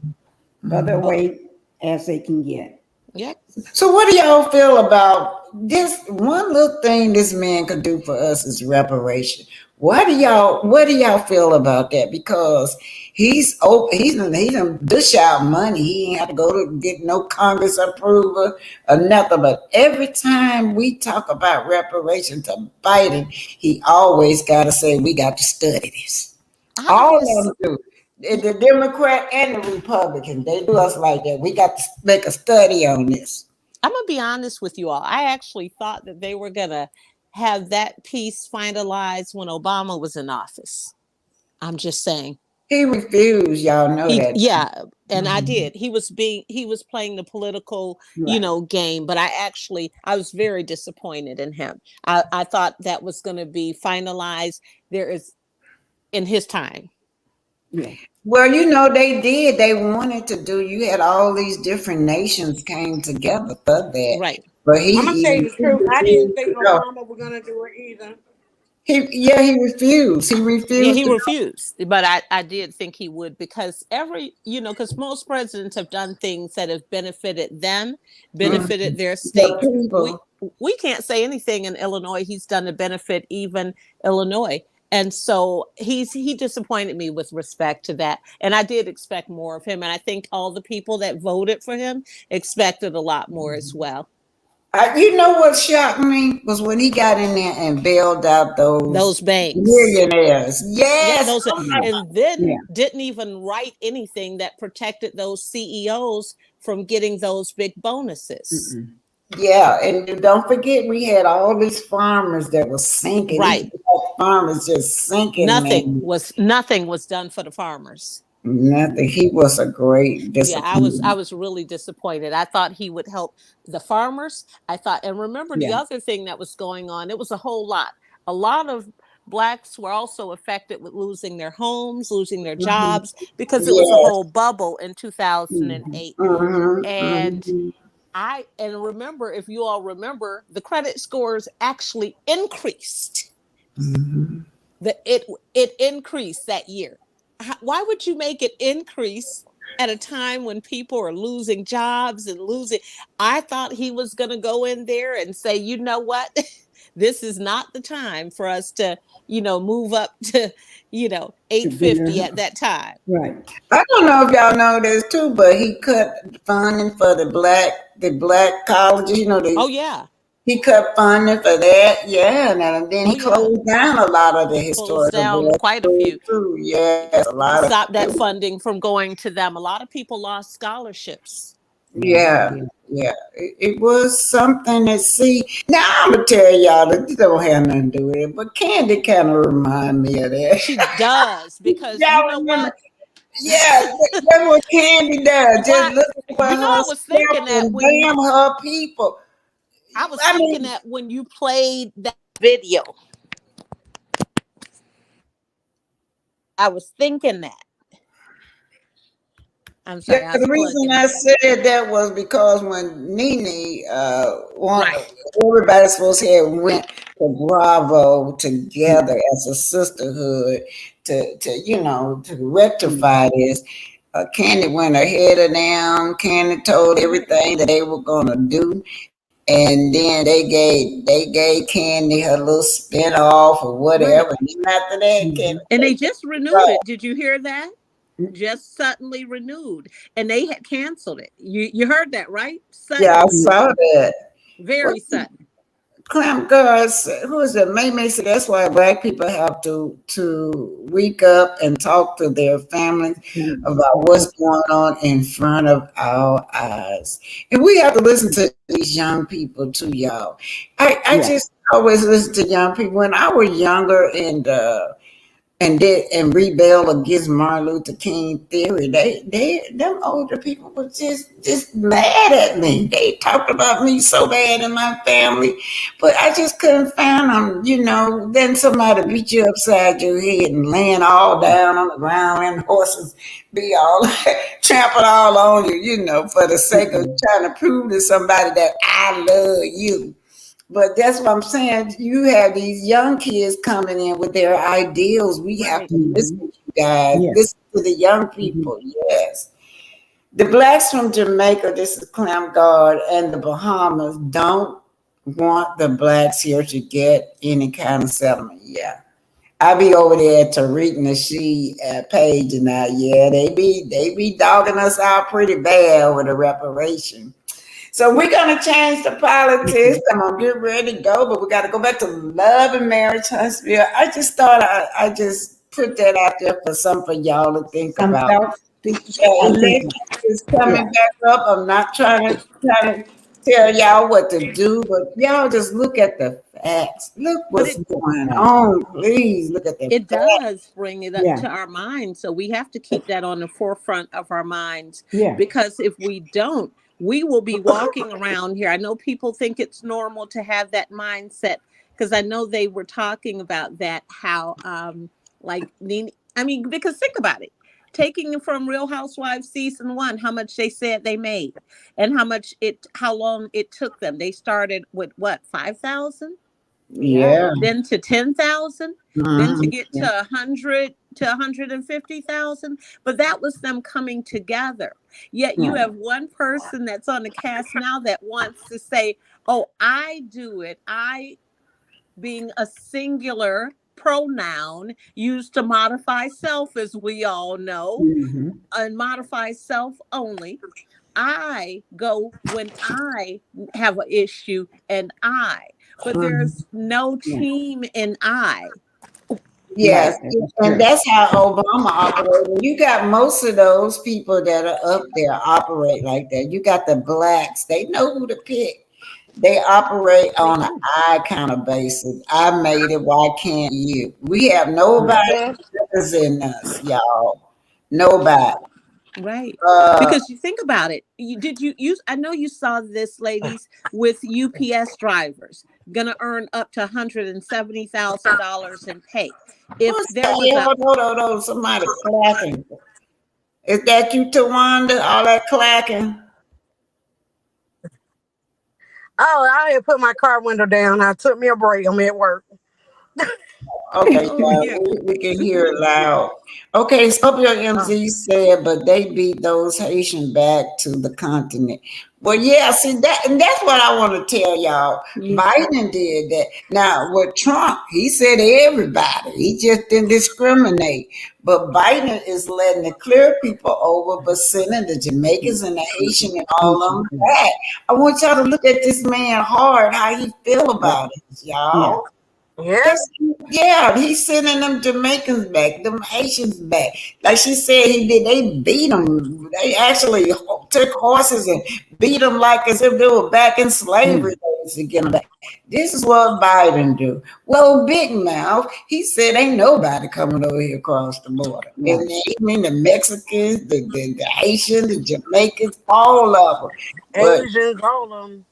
[SPEAKER 15] away as they can get.
[SPEAKER 17] Yep.
[SPEAKER 2] So what do y'all feel about this one little thing this man could do for us is reparation? What do y'all feel about that? Because he's done dish out money. He ain't have to go to get no Congress approval or nothing. But every time we talk about reparation to Biden, he always gotta say we got to study this. All of them do. The Democrat and the Republican, they do us like that. We got to make a study on this.
[SPEAKER 17] I'm gonna be honest with you all. I actually thought that they were gonna have that piece finalized when Obama was in office. I'm just saying.
[SPEAKER 2] He refused, y'all know that.
[SPEAKER 17] Yeah, and I did. He was playing the political, game, but I was very disappointed in him. I thought that was gonna be finalized. There is in his time.
[SPEAKER 2] Yeah. Well, they did. They wanted to do. You had all these different nations came together for that.
[SPEAKER 17] Right.
[SPEAKER 2] But
[SPEAKER 16] I'm gonna tell you the truth. I didn't think Obama was gonna do it either.
[SPEAKER 2] He refused. He refused.
[SPEAKER 17] Yeah, he refused. But I did think he would, because because most presidents have done things that have benefited them, benefited their state. We can't say anything in Illinois he's done to benefit even Illinois. And so he disappointed me with respect to that. And I did expect more of him. And I think all the people that voted for him expected a lot more as well.
[SPEAKER 2] You know what shocked me was when he got in there and bailed out
[SPEAKER 17] Those
[SPEAKER 2] those
[SPEAKER 17] banks.
[SPEAKER 2] millionaires.
[SPEAKER 17] Yep,
[SPEAKER 2] Yes.
[SPEAKER 17] those
[SPEAKER 2] Oh my.
[SPEAKER 17] and then didn't even write anything that protected those CEOs from getting those big bonuses.
[SPEAKER 2] Yeah, and don't forget we had all these farmers that were sinking. These
[SPEAKER 17] Right.
[SPEAKER 2] black farmers just sinking, man.
[SPEAKER 17] Nothing was done for the farmers.
[SPEAKER 2] Nothing. He was a great
[SPEAKER 17] Yeah, I
[SPEAKER 2] disappointment.
[SPEAKER 17] was really disappointed. I thought he would help the farmers. I thought, and remember the
[SPEAKER 15] Yeah.
[SPEAKER 17] other thing that was going on, it was a whole lot. A lot of blacks were also affected with losing their homes, losing their
[SPEAKER 2] Mhm.
[SPEAKER 17] jobs, because it was a
[SPEAKER 2] Yes.
[SPEAKER 17] whole bubble in 2008.
[SPEAKER 2] Mhm.
[SPEAKER 17] And
[SPEAKER 2] Mhm.
[SPEAKER 17] remember, if you all remember, the credit scores actually increased.
[SPEAKER 2] Mhm.
[SPEAKER 17] It increased that year. Why would you make it increase at a time when people are losing jobs and losing? I thought he was going to go in there and say, you know what, this is not the time for us to, move up to, 850 at that time.
[SPEAKER 15] Right.
[SPEAKER 2] I don't know if y'all know this too, but he cut funding for the black colleges.
[SPEAKER 17] Oh yeah.
[SPEAKER 2] He cut funding for that. Yeah, and then
[SPEAKER 17] Oh
[SPEAKER 2] he
[SPEAKER 17] yeah.
[SPEAKER 2] closed down a lot of the
[SPEAKER 17] Closed
[SPEAKER 2] historical
[SPEAKER 17] down
[SPEAKER 2] black
[SPEAKER 17] quite a
[SPEAKER 2] schools
[SPEAKER 17] few.
[SPEAKER 2] too. Yes, a
[SPEAKER 17] He
[SPEAKER 2] lot of
[SPEAKER 17] stopped that
[SPEAKER 2] it.
[SPEAKER 17] funding from going to them. A lot of people lost scholarships.
[SPEAKER 15] Yeah.
[SPEAKER 2] Yeah, yeah. It was something to see. Now I'm gonna tell y'all that this don't have nothing to do with it, but Candy kind of remind me of that.
[SPEAKER 17] She does, because you
[SPEAKER 2] Y'all
[SPEAKER 17] know
[SPEAKER 2] remember?
[SPEAKER 17] what?
[SPEAKER 2] Yeah, that's what Candy does. Just
[SPEAKER 17] What?
[SPEAKER 2] look for
[SPEAKER 17] I
[SPEAKER 2] her
[SPEAKER 17] was thinking
[SPEAKER 2] steps
[SPEAKER 17] that
[SPEAKER 2] and
[SPEAKER 17] when
[SPEAKER 2] damn her people. I mean,
[SPEAKER 17] you played that video. I was thinking that. I'm
[SPEAKER 2] yeah,
[SPEAKER 17] sorry, I was
[SPEAKER 2] the reason
[SPEAKER 17] plugging
[SPEAKER 2] I
[SPEAKER 17] in.
[SPEAKER 2] said that was because when Nene,
[SPEAKER 17] Right.
[SPEAKER 2] everybody supposed to have went to Bravo together as a sisterhood to rectify this. Candy went ahead of them. Candy told everything that they were gonna do, and then they gave Candy her little spin off or
[SPEAKER 17] Right.
[SPEAKER 2] whatever. And then after that, Candy
[SPEAKER 17] And they
[SPEAKER 2] said,
[SPEAKER 17] just renewed it. Did you hear that? Just suddenly renewed. And they had canceled it. You heard that, right?
[SPEAKER 2] "Yeah, I
[SPEAKER 17] Suddenly.
[SPEAKER 2] saw that."
[SPEAKER 17] Very sudden.
[SPEAKER 2] Clamp guards, who is it? May said that's why black people have to wake up and talk to their families about what's going on in front of our eyes. And we have to listen to these young people too, y'all. I
[SPEAKER 15] Yeah.
[SPEAKER 2] just always listen to young people. When I was younger and rebel against Martin Luther King theory. Them older people were just mad at me. They talked about me so bad in my family, but I just couldn't find them. Then somebody beat you upside your head and laying all down on the ground, and horses be all trampling all on you. For the sake of trying to prove to somebody that I love you. But that's what I'm saying. You have these young kids coming in with their ideals. We have
[SPEAKER 17] Right.
[SPEAKER 2] to listen to you guys.
[SPEAKER 15] Yeah.
[SPEAKER 2] Listen to the young people. Yes. The blacks from Jamaica, this is Clam Guard, and the Bahamas don't want the blacks here to get any kind of settlement. Yeah. I be over there at Tariq Nasheed page and yeah, they be dogging us out pretty bad with the reparation. So we're gonna change the politics. I'm gonna get ready to go, but we got to go back to love and marriage, Huntsville. I just thought I just put that out there for some for y'all to think
[SPEAKER 15] Some
[SPEAKER 2] about.
[SPEAKER 15] thoughts. I think.
[SPEAKER 2] Election is coming
[SPEAKER 15] Yeah.
[SPEAKER 2] back up. I'm not trying to tell y'all what to do, but y'all just look at the facts. Look
[SPEAKER 17] But
[SPEAKER 2] what's going on. Please look at the
[SPEAKER 17] it
[SPEAKER 2] facts.
[SPEAKER 17] does bring it up
[SPEAKER 15] Yeah.
[SPEAKER 17] to our minds. So we have to keep that on the forefront of our minds,
[SPEAKER 15] Yeah.
[SPEAKER 17] because if we don't, we will be walking around here. I know people think it's normal to have that mindset, because I know they were talking about that, how like I mean, because think about it. Taking it from Real Housewives season 1, how much they said they made, and how long it took them. They started with what, 5,000?
[SPEAKER 2] Yeah.
[SPEAKER 17] Then to 10,000, then to
[SPEAKER 2] Mhm.
[SPEAKER 17] get to 100 to 150,000. But that was them coming together. Yet you
[SPEAKER 15] Right.
[SPEAKER 17] have one person that's on the cast now that wants to say, "Oh, I do it. I," being a singular pronoun used to modify self, as we all know,
[SPEAKER 15] Mm-hmm.
[SPEAKER 17] and modify self only. I go when I have an issue and but there's no team in I.
[SPEAKER 2] Yes,
[SPEAKER 15] Right.
[SPEAKER 2] and that's how Obama operated. You got most of those people that are up there operate like that. You got the blacks; they know who to pick. They operate on an I kind of basis. I made it. Why can't you? We have nobody representing us, y'all. Nobody.
[SPEAKER 17] Right.
[SPEAKER 2] Uh,
[SPEAKER 17] Because you think about it. I know you saw this, ladies, with UPS drivers gonna earn up to $170,000 in pay. If
[SPEAKER 2] what's
[SPEAKER 17] there was
[SPEAKER 2] that?
[SPEAKER 17] a
[SPEAKER 2] Hold. Somebody clacking. Is that you, Tawanda? All that clacking?
[SPEAKER 16] Oh, I had put my car window down. I took me a break. I'm at work.
[SPEAKER 2] Okay,
[SPEAKER 17] oh yeah.
[SPEAKER 2] we can hear it loud. Okay, Scorpio MZ said, but they beat those Haitian back to the continent. Well, yeah, see that, and that's what I want to tell y'all.
[SPEAKER 17] Yeah.
[SPEAKER 2] Biden did that. Now, with Trump, he said everybody. He just didn't discriminate. But Biden is letting the clear people over, but sending the Jamaicans and the Haitian and all of them back. I want y'all to look at this man hard, how he feel about it, y'all.
[SPEAKER 16] Yeah.
[SPEAKER 2] Yeah, he's sending them Jamaicans back, them Haitians back. Like she said, he did. They beat them. They actually took horses and beat them like as if they were back in slavery days to get them back. This is what Biden do. Well, Big Mouth, he said ain't nobody coming over here across the border.
[SPEAKER 15] Yeah.
[SPEAKER 2] And they mean the Mexicans, the Haitians, the Jamaicans, all of them. But
[SPEAKER 16] Asians, all of them.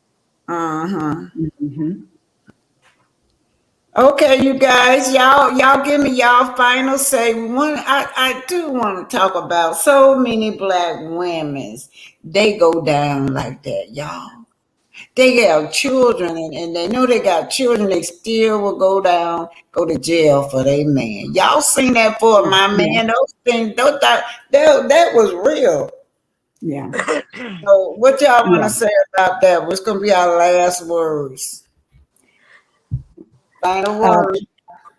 [SPEAKER 2] Okay, you guys, y'all give me y'all final say. I do want to talk about so many black women. They go down like that, y'all. They have children and they know they got children, they still will go to jail for their man. Y'all seen that for my man? Those things, that was real.
[SPEAKER 15] Yeah.
[SPEAKER 2] So what y'all want to say about that? What's gonna be our last words? Final words.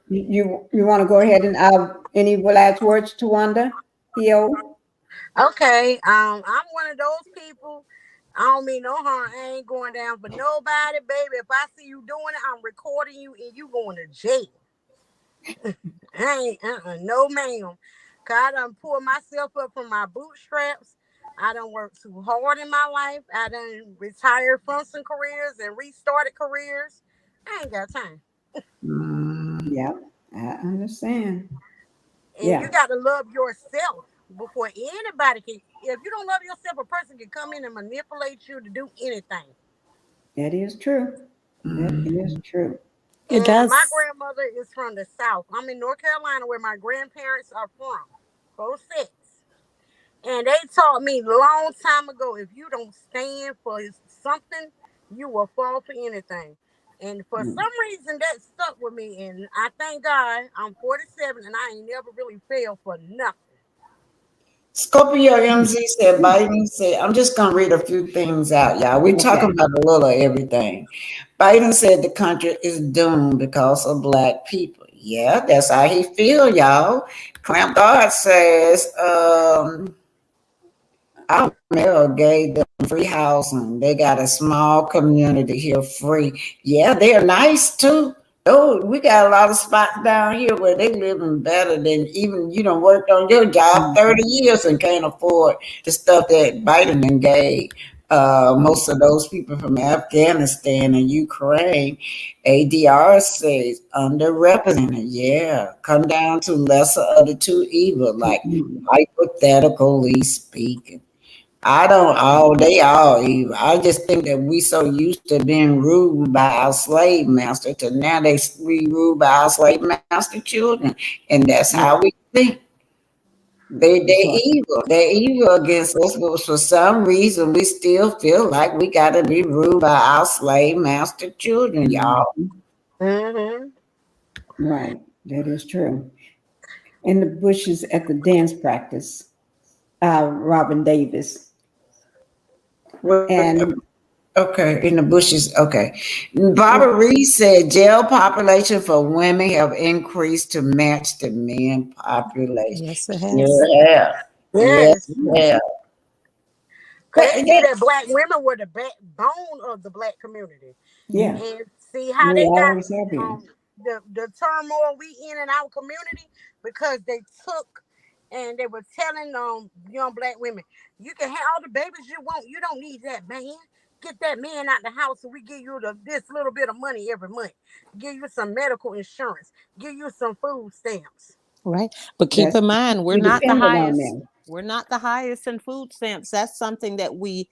[SPEAKER 15] You want to go ahead and any last words to Wanda? Theo?
[SPEAKER 16] Okay. I'm one of those people. I don't mean no harm. I ain't going down for nobody, baby. If I see you doing it, I'm recording you and you going to jail. I ain't no ma'am. Cause I done pulled myself up from my bootstraps. I done worked too hard in my life. I done retired from some careers and restarted careers. I ain't got time.
[SPEAKER 15] Yeah, I understand.
[SPEAKER 16] And you got to love yourself before anybody can. If you don't love yourself, a person can come in and manipulate you to do anything.
[SPEAKER 15] That is true. That is true.
[SPEAKER 17] It
[SPEAKER 16] And my
[SPEAKER 17] does.
[SPEAKER 16] grandmother is from the South. I'm in North Carolina where my grandparents are from. Both sets. And they taught me a long time ago, if you don't stand for something, you will fall for anything. And for some reason, that stuck with me. And I thank God I'm 47 and I ain't never really failed for nothing.
[SPEAKER 2] Scorpio MZ said, Biden said, I'm just going to read a few things out, y'all. We're talking about a little of everything. Biden said the country is doomed because of black people. Yeah, that's how he feel, y'all. Clamp God says, Almero gave them free housing. They got a small community here free. Yeah, they're nice too. Oh, we got a lot of spots down here where they living better than even you done worked on your job 30 years and can't afford the stuff that Biden done gave. Most of those people from Afghanistan and Ukraine, ADR says underrepresented. Yeah, come down to lesser of the two evil, like hypothetically speaking. I don't all they all evil. I just think that we so used to being ruled by our slave master to now we ruled by our slave master children. And that's how we think. They evil. They're evil against us, but for some reason we still feel like we gotta be ruled by our slave master children, y'all.
[SPEAKER 16] Mm-hmm.
[SPEAKER 15] Right. That is true. In the bushes at the dance practice, Robin Davis. And
[SPEAKER 2] Okay, in the bushes. Okay. Barbara Reed said jail population for women have increased to match the men population.
[SPEAKER 17] Yes, it has.
[SPEAKER 2] Yeah. Yes,
[SPEAKER 16] Yes.
[SPEAKER 2] yeah.
[SPEAKER 16] They see that black women were the backbone of the black community.
[SPEAKER 15] Yeah.
[SPEAKER 16] And see how
[SPEAKER 15] We
[SPEAKER 16] they got
[SPEAKER 15] always have been.
[SPEAKER 16] the turmoil we in our community because they took and they were telling young black women, you can have all the babies you want. You don't need that man. Get that man out the house and we give you this little bit of money every month. Give you some medical insurance. Give you some food stamps.
[SPEAKER 17] Right. But keep in mind, we're
[SPEAKER 15] we
[SPEAKER 17] not the
[SPEAKER 15] depended on
[SPEAKER 17] highest.
[SPEAKER 15] them.
[SPEAKER 17] We're not the highest in food stamps. That's something that we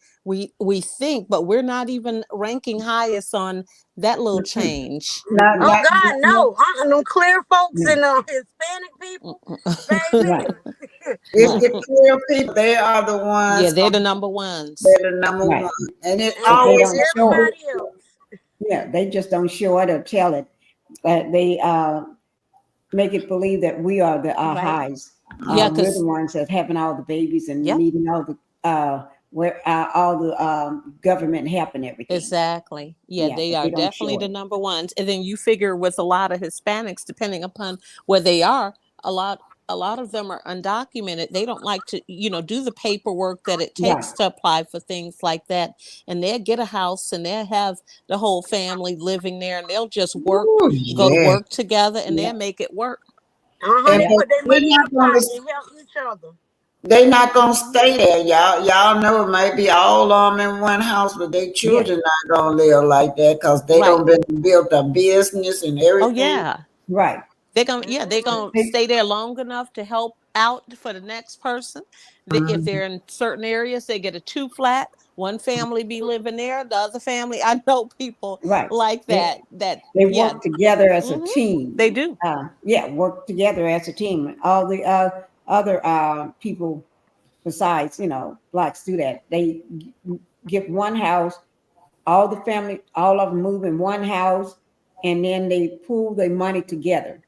[SPEAKER 17] think, but we're not even ranking highest on that little change.
[SPEAKER 16] Oh God, no! Them clear folks and Hispanic people, baby.
[SPEAKER 15] Right.
[SPEAKER 2] It's the clear people. They are the ones.
[SPEAKER 17] Yeah, they're the number ones.
[SPEAKER 2] They're the number
[SPEAKER 15] Right.
[SPEAKER 2] one, and it
[SPEAKER 15] But they
[SPEAKER 2] always
[SPEAKER 15] don't show it.
[SPEAKER 16] everybody else.
[SPEAKER 15] Yeah, they just don't show it or tell it. They make it believe that we are the
[SPEAKER 17] Right.
[SPEAKER 15] highs.
[SPEAKER 17] Yeah,
[SPEAKER 15] We're the
[SPEAKER 17] because
[SPEAKER 15] ones that having all the babies and
[SPEAKER 17] Yep.
[SPEAKER 15] needing all the all the government help and everything.
[SPEAKER 17] exactly. Yeah,
[SPEAKER 15] Yeah,
[SPEAKER 17] they
[SPEAKER 15] but
[SPEAKER 17] are
[SPEAKER 15] they don't
[SPEAKER 17] definitely
[SPEAKER 15] show
[SPEAKER 17] the
[SPEAKER 15] it.
[SPEAKER 17] number ones. And then you figure with a lot of Hispanics, depending upon where they are, a lot of them are undocumented. They don't like to, do the paperwork that it
[SPEAKER 15] Right.
[SPEAKER 17] takes to apply for things like that. And they'll get a house and they'll have the whole family living there and they'll just work,
[SPEAKER 2] Ooh,
[SPEAKER 17] go to
[SPEAKER 2] yeah.
[SPEAKER 17] work together and
[SPEAKER 15] Yeah.
[SPEAKER 17] they'll make it work.
[SPEAKER 2] And
[SPEAKER 16] They put their
[SPEAKER 2] they're
[SPEAKER 16] money in
[SPEAKER 2] not
[SPEAKER 16] the
[SPEAKER 2] gonna
[SPEAKER 16] pot and help each other.
[SPEAKER 2] they not gonna stay there, y'all. Y'all know it might be all of them in one house, but their children not gonna live like that because they
[SPEAKER 17] Right.
[SPEAKER 2] don't been built a business and
[SPEAKER 17] Oh
[SPEAKER 2] everything.
[SPEAKER 17] yeah.
[SPEAKER 15] Right.
[SPEAKER 17] They're gonna
[SPEAKER 15] They,
[SPEAKER 17] stay there long enough to help out for the next person. If
[SPEAKER 2] Mhm.
[SPEAKER 17] they're in certain areas, they get a 2-flat. One family be living there, the other family. I know people
[SPEAKER 15] right.
[SPEAKER 17] like that.
[SPEAKER 15] They
[SPEAKER 17] Yeah,
[SPEAKER 15] work together as a
[SPEAKER 17] mhm,
[SPEAKER 15] team.
[SPEAKER 17] they do.
[SPEAKER 15] Yeah, work together as a team. All the other people besides, blacks do that. They get one house, all the family, all of them move in one house, and then they pool their money together.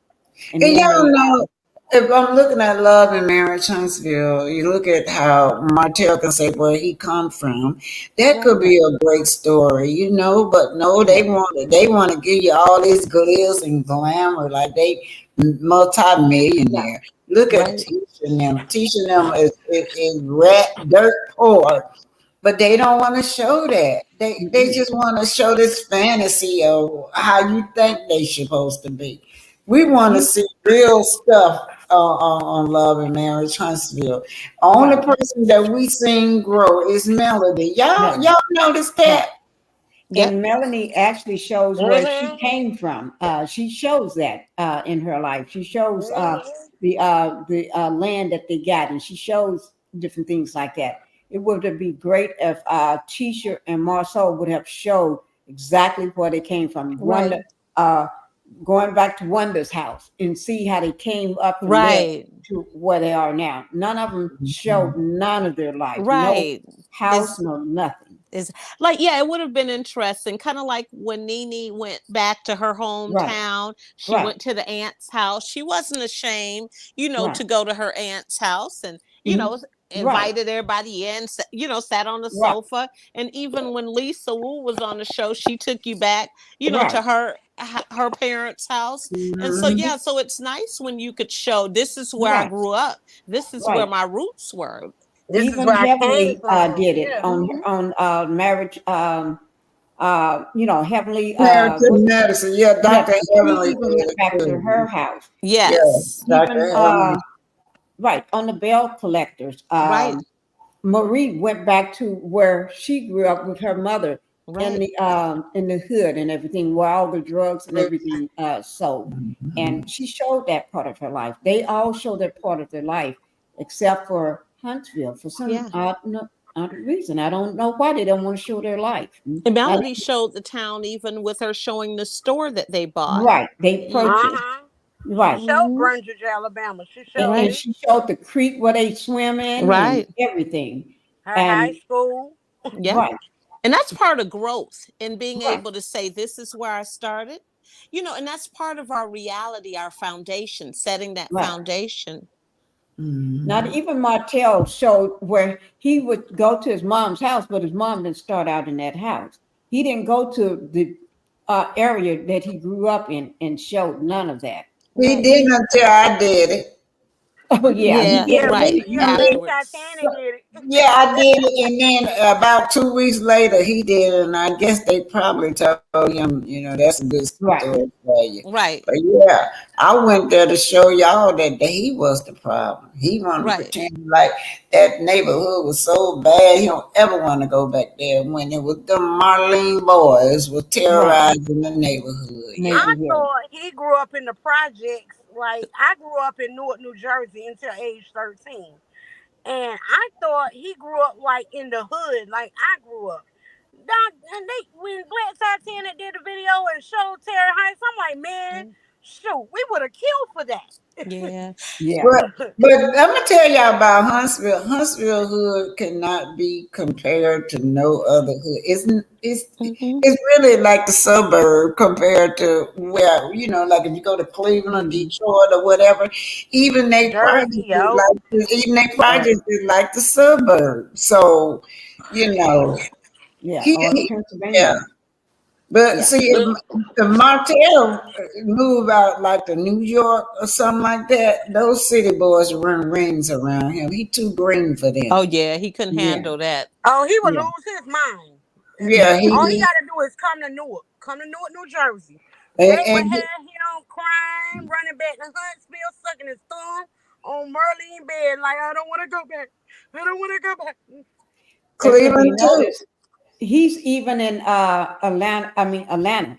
[SPEAKER 15] And
[SPEAKER 2] And
[SPEAKER 15] then
[SPEAKER 2] y'all
[SPEAKER 15] they
[SPEAKER 2] know, if I'm looking at Love and Marriage Huntsville, you look at how Martel can say where he come from. That could be a great story, but no, they want to give you all this glitz and glamour like they multi-millionaire. Look at
[SPEAKER 17] Right.
[SPEAKER 2] Tisha and them. Tisha and them is rat dirt poor. But they don't want to show that. They just want to show this fantasy of how you think they supposed to be. We want to see real stuff on Love and Marriage Huntsville. Only person that we seen grow is Melody. Y'all notice that?
[SPEAKER 17] Yep.
[SPEAKER 15] And Melanie actually shows where she came from. She shows that in her life. She shows the land that they got, and she shows different things like that. It would be great if Tisha and Marceau would have showed exactly where they came from.
[SPEAKER 17] Right.
[SPEAKER 15] Wanda, going back to Wanda's house and see how they came up from there
[SPEAKER 17] Right.
[SPEAKER 15] to where they are now. None of them showed none of their life. No
[SPEAKER 17] Right.
[SPEAKER 15] house, no nothing.
[SPEAKER 17] Is like, yeah, it would have been interesting, kind of like when Nene went back to her hometown. She went to the aunt's house. She wasn't ashamed, to go to her aunt's house and invited everybody in, sat on the sofa. And even when Lisa Wu was on the show, she took you back, to her parents' house. And so so it's nice when you could show, this is where I grew up, this is where my roots were.
[SPEAKER 16] This
[SPEAKER 15] Even
[SPEAKER 16] is where
[SPEAKER 15] Heavenly
[SPEAKER 16] I came from.
[SPEAKER 15] did it on marriage. Heavenly.
[SPEAKER 2] Marriage to Madison. Yeah, Dr.
[SPEAKER 15] She
[SPEAKER 2] Heavenly
[SPEAKER 15] even
[SPEAKER 2] did
[SPEAKER 15] went
[SPEAKER 2] it
[SPEAKER 15] back to
[SPEAKER 2] too.
[SPEAKER 15] her house.
[SPEAKER 17] Yes.
[SPEAKER 2] Dr.
[SPEAKER 15] Even
[SPEAKER 2] Heavenly.
[SPEAKER 15] on the Bell Collectors.
[SPEAKER 17] Right.
[SPEAKER 15] Marie went back to where she grew up with her mother in the hood and everything, where all the drugs and everything sold. And she showed that part of her life. They all show that part of their life, except for Huntsville for some odd reason. I don't know why they don't want to show their life.
[SPEAKER 17] And Melody showed the town even with her showing the store that they bought.
[SPEAKER 15] Right, they purchased. Right.
[SPEAKER 16] She showed Brundage, Alabama. She showed
[SPEAKER 15] and she showed the creek where they swim in and everything.
[SPEAKER 16] her
[SPEAKER 15] And
[SPEAKER 16] high school.
[SPEAKER 17] Yeah.
[SPEAKER 15] Right.
[SPEAKER 17] And that's part of growth in being able to say, this is where I started. And that's part of our reality, our foundation, setting that foundation.
[SPEAKER 15] Not even Martel showed where he would go to his mom's house, but his mom didn't start out in that house. He didn't go to the area that he grew up in and showed none of that.
[SPEAKER 2] He didn't until I did it.
[SPEAKER 15] Oh yeah, he
[SPEAKER 17] Yeah,
[SPEAKER 15] did
[SPEAKER 16] Yeah,
[SPEAKER 15] it.
[SPEAKER 17] right.
[SPEAKER 16] Black
[SPEAKER 17] Afterwards.
[SPEAKER 16] Titanic did it.
[SPEAKER 2] Yeah, I did it, and then about 2 weeks later, he did it, and I guess they probably told him, that's a good
[SPEAKER 15] Right.
[SPEAKER 2] story for you.
[SPEAKER 17] Right.
[SPEAKER 2] But yeah, I went there to show y'all that he was the problem. He wanted to
[SPEAKER 17] Right.
[SPEAKER 2] pretend like that neighborhood was so bad, he don't ever want to go back there when it was the Marlene boys was
[SPEAKER 15] Right.
[SPEAKER 2] terrorizing the neighborhood. Yeah.
[SPEAKER 16] I
[SPEAKER 15] Neighborhood.
[SPEAKER 16] thought he grew up in the projects. Like I grew up in Newark, New Jersey until age 13. And I thought he grew up like in the hood, like I grew up. And they when Black Titanic did the video and showed Terry Heights, I'm like, man, shoot, we would have killed for
[SPEAKER 17] Yeah.
[SPEAKER 15] Yeah.
[SPEAKER 2] But I'm gonna tell y'all about Huntsville. Huntsville hood cannot be compared to no other hood.
[SPEAKER 17] Hmm.
[SPEAKER 2] It's really like the suburb compared to where like if you go to Cleveland,
[SPEAKER 15] Hmm.
[SPEAKER 2] Detroit, or whatever. Even they projects
[SPEAKER 16] Jersey,
[SPEAKER 2] is
[SPEAKER 16] yo.
[SPEAKER 2] like the suburb. So you know
[SPEAKER 15] Yeah.
[SPEAKER 2] he,
[SPEAKER 15] Or
[SPEAKER 2] he yeah.
[SPEAKER 15] Pennsylvania.
[SPEAKER 2] But
[SPEAKER 15] Yeah.
[SPEAKER 2] see, if Martell move out like to New York or something like that, those city boys run rings around him. He too green for them.
[SPEAKER 17] Oh yeah, he couldn't
[SPEAKER 15] Yeah.
[SPEAKER 17] handle that.
[SPEAKER 16] Oh, he would
[SPEAKER 15] Yeah.
[SPEAKER 16] lose his mind.
[SPEAKER 2] Yeah,
[SPEAKER 16] All he
[SPEAKER 2] he
[SPEAKER 16] got to do is come to Newark, New Jersey. They would
[SPEAKER 2] and
[SPEAKER 16] have him crying, running back to Huntsville, sucking his thumb on Merlin bed, like I don't want to go back. I don't want to go back.
[SPEAKER 15] If you
[SPEAKER 2] Cleveland too.
[SPEAKER 15] notice, he's even in Atlanta.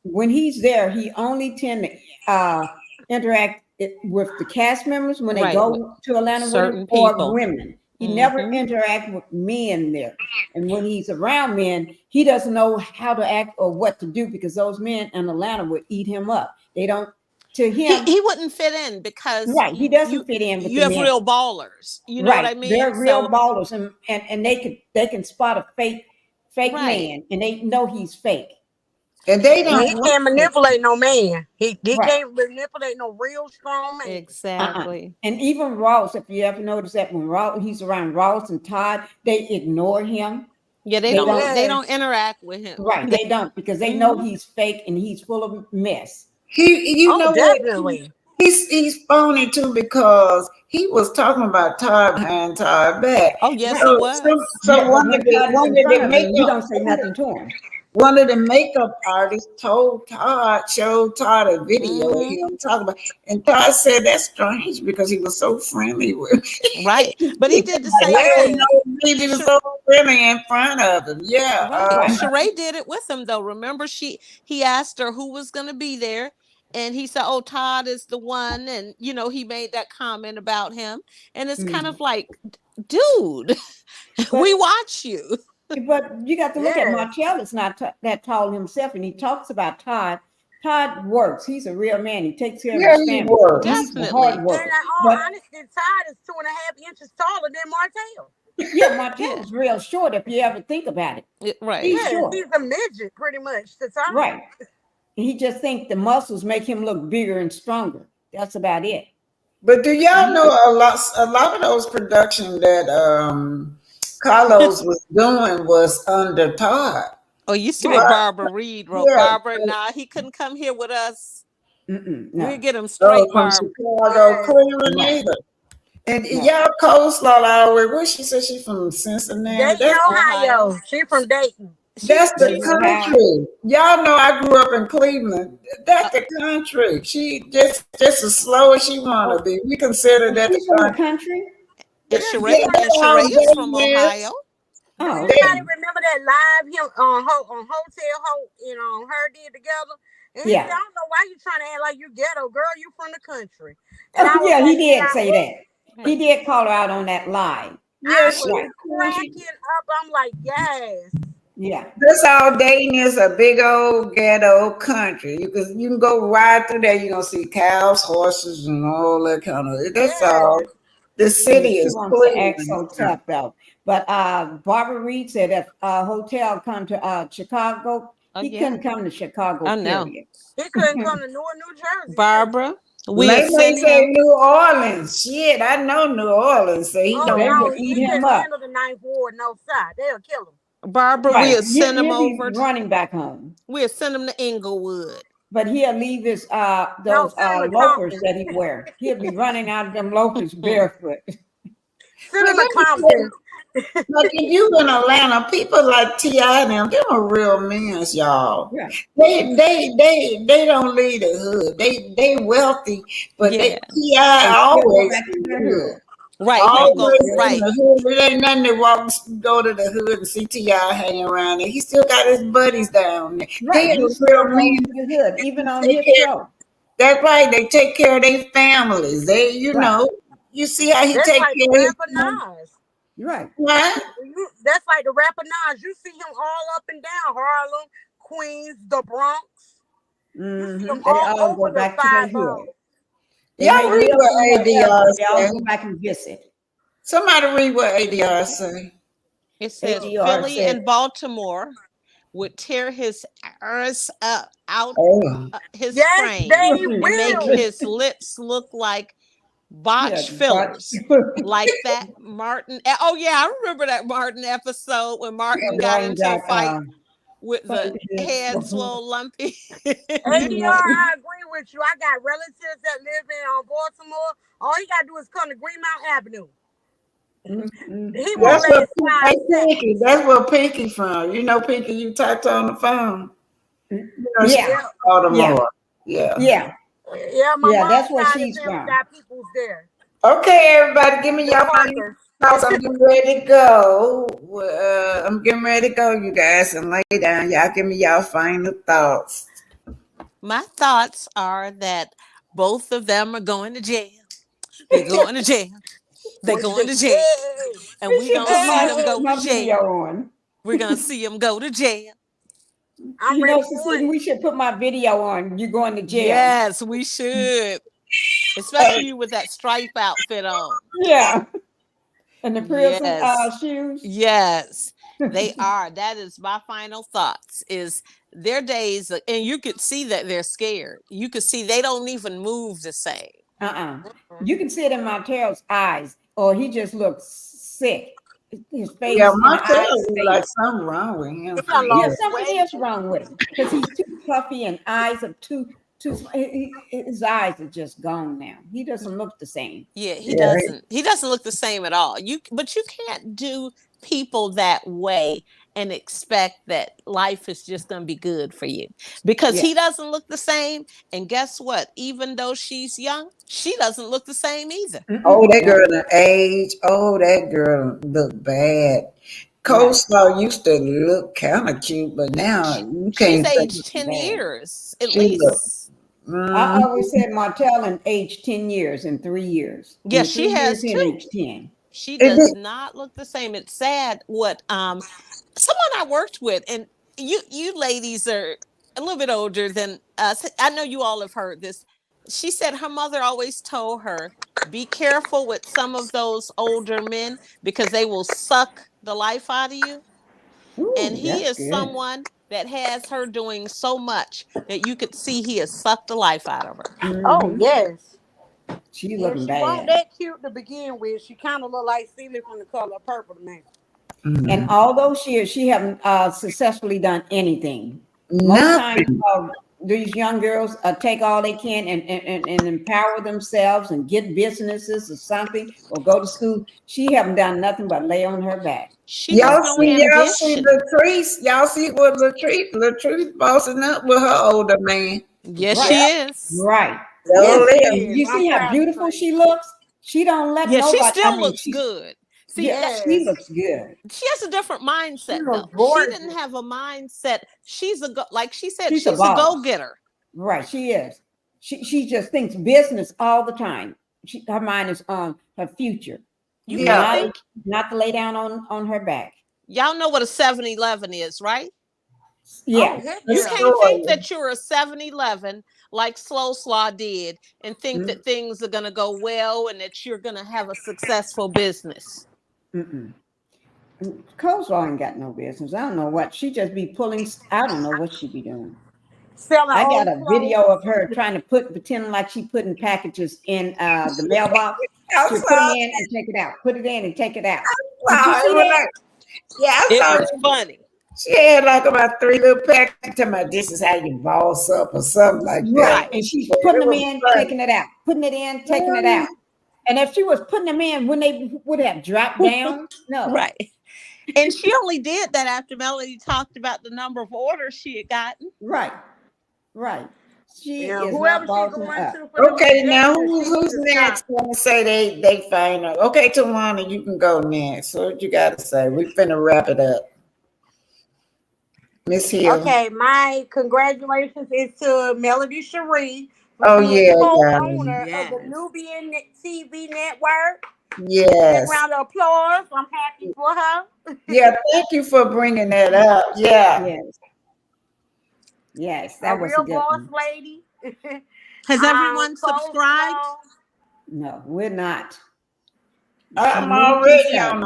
[SPEAKER 15] When he's there, he only tend to interact with the cast members when they
[SPEAKER 17] Right. With
[SPEAKER 15] go to Atlanta with him,
[SPEAKER 17] certain
[SPEAKER 15] or
[SPEAKER 17] people.
[SPEAKER 15] women. He never
[SPEAKER 17] Hmm.
[SPEAKER 15] interact with men there. And when he's around men, he doesn't know how to act or what to do because those men in Atlanta would eat him up. They don't. To him,
[SPEAKER 17] He wouldn't fit in because
[SPEAKER 15] right? He doesn't fit in with
[SPEAKER 17] you
[SPEAKER 15] the
[SPEAKER 17] have
[SPEAKER 15] men.
[SPEAKER 17] real ballers. You know what
[SPEAKER 15] Right.
[SPEAKER 17] I mean?
[SPEAKER 15] They're real
[SPEAKER 17] So
[SPEAKER 15] ballers, and they can spot a fake
[SPEAKER 17] right.
[SPEAKER 15] man, and they know he's fake.
[SPEAKER 2] And they
[SPEAKER 16] And
[SPEAKER 2] don't
[SPEAKER 16] he
[SPEAKER 2] want
[SPEAKER 16] can't
[SPEAKER 2] it.
[SPEAKER 16] manipulate no man. He
[SPEAKER 15] Right.
[SPEAKER 16] can't manipulate no real strong man.
[SPEAKER 17] Exactly.
[SPEAKER 15] And even Ross, if you ever notice that when he's around Ross and Todd, they ignore him.
[SPEAKER 17] Yeah,
[SPEAKER 15] They don't.
[SPEAKER 17] they
[SPEAKER 16] Yes.
[SPEAKER 17] don't interact with him.
[SPEAKER 15] Right. They don't because they know
[SPEAKER 17] Hmm.
[SPEAKER 15] he's fake and he's full of mess.
[SPEAKER 2] You
[SPEAKER 16] Oh,
[SPEAKER 2] know what?
[SPEAKER 16] definitely.
[SPEAKER 2] He's phony too because he was talking about Todd behind Todd back.
[SPEAKER 17] Oh yes, he
[SPEAKER 15] Right.
[SPEAKER 17] was.
[SPEAKER 15] Yeah, but when Todd is
[SPEAKER 2] One
[SPEAKER 15] in
[SPEAKER 2] of
[SPEAKER 15] front
[SPEAKER 2] the
[SPEAKER 15] of him, he
[SPEAKER 2] makeup
[SPEAKER 15] don't say nothing to him.
[SPEAKER 2] one of the makeup artists showed Todd a video of
[SPEAKER 17] Hmm.
[SPEAKER 2] him talking about, and Todd said that's strange because he was so friendly with
[SPEAKER 17] Right. But he did the
[SPEAKER 2] like,
[SPEAKER 17] same
[SPEAKER 2] I didn't
[SPEAKER 17] thing.
[SPEAKER 16] Yes.
[SPEAKER 2] know he was so friendly in front of him. Yeah.
[SPEAKER 17] Right.
[SPEAKER 15] Right.
[SPEAKER 17] Sheree did it with him though. Remember he asked her who was gonna be there. And he said, "Oh, Todd is the one," and he made that comment about him, and it's kind
[SPEAKER 15] Mhm.
[SPEAKER 17] of like, dude, we
[SPEAKER 15] But
[SPEAKER 17] watch you.
[SPEAKER 15] you got to look at
[SPEAKER 16] Yes.
[SPEAKER 15] Martell is not that tall himself, and he talks about Todd. Todd works. He's a real man. He takes care of
[SPEAKER 2] Yeah,
[SPEAKER 15] his
[SPEAKER 2] he
[SPEAKER 15] family.
[SPEAKER 2] was.
[SPEAKER 15] He's a hard
[SPEAKER 17] Definitely,
[SPEAKER 16] And in
[SPEAKER 15] worker.
[SPEAKER 16] all
[SPEAKER 15] But
[SPEAKER 16] honesty, Todd is 2.5 inches taller than Martell.
[SPEAKER 15] yeah, Martell
[SPEAKER 17] yeah,
[SPEAKER 15] is real short if you ever think about it.
[SPEAKER 17] right.
[SPEAKER 15] He's
[SPEAKER 16] Yes,
[SPEAKER 15] short.
[SPEAKER 16] he's a midget pretty much to Todd.
[SPEAKER 15] Right. He just think the muscles make him look bigger and stronger. That's about it.
[SPEAKER 2] But do y'all
[SPEAKER 15] Mhm.
[SPEAKER 2] know a lot of those production that Carlos was doing was under Todd.
[SPEAKER 17] Oh, you see what
[SPEAKER 15] Right.
[SPEAKER 17] Barbara Reed wrote.
[SPEAKER 2] Yeah.
[SPEAKER 17] Barbara, nah, he couldn't come here with us. We'll
[SPEAKER 15] No.
[SPEAKER 17] get him straight,
[SPEAKER 2] From
[SPEAKER 17] Barbara.
[SPEAKER 2] Chicago,
[SPEAKER 16] Yes.
[SPEAKER 2] Cleveland
[SPEAKER 15] No.
[SPEAKER 2] either. And
[SPEAKER 15] No.
[SPEAKER 2] y'all coleslaw always. What she said she from Cincinnati.
[SPEAKER 16] Dayton,
[SPEAKER 17] Ohio.
[SPEAKER 16] Ohio. She from Dayton.
[SPEAKER 2] That's the
[SPEAKER 15] Dayton,
[SPEAKER 17] She's
[SPEAKER 15] Ohio.
[SPEAKER 2] country. Y'all know I grew up in Cleveland.
[SPEAKER 17] uh,
[SPEAKER 2] That's the country. She just as slow as she wanna
[SPEAKER 15] Oh,
[SPEAKER 2] be. We consider that
[SPEAKER 15] she's
[SPEAKER 2] the
[SPEAKER 15] from the
[SPEAKER 2] country.
[SPEAKER 15] country?
[SPEAKER 17] and
[SPEAKER 2] Yeah,
[SPEAKER 17] Sheree
[SPEAKER 2] that's how
[SPEAKER 17] is from
[SPEAKER 2] Dayton
[SPEAKER 17] Ohio.
[SPEAKER 2] is.
[SPEAKER 16] Do
[SPEAKER 15] Oh,
[SPEAKER 16] anybody
[SPEAKER 15] okay.
[SPEAKER 16] remember that live him on Hotel Holt and her did together? And he said,
[SPEAKER 15] Yeah.
[SPEAKER 16] I don't know why you trying to act like you ghetto, girl. You from the country. And I
[SPEAKER 15] Oh,
[SPEAKER 16] was
[SPEAKER 15] yeah, he
[SPEAKER 16] like,
[SPEAKER 15] did
[SPEAKER 16] now
[SPEAKER 15] say that. He
[SPEAKER 17] Right.
[SPEAKER 15] did call her out on that lie.
[SPEAKER 2] Yeah,
[SPEAKER 16] I was
[SPEAKER 2] she,
[SPEAKER 15] Right.
[SPEAKER 2] she
[SPEAKER 16] cracking up. I'm like, yes.
[SPEAKER 15] Yeah.
[SPEAKER 2] This all Dayton is a big old ghetto country. You can go ride through there. You're gonna see cows, horses, and all that kind of. That's
[SPEAKER 16] Yes.
[SPEAKER 2] all. The
[SPEAKER 15] Yeah,
[SPEAKER 2] city
[SPEAKER 15] she
[SPEAKER 2] is
[SPEAKER 15] wants to act
[SPEAKER 2] Cleveland.
[SPEAKER 15] so tough though. But Barbara Reed said if Hotel come to Chicago,
[SPEAKER 17] Oh
[SPEAKER 15] he
[SPEAKER 17] yeah.
[SPEAKER 15] couldn't come to Chicago,
[SPEAKER 17] I know.
[SPEAKER 15] period.
[SPEAKER 16] He couldn't come to Newark, New Jersey, period.
[SPEAKER 17] Barbara, we'll
[SPEAKER 2] Maybe they
[SPEAKER 17] send
[SPEAKER 2] say
[SPEAKER 17] him.
[SPEAKER 2] New Orleans. Shit, I know New Orleans. So he
[SPEAKER 16] Oh
[SPEAKER 15] They
[SPEAKER 2] don't.
[SPEAKER 15] would
[SPEAKER 16] no,
[SPEAKER 15] eat
[SPEAKER 16] he
[SPEAKER 15] him
[SPEAKER 16] can
[SPEAKER 15] up.
[SPEAKER 16] handle the ninth ward, no side. They'll kill him.
[SPEAKER 17] Barbara,
[SPEAKER 15] Right.
[SPEAKER 17] we'll send him
[SPEAKER 15] He'll be
[SPEAKER 17] over.
[SPEAKER 15] running back home.
[SPEAKER 17] We'll send him to Inglewood.
[SPEAKER 15] but he'll leave his
[SPEAKER 16] No,
[SPEAKER 15] those
[SPEAKER 16] Senator
[SPEAKER 15] loafers
[SPEAKER 16] Compton.
[SPEAKER 15] that he wear. He'll be running out of them loafers barefoot.
[SPEAKER 2] Well,
[SPEAKER 16] Senator
[SPEAKER 2] let me
[SPEAKER 16] Compton.
[SPEAKER 2] say, like if you in Atlanta, people like T.I. and them are real men, y'all.
[SPEAKER 15] Yeah.
[SPEAKER 2] They don't leave the hood. They wealthy, but
[SPEAKER 17] Yeah.
[SPEAKER 2] they T.I.
[SPEAKER 15] They still go
[SPEAKER 2] always
[SPEAKER 15] back to
[SPEAKER 2] in
[SPEAKER 15] their
[SPEAKER 2] the hood.
[SPEAKER 15] hood.
[SPEAKER 17] Right.
[SPEAKER 15] Yeah,
[SPEAKER 17] He'll
[SPEAKER 15] they
[SPEAKER 17] go
[SPEAKER 2] Always
[SPEAKER 15] still
[SPEAKER 2] in
[SPEAKER 15] do.
[SPEAKER 17] right.
[SPEAKER 2] the hood. It ain't nothing to go to the hood and see T.I. hanging around there. He still got his buddies down there. They
[SPEAKER 15] Right.
[SPEAKER 2] are
[SPEAKER 15] He
[SPEAKER 2] real
[SPEAKER 15] still goes
[SPEAKER 2] men.
[SPEAKER 15] to the hood, even on
[SPEAKER 2] Take
[SPEAKER 15] his
[SPEAKER 2] care.
[SPEAKER 15] show.
[SPEAKER 2] That's right. They take care of their families. They,
[SPEAKER 15] Right.
[SPEAKER 2] you see how he
[SPEAKER 16] That's
[SPEAKER 2] take
[SPEAKER 16] like the
[SPEAKER 2] care of his
[SPEAKER 16] rapper
[SPEAKER 2] family.
[SPEAKER 16] Nas.
[SPEAKER 15] Right.
[SPEAKER 2] What?
[SPEAKER 16] That's like the rapper Nas. You see him all up and down Harlem, Queens, the Bronx. You see him
[SPEAKER 15] They
[SPEAKER 16] all
[SPEAKER 15] all
[SPEAKER 16] over
[SPEAKER 15] go
[SPEAKER 16] the
[SPEAKER 15] back to their
[SPEAKER 16] five
[SPEAKER 15] hood.
[SPEAKER 16] boroughs.
[SPEAKER 15] They
[SPEAKER 2] Y'all
[SPEAKER 15] may
[SPEAKER 2] read
[SPEAKER 15] live
[SPEAKER 2] what
[SPEAKER 15] somewhere else,
[SPEAKER 2] ADR
[SPEAKER 15] but they all
[SPEAKER 2] say.
[SPEAKER 15] go back and visit.
[SPEAKER 2] Somebody read what ADR say.
[SPEAKER 17] It says
[SPEAKER 15] ADR
[SPEAKER 17] Philly
[SPEAKER 15] said,
[SPEAKER 17] and Baltimore would tear his ears out
[SPEAKER 2] Oh.
[SPEAKER 17] his
[SPEAKER 16] Yes,
[SPEAKER 17] frame
[SPEAKER 16] they
[SPEAKER 17] and make
[SPEAKER 16] will.
[SPEAKER 17] his lips look like
[SPEAKER 15] yeah,
[SPEAKER 17] botch
[SPEAKER 15] but
[SPEAKER 17] fillers. Like that Martin. Oh yeah, I remember that Martin episode when Martin got
[SPEAKER 15] Martin
[SPEAKER 17] into a
[SPEAKER 15] got
[SPEAKER 17] fight with the
[SPEAKER 15] funny hips.
[SPEAKER 17] head swole lumpy.
[SPEAKER 16] ADR, I agree with you. I got relatives that live in Baltimore. All he gotta do is come to Greenmount Avenue. He won't
[SPEAKER 2] That's
[SPEAKER 16] let
[SPEAKER 2] what
[SPEAKER 16] it slide
[SPEAKER 2] Pinky.
[SPEAKER 16] seconds.
[SPEAKER 2] That's where Pinky from. You know Pinky, you talked on the phone. She's
[SPEAKER 15] Yeah,
[SPEAKER 16] Yeah,
[SPEAKER 2] from
[SPEAKER 15] yeah,
[SPEAKER 2] Baltimore. Yeah.
[SPEAKER 15] yeah,
[SPEAKER 16] yeah. My
[SPEAKER 15] yeah. That's
[SPEAKER 16] mom's
[SPEAKER 15] where
[SPEAKER 16] side of
[SPEAKER 15] she's
[SPEAKER 16] the family
[SPEAKER 15] from.
[SPEAKER 16] got peoples there.
[SPEAKER 2] Okay, everybody, give me
[SPEAKER 16] The
[SPEAKER 2] your final
[SPEAKER 16] Parkers.
[SPEAKER 2] thoughts. I'm getting ready to go. I'm getting ready to go, you guys, and lay down. Y'all give me y'all final thoughts.
[SPEAKER 17] My thoughts are that both of them are going to jail. They're going to jail. They're going to jail.
[SPEAKER 16] Hey,
[SPEAKER 17] And
[SPEAKER 15] We
[SPEAKER 17] we're
[SPEAKER 15] should
[SPEAKER 17] going to
[SPEAKER 15] put
[SPEAKER 17] see
[SPEAKER 15] my
[SPEAKER 17] them go to
[SPEAKER 15] my video
[SPEAKER 17] jail.
[SPEAKER 15] on.
[SPEAKER 17] We're going to see them go to jail.
[SPEAKER 16] I'm
[SPEAKER 15] You know,
[SPEAKER 16] ready for
[SPEAKER 15] Cecilia,
[SPEAKER 16] it.
[SPEAKER 15] we should put my video on. You going to jail?
[SPEAKER 17] Yes, we should. Especially you with that stripe outfit on.
[SPEAKER 15] Yeah, and the prison
[SPEAKER 17] Yes.
[SPEAKER 15] shoes.
[SPEAKER 17] Yes, they are. That is my final thoughts is their days, and you could see that they're scared. You could see they don't even move the same.
[SPEAKER 15] You can see it in Martell's eyes, or he just looks sick. His
[SPEAKER 2] Yeah,
[SPEAKER 15] face and
[SPEAKER 2] my
[SPEAKER 15] eyes
[SPEAKER 2] tail is like
[SPEAKER 15] faded.
[SPEAKER 2] something wrong with him
[SPEAKER 16] He
[SPEAKER 2] for
[SPEAKER 16] done
[SPEAKER 15] Yeah,
[SPEAKER 2] real.
[SPEAKER 16] lost
[SPEAKER 15] something
[SPEAKER 16] weight.
[SPEAKER 15] is wrong with him because he's too puffy and eyes are too. His eyes are just gone now. He doesn't look the same.
[SPEAKER 17] Yeah, he
[SPEAKER 2] Yeah.
[SPEAKER 17] doesn't. He doesn't look the same at all. But you can't do people that way and expect that life is just going to be good for you because
[SPEAKER 15] Yeah.
[SPEAKER 17] he doesn't look the same. And guess what? Even though she's young, she doesn't look the same either.
[SPEAKER 2] Oh, that
[SPEAKER 15] No.
[SPEAKER 2] girl the age. Oh, that girl look bad.
[SPEAKER 15] Right.
[SPEAKER 2] Coleslaw used to look kind of cute, but now you
[SPEAKER 17] She's
[SPEAKER 2] can't say
[SPEAKER 17] aged 10
[SPEAKER 15] Bad.
[SPEAKER 17] years at
[SPEAKER 2] she look.
[SPEAKER 17] least.
[SPEAKER 15] I
[SPEAKER 2] Mm,
[SPEAKER 15] always said Martell in age 10 years in 3 years.
[SPEAKER 17] Yeah,
[SPEAKER 15] In
[SPEAKER 17] she
[SPEAKER 15] 3 years,
[SPEAKER 17] has
[SPEAKER 15] he'll
[SPEAKER 17] too.
[SPEAKER 15] age 10.
[SPEAKER 17] She
[SPEAKER 2] is
[SPEAKER 17] does
[SPEAKER 2] it?
[SPEAKER 17] not look the same. It's sad what someone I worked with, and you ladies are a little bit older than us. I know you all have heard this. She said her mother always told her, be careful with some of those older men because they will suck the life out of you. And
[SPEAKER 15] Ooh,
[SPEAKER 17] he
[SPEAKER 15] that's
[SPEAKER 17] is
[SPEAKER 15] good.
[SPEAKER 17] someone that has her doing so much that you could see he has sucked the life out of her.
[SPEAKER 16] Oh
[SPEAKER 15] Mm-hmm.
[SPEAKER 16] yes.
[SPEAKER 15] She
[SPEAKER 16] Yeah,
[SPEAKER 15] looking
[SPEAKER 16] she wasn't
[SPEAKER 15] bad.
[SPEAKER 16] that cute to begin with. She kind of looked like Celia from The Color Purple to me.
[SPEAKER 15] And all those years, she haven't successfully done anything. Most times,
[SPEAKER 2] Nothing.
[SPEAKER 15] these young girls take all they can and empower themselves and get businesses or something or go to school. She haven't done nothing but lay on her back.
[SPEAKER 17] She has no
[SPEAKER 2] Y'all see
[SPEAKER 17] ambition.
[SPEAKER 2] Latrice. Y'all see what Latrice bossing up with her older man.
[SPEAKER 17] Yes,
[SPEAKER 15] Right,
[SPEAKER 17] she is.
[SPEAKER 15] right.
[SPEAKER 16] Yes,
[SPEAKER 15] And
[SPEAKER 16] she
[SPEAKER 2] Golly.
[SPEAKER 16] is.
[SPEAKER 15] you
[SPEAKER 16] I'm
[SPEAKER 15] see how
[SPEAKER 16] proud of
[SPEAKER 15] beautiful
[SPEAKER 16] Trace.
[SPEAKER 15] she looks? She don't let
[SPEAKER 17] Yeah, she
[SPEAKER 15] nobody. I
[SPEAKER 17] still
[SPEAKER 15] mean,
[SPEAKER 17] looks good. See,
[SPEAKER 15] yeah,
[SPEAKER 17] that
[SPEAKER 15] she
[SPEAKER 16] Yes.
[SPEAKER 15] looks good.
[SPEAKER 17] she has a different
[SPEAKER 16] She
[SPEAKER 17] mindset though.
[SPEAKER 16] looks
[SPEAKER 17] She didn't
[SPEAKER 16] gorgeous.
[SPEAKER 17] have a mindset. Like she said,
[SPEAKER 15] She's a
[SPEAKER 17] she's a
[SPEAKER 15] boss.
[SPEAKER 17] go-getter.
[SPEAKER 15] Right, she is. She just thinks business all the time. Her mind is on her future,
[SPEAKER 17] You can't
[SPEAKER 2] Yeah.
[SPEAKER 17] think
[SPEAKER 15] not to lay down on her back.
[SPEAKER 17] y'all know what a 7-Eleven is, right?
[SPEAKER 16] Oh
[SPEAKER 15] Yeah,
[SPEAKER 16] heck
[SPEAKER 17] You
[SPEAKER 16] yeah.
[SPEAKER 17] can't think
[SPEAKER 2] Astoria.
[SPEAKER 17] that you're a 7-Eleven like Slow Slaw did and think
[SPEAKER 15] mm
[SPEAKER 17] that things are gonna go well and that you're gonna have a successful business.
[SPEAKER 15] mm. Coleslaw ain't got no business. I don't know what she just be pulling. I don't know what she be doing.
[SPEAKER 16] Selling
[SPEAKER 15] I got
[SPEAKER 16] old
[SPEAKER 15] a video
[SPEAKER 16] clothes.
[SPEAKER 15] of her trying to pretend like she putting packages in the mailbox.
[SPEAKER 2] I
[SPEAKER 15] She'll put them
[SPEAKER 2] saw,
[SPEAKER 15] in and take it out. Put it in and take it out. Did you
[SPEAKER 2] saw it
[SPEAKER 15] see
[SPEAKER 2] when
[SPEAKER 15] that?
[SPEAKER 2] yeah, I
[SPEAKER 17] It
[SPEAKER 2] saw
[SPEAKER 17] was funny.
[SPEAKER 2] She had like about 3 little packets. Talking about this is how you boss up or something like that.
[SPEAKER 15] Right. And she's
[SPEAKER 2] But
[SPEAKER 15] putting
[SPEAKER 2] it
[SPEAKER 15] them
[SPEAKER 2] was
[SPEAKER 15] in,
[SPEAKER 2] funny.
[SPEAKER 15] taking it out, putting it in, taking it out. And if she was putting them in, when they would have dropped down, no.
[SPEAKER 17] Right. And she only did that after Melody talked about the number of orders she had gotten.
[SPEAKER 15] Right. Right. She
[SPEAKER 16] Yeah,
[SPEAKER 15] is
[SPEAKER 16] whoever
[SPEAKER 15] not
[SPEAKER 16] she
[SPEAKER 15] bossing
[SPEAKER 16] going
[SPEAKER 15] up.
[SPEAKER 16] to for them
[SPEAKER 2] Okay, now
[SPEAKER 16] injections, she need
[SPEAKER 2] who's
[SPEAKER 16] to
[SPEAKER 2] next?
[SPEAKER 16] stop.
[SPEAKER 2] Want to say they find her? Okay, Tawana, you can go next. What you got to say? We finna wrap it up. Miss Hill.
[SPEAKER 16] Okay, my congratulations is to Melody Cherie for
[SPEAKER 2] Oh
[SPEAKER 16] being
[SPEAKER 2] yeah,
[SPEAKER 16] co-owner of the
[SPEAKER 17] Yes.
[SPEAKER 16] Nubian TV network. Big
[SPEAKER 2] yes,
[SPEAKER 16] round of applause. I'm happy for her.
[SPEAKER 2] yeah. Thank you for bringing that up. Yeah.
[SPEAKER 15] Yes. Yes,
[SPEAKER 16] A
[SPEAKER 15] that was a
[SPEAKER 16] real
[SPEAKER 15] good
[SPEAKER 16] boss
[SPEAKER 15] one.
[SPEAKER 16] lady.
[SPEAKER 17] Has everyone subscribed?
[SPEAKER 16] Coleslaw.
[SPEAKER 15] No, we're not.
[SPEAKER 2] I'm already on.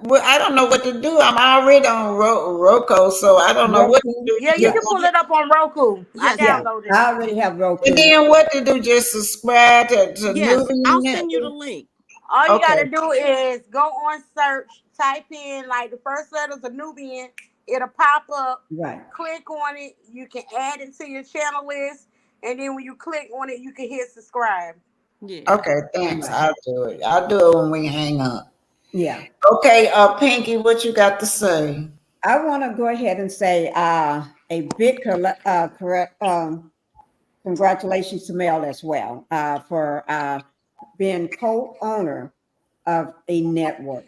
[SPEAKER 2] Well, I don't know what to do. I'm already on Roku, so I don't know what to
[SPEAKER 15] Roku.
[SPEAKER 2] do.
[SPEAKER 16] Yeah, you can pull it up on Roku. I
[SPEAKER 17] Yes.
[SPEAKER 15] Yeah,
[SPEAKER 16] downloaded
[SPEAKER 15] I
[SPEAKER 16] it.
[SPEAKER 15] already have Roku.
[SPEAKER 2] And then what to do? Just subscribe to
[SPEAKER 17] Yes. I'll
[SPEAKER 2] Nubian.
[SPEAKER 17] send you the link.
[SPEAKER 16] All you
[SPEAKER 2] Okay.
[SPEAKER 16] gotta do is go on search, type in like the first letters of Nubian, it'll pop up.
[SPEAKER 15] Right.
[SPEAKER 16] Click on it, you can add it to your channel list, and then when you click on it, you can hit subscribe.
[SPEAKER 17] Yeah.
[SPEAKER 2] Okay, thanks. I'll do it. I'll do it when we hang up.
[SPEAKER 15] Yeah.
[SPEAKER 2] Okay, Pinky, what you got to say?
[SPEAKER 15] I want to go ahead and say a big congratulations to Mel as well for being co-owner of a network.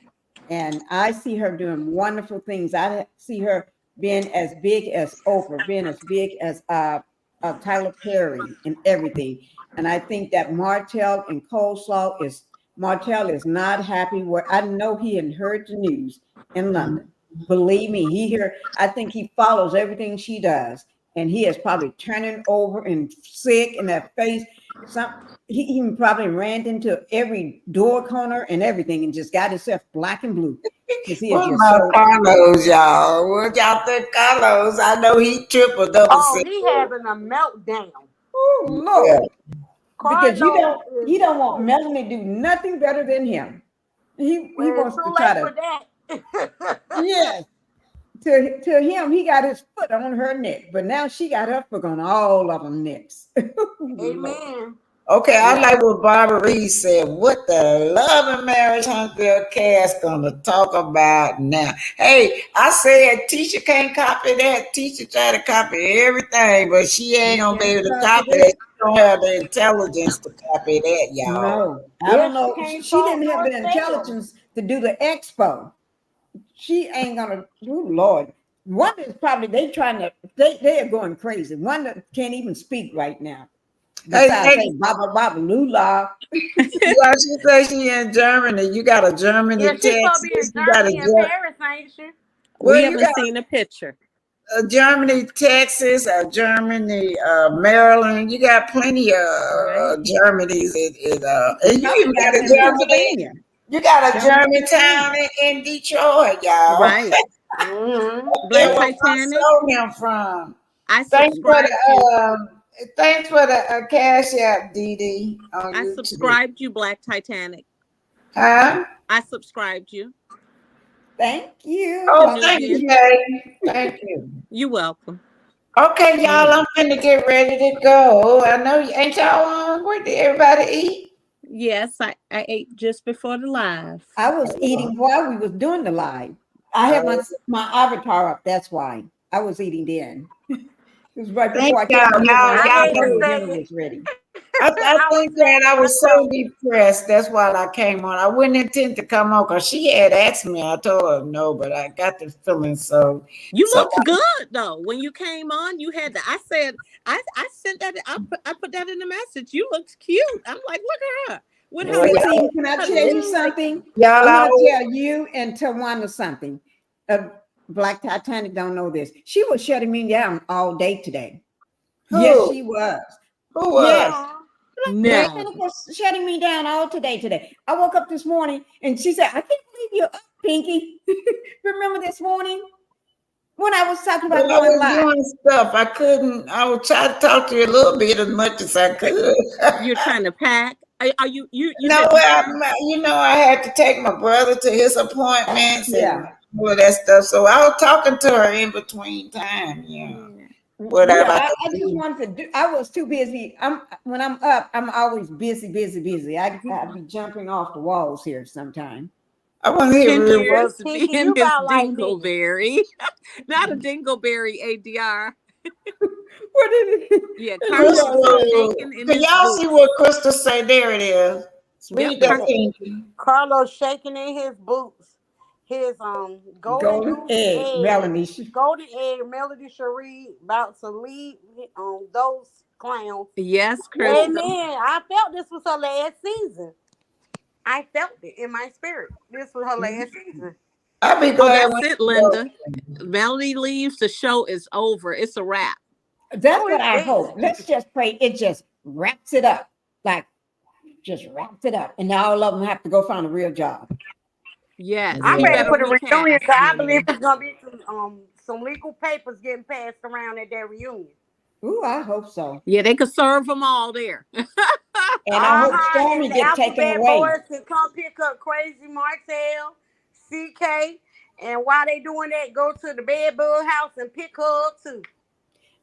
[SPEAKER 15] And I see her doing wonderful things. I see her being as big as Oprah, being as big as Tyler Perry and everything. And I think that Martel is not happy where I know he had heard the news in London. Believe me, I think he follows everything she does. And he is probably turning over and sick in that face. He even probably ran into every door corner and everything and just got himself black and blue.
[SPEAKER 2] What about Carlos, y'all? What y'all think, Carlos? I know he tripled double.
[SPEAKER 16] Oh, he having a meltdown.
[SPEAKER 15] Oh Lord.
[SPEAKER 2] Yeah.
[SPEAKER 15] Because you don't want Melanie to do nothing better than him. He wants to try to.
[SPEAKER 16] For that.
[SPEAKER 15] Yes. To him, he got his foot on her neck, but now she got her foot on all of them necks.
[SPEAKER 16] Amen.
[SPEAKER 2] Okay, I like what Barbara Reed said. What the love and marriage Huntsville cast gonna talk about now? Hey, I said teacher can't copy that. Teacher try to copy everything, but she ain't gonna be able to copy that. She don't have the intelligence to copy that, y'all.
[SPEAKER 15] No, I don't know. She didn't have the intelligence to do the expo. She ain't gonna. Oh Lord, one is probably they are going crazy. One that can't even speak right now. Besides, hey, Baba Lula.
[SPEAKER 2] Yeah, she says she in Germany. You got a Germany,
[SPEAKER 16] yeah, she's supposed to be in Germany and Paris, ain't she?
[SPEAKER 2] Well,
[SPEAKER 17] we haven't seen a picture.
[SPEAKER 2] Germany, Texas, Germany, Maryland. You got plenty of Germanys. And you even got a Germany. You got a Germantown in Detroit, y'all.
[SPEAKER 17] Right. Black Titanic.
[SPEAKER 2] Him from.
[SPEAKER 17] I subscribed
[SPEAKER 2] Thanks for the Cash App, Dee. On
[SPEAKER 17] I
[SPEAKER 2] YouTube.
[SPEAKER 17] subscribed you, Black Titanic.
[SPEAKER 2] Huh?
[SPEAKER 17] I subscribed you.
[SPEAKER 15] Thank you.
[SPEAKER 2] Oh, thank you, Jay. Thank you.
[SPEAKER 17] You're welcome.
[SPEAKER 2] Okay, y'all, I'm gonna get ready to go. I know ain't y'all hungry? Did everybody eat?
[SPEAKER 17] Yes, I ate just before the live.
[SPEAKER 15] I was eating while we was doing the live. I had my avatar up. That's why I was eating then. It was right before I came on dinner was ready.
[SPEAKER 2] I think that I was so depressed. That's why I came on. I wouldn't intend to come on because she had asked me. I told her no, but I got the feeling so.
[SPEAKER 17] You looked good though when you came on. You had I said I sent that. I put that in the message. You looked cute. I'm like, look at her.
[SPEAKER 15] Can I tell you something?
[SPEAKER 2] Y'all,
[SPEAKER 15] I'm gonna tell you and Tawana something. Black Titanic don't know this. She was shutting me down all day today.
[SPEAKER 2] Who?
[SPEAKER 15] Yes, she was.
[SPEAKER 2] Who was?
[SPEAKER 15] Yes.
[SPEAKER 17] No.
[SPEAKER 15] Titanic was shutting me down all today. I woke up this morning and she said, "I can't believe you're up, Pinky." Remember this morning when I was talking about going live?
[SPEAKER 2] Doing stuff. I couldn't. I was trying to talk to you a little bit as much as I could.
[SPEAKER 17] You're trying to pack. Are you?
[SPEAKER 2] No, I had to take my brother to his appointments.
[SPEAKER 15] Yeah.
[SPEAKER 2] all of that stuff. So I was talking to her in between time, what I
[SPEAKER 15] Yeah,
[SPEAKER 2] like
[SPEAKER 15] I
[SPEAKER 2] to
[SPEAKER 15] just
[SPEAKER 2] do.
[SPEAKER 15] wanted to do. I was too busy. When I'm up, I'm always busy. I'd be jumping off the walls here sometime.
[SPEAKER 2] I want to hear
[SPEAKER 20] 10
[SPEAKER 2] real.
[SPEAKER 20] years
[SPEAKER 16] Pinky,
[SPEAKER 20] being
[SPEAKER 16] you
[SPEAKER 20] Miss
[SPEAKER 16] about like me.
[SPEAKER 20] Dingleberry. Not a Dingleberry ADR.
[SPEAKER 15] What is it?
[SPEAKER 20] Yeah,
[SPEAKER 2] Crystal,
[SPEAKER 20] Carlos is shaking in
[SPEAKER 2] can
[SPEAKER 20] his
[SPEAKER 2] y'all see what
[SPEAKER 20] boots.
[SPEAKER 2] Crystal say? There it is.
[SPEAKER 20] Yep.
[SPEAKER 2] Read that, Pinky.
[SPEAKER 16] Carlos shaking in his boots. His golden
[SPEAKER 15] Golden
[SPEAKER 16] goose
[SPEAKER 15] egg,
[SPEAKER 16] egg,
[SPEAKER 15] Melanie.
[SPEAKER 16] golden egg. Melody Cherie about to lead those clowns.
[SPEAKER 20] Yes, Crystal.
[SPEAKER 16] Amen. I felt this was her last season. I felt it in my spirit. This was her last season.
[SPEAKER 2] I'll be
[SPEAKER 20] Oh,
[SPEAKER 2] glad
[SPEAKER 20] that's
[SPEAKER 2] when
[SPEAKER 20] it,
[SPEAKER 2] she goes.
[SPEAKER 20] Linda. Melody leaves. The show is over. It's a wrap.
[SPEAKER 15] That's
[SPEAKER 16] Oh,
[SPEAKER 15] what
[SPEAKER 16] it's
[SPEAKER 15] I
[SPEAKER 16] dead.
[SPEAKER 15] hope. Let's just pray it just wraps it up. Like, just wraps it up. And now all of them have to go find a real job.
[SPEAKER 20] Yes,
[SPEAKER 16] I'm
[SPEAKER 20] they
[SPEAKER 16] ready
[SPEAKER 20] better
[SPEAKER 16] for the reunion
[SPEAKER 20] recast.
[SPEAKER 16] because I believe it's gonna be some legal papers getting passed around at that reunion.
[SPEAKER 15] Ooh, I hope so.
[SPEAKER 20] Yeah, they could serve them all there.
[SPEAKER 15] And I hope
[SPEAKER 16] And
[SPEAKER 15] Stormy
[SPEAKER 16] the
[SPEAKER 15] get taken
[SPEAKER 16] alphabet
[SPEAKER 15] away.
[SPEAKER 16] boys can come pick up Crazy Martel, CK, and while they doing that, go to the bed bug house and pick her up too.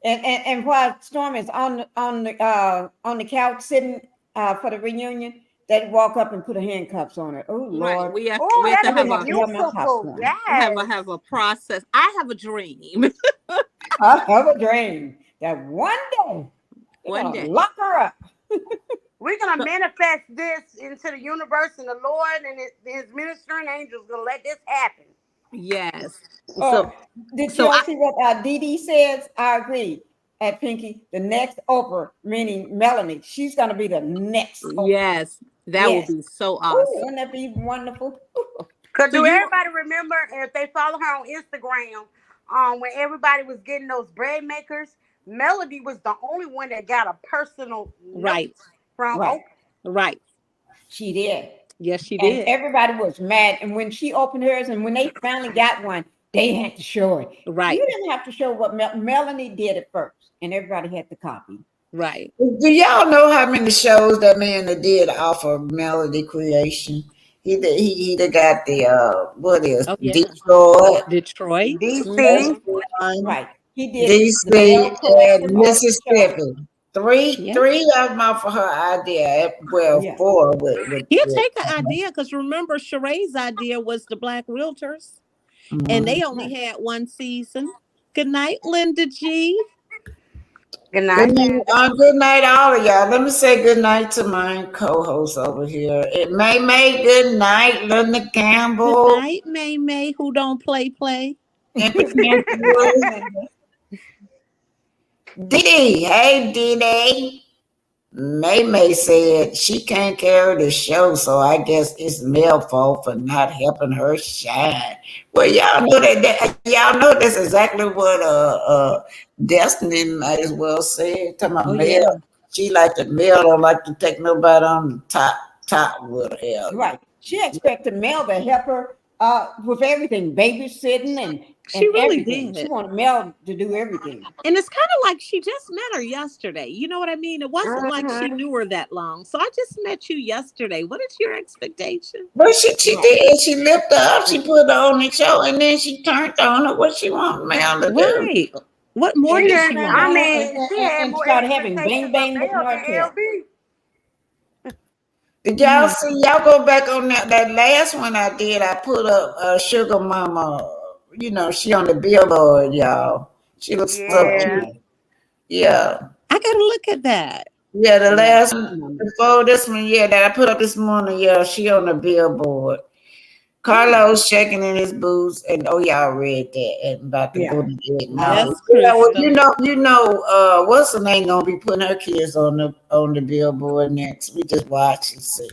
[SPEAKER 15] And while Storm is on the couch sitting for the reunion, they'd walk up and put her handcuffs on her. Oh
[SPEAKER 20] Right.
[SPEAKER 15] Lord.
[SPEAKER 20] We have
[SPEAKER 16] Oh,
[SPEAKER 20] we have to
[SPEAKER 16] that'll
[SPEAKER 20] have
[SPEAKER 16] be
[SPEAKER 15] I
[SPEAKER 20] a
[SPEAKER 15] have to have my
[SPEAKER 16] beautiful.
[SPEAKER 15] popcorn.
[SPEAKER 16] Yes.
[SPEAKER 20] have a process. I have a dream.
[SPEAKER 15] I have a dream that one day they're
[SPEAKER 20] One
[SPEAKER 15] gonna
[SPEAKER 20] day.
[SPEAKER 15] lock her up.
[SPEAKER 16] We're gonna manifest this into the universe, and the Lord and his ministering angels gonna let this happen.
[SPEAKER 20] Yes.
[SPEAKER 15] Oh, did
[SPEAKER 20] So
[SPEAKER 15] y'all see what Dee Dee says? I agree. At Pinky, the next Oprah, meaning Melanie, she's gonna be the next Oprah.
[SPEAKER 20] Yes, that would
[SPEAKER 15] Yes.
[SPEAKER 20] be so
[SPEAKER 15] Ooh,
[SPEAKER 20] awesome.
[SPEAKER 15] wouldn't that be wonderful?
[SPEAKER 16] Cause
[SPEAKER 20] So
[SPEAKER 16] do
[SPEAKER 20] you
[SPEAKER 16] everybody remember if they follow her on Instagram, when everybody was getting those bread makers, Melody was the only one that got a personal note
[SPEAKER 20] right,
[SPEAKER 16] from
[SPEAKER 15] Right.
[SPEAKER 16] Oprah.
[SPEAKER 20] right.
[SPEAKER 15] She did.
[SPEAKER 20] Yes, she
[SPEAKER 15] And
[SPEAKER 20] did.
[SPEAKER 15] everybody was mad. And when she opened hers, and when they finally got one, they had to show it.
[SPEAKER 20] Right,
[SPEAKER 15] You didn't have to show what Melanie did at first, and everybody had to copy.
[SPEAKER 20] right.
[SPEAKER 2] Do y'all know how many shows that man that did off of Melody Creation? He got the what is
[SPEAKER 20] Oh yeah,
[SPEAKER 2] Detroit,
[SPEAKER 20] Detroit.
[SPEAKER 16] DC.
[SPEAKER 15] Right. He did the
[SPEAKER 2] DC,
[SPEAKER 15] Bell
[SPEAKER 2] and
[SPEAKER 15] Collective show.
[SPEAKER 2] Mississippi. Three,
[SPEAKER 20] Yeah.
[SPEAKER 2] three of them off of her idea. Well,
[SPEAKER 15] Yeah.
[SPEAKER 2] four with
[SPEAKER 20] He'll take an idea because remember, Sheree's idea was the Black Realtors, and they only had one season. Good night, Linda G.
[SPEAKER 16] Good
[SPEAKER 2] Good
[SPEAKER 16] night,
[SPEAKER 2] night,
[SPEAKER 16] Panda.
[SPEAKER 2] good night, all of y'all. Let me say good night to my co-host over here. And May, good night, Linda
[SPEAKER 20] Good
[SPEAKER 2] Campbell,
[SPEAKER 20] night, May May, who don't play.
[SPEAKER 2] and
[SPEAKER 15] Good night, Linda.
[SPEAKER 2] Dee. Hey, Dee. May said she can't carry the show, so I guess it's Mel fault for not helping her shine. Well, y'all know y'all know that's exactly what Destiny might as well say. Talking about
[SPEAKER 20] Oh
[SPEAKER 2] Mel,
[SPEAKER 20] yeah,
[SPEAKER 2] she like the Mel don't like to take nobody on the top with her.
[SPEAKER 15] Right. She expected Mel to help her with everything, babysitting
[SPEAKER 20] she
[SPEAKER 15] and
[SPEAKER 20] really
[SPEAKER 15] everything. She
[SPEAKER 20] did.
[SPEAKER 15] wanted Mel to do everything.
[SPEAKER 20] And it's kind of like she just met her yesterday. You know what I mean? It wasn't like she
[SPEAKER 16] Mm-hmm.
[SPEAKER 20] knew her that long. So I just met you yesterday. What is your expectation?
[SPEAKER 2] But she
[SPEAKER 15] Right.
[SPEAKER 2] did. She lifted her up. She put her on the show, and then she turned on her. What she want Mel to do?
[SPEAKER 20] Right. What more
[SPEAKER 16] She
[SPEAKER 20] did
[SPEAKER 16] had,
[SPEAKER 20] she
[SPEAKER 15] Turned
[SPEAKER 16] I
[SPEAKER 20] want?
[SPEAKER 15] on her
[SPEAKER 16] mean, she had
[SPEAKER 15] and
[SPEAKER 16] more
[SPEAKER 15] started having
[SPEAKER 16] expectations
[SPEAKER 15] bang
[SPEAKER 16] of
[SPEAKER 15] bang with
[SPEAKER 16] Mel than
[SPEAKER 15] Martell.
[SPEAKER 16] LB.
[SPEAKER 2] Did y'all see? Y'all go back on that last one I did. I put up Sugar Mama. You know, she on the billboard, y'all. She looks so
[SPEAKER 16] Yeah.
[SPEAKER 2] cute. Yeah.
[SPEAKER 20] I got to look at that.
[SPEAKER 2] Yeah, the
[SPEAKER 15] Yeah.
[SPEAKER 2] last one before this one, yeah, that I put up this morning, yeah, she on the billboard. Carlos shaking in his boots, and oh, y'all read that and about to go
[SPEAKER 15] Yeah.
[SPEAKER 2] to bed now.
[SPEAKER 20] Yes,
[SPEAKER 2] Yeah, well,
[SPEAKER 20] Crystal.
[SPEAKER 2] what's her name gonna be putting her kids on the billboard next? We just watch and see.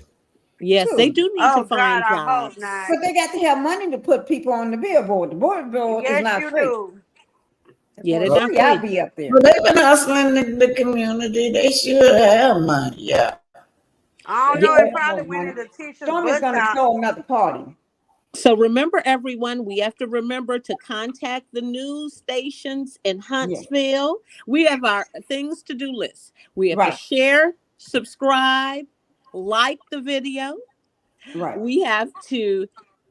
[SPEAKER 20] Yes, they
[SPEAKER 15] True.
[SPEAKER 20] do need to
[SPEAKER 16] Oh God,
[SPEAKER 20] find
[SPEAKER 16] I hope
[SPEAKER 20] jobs.
[SPEAKER 16] not.
[SPEAKER 15] But they got to have money to put people on the billboard. The billboard is
[SPEAKER 16] Yes,
[SPEAKER 15] not
[SPEAKER 16] you
[SPEAKER 15] free.
[SPEAKER 16] do.
[SPEAKER 15] If
[SPEAKER 20] Yeah,
[SPEAKER 15] it
[SPEAKER 20] they're
[SPEAKER 15] was
[SPEAKER 20] not
[SPEAKER 15] free, I'd
[SPEAKER 20] free.
[SPEAKER 15] be up there.
[SPEAKER 2] Well, they've been hustling the community. They should have money. Yeah.
[SPEAKER 16] I don't
[SPEAKER 15] Yeah,
[SPEAKER 16] know.
[SPEAKER 15] they
[SPEAKER 16] It
[SPEAKER 15] have
[SPEAKER 16] probably went
[SPEAKER 15] money.
[SPEAKER 16] into Tisha's
[SPEAKER 15] Storm is
[SPEAKER 16] butt
[SPEAKER 15] going to
[SPEAKER 16] top.
[SPEAKER 15] throw another party.
[SPEAKER 20] So remember, everyone, we have to remember to contact the news stations in
[SPEAKER 15] Yeah.
[SPEAKER 20] Huntsville. We have our things to do list. We have to
[SPEAKER 15] Right.
[SPEAKER 20] share, subscribe, like the video.
[SPEAKER 15] Right.
[SPEAKER 20] We have to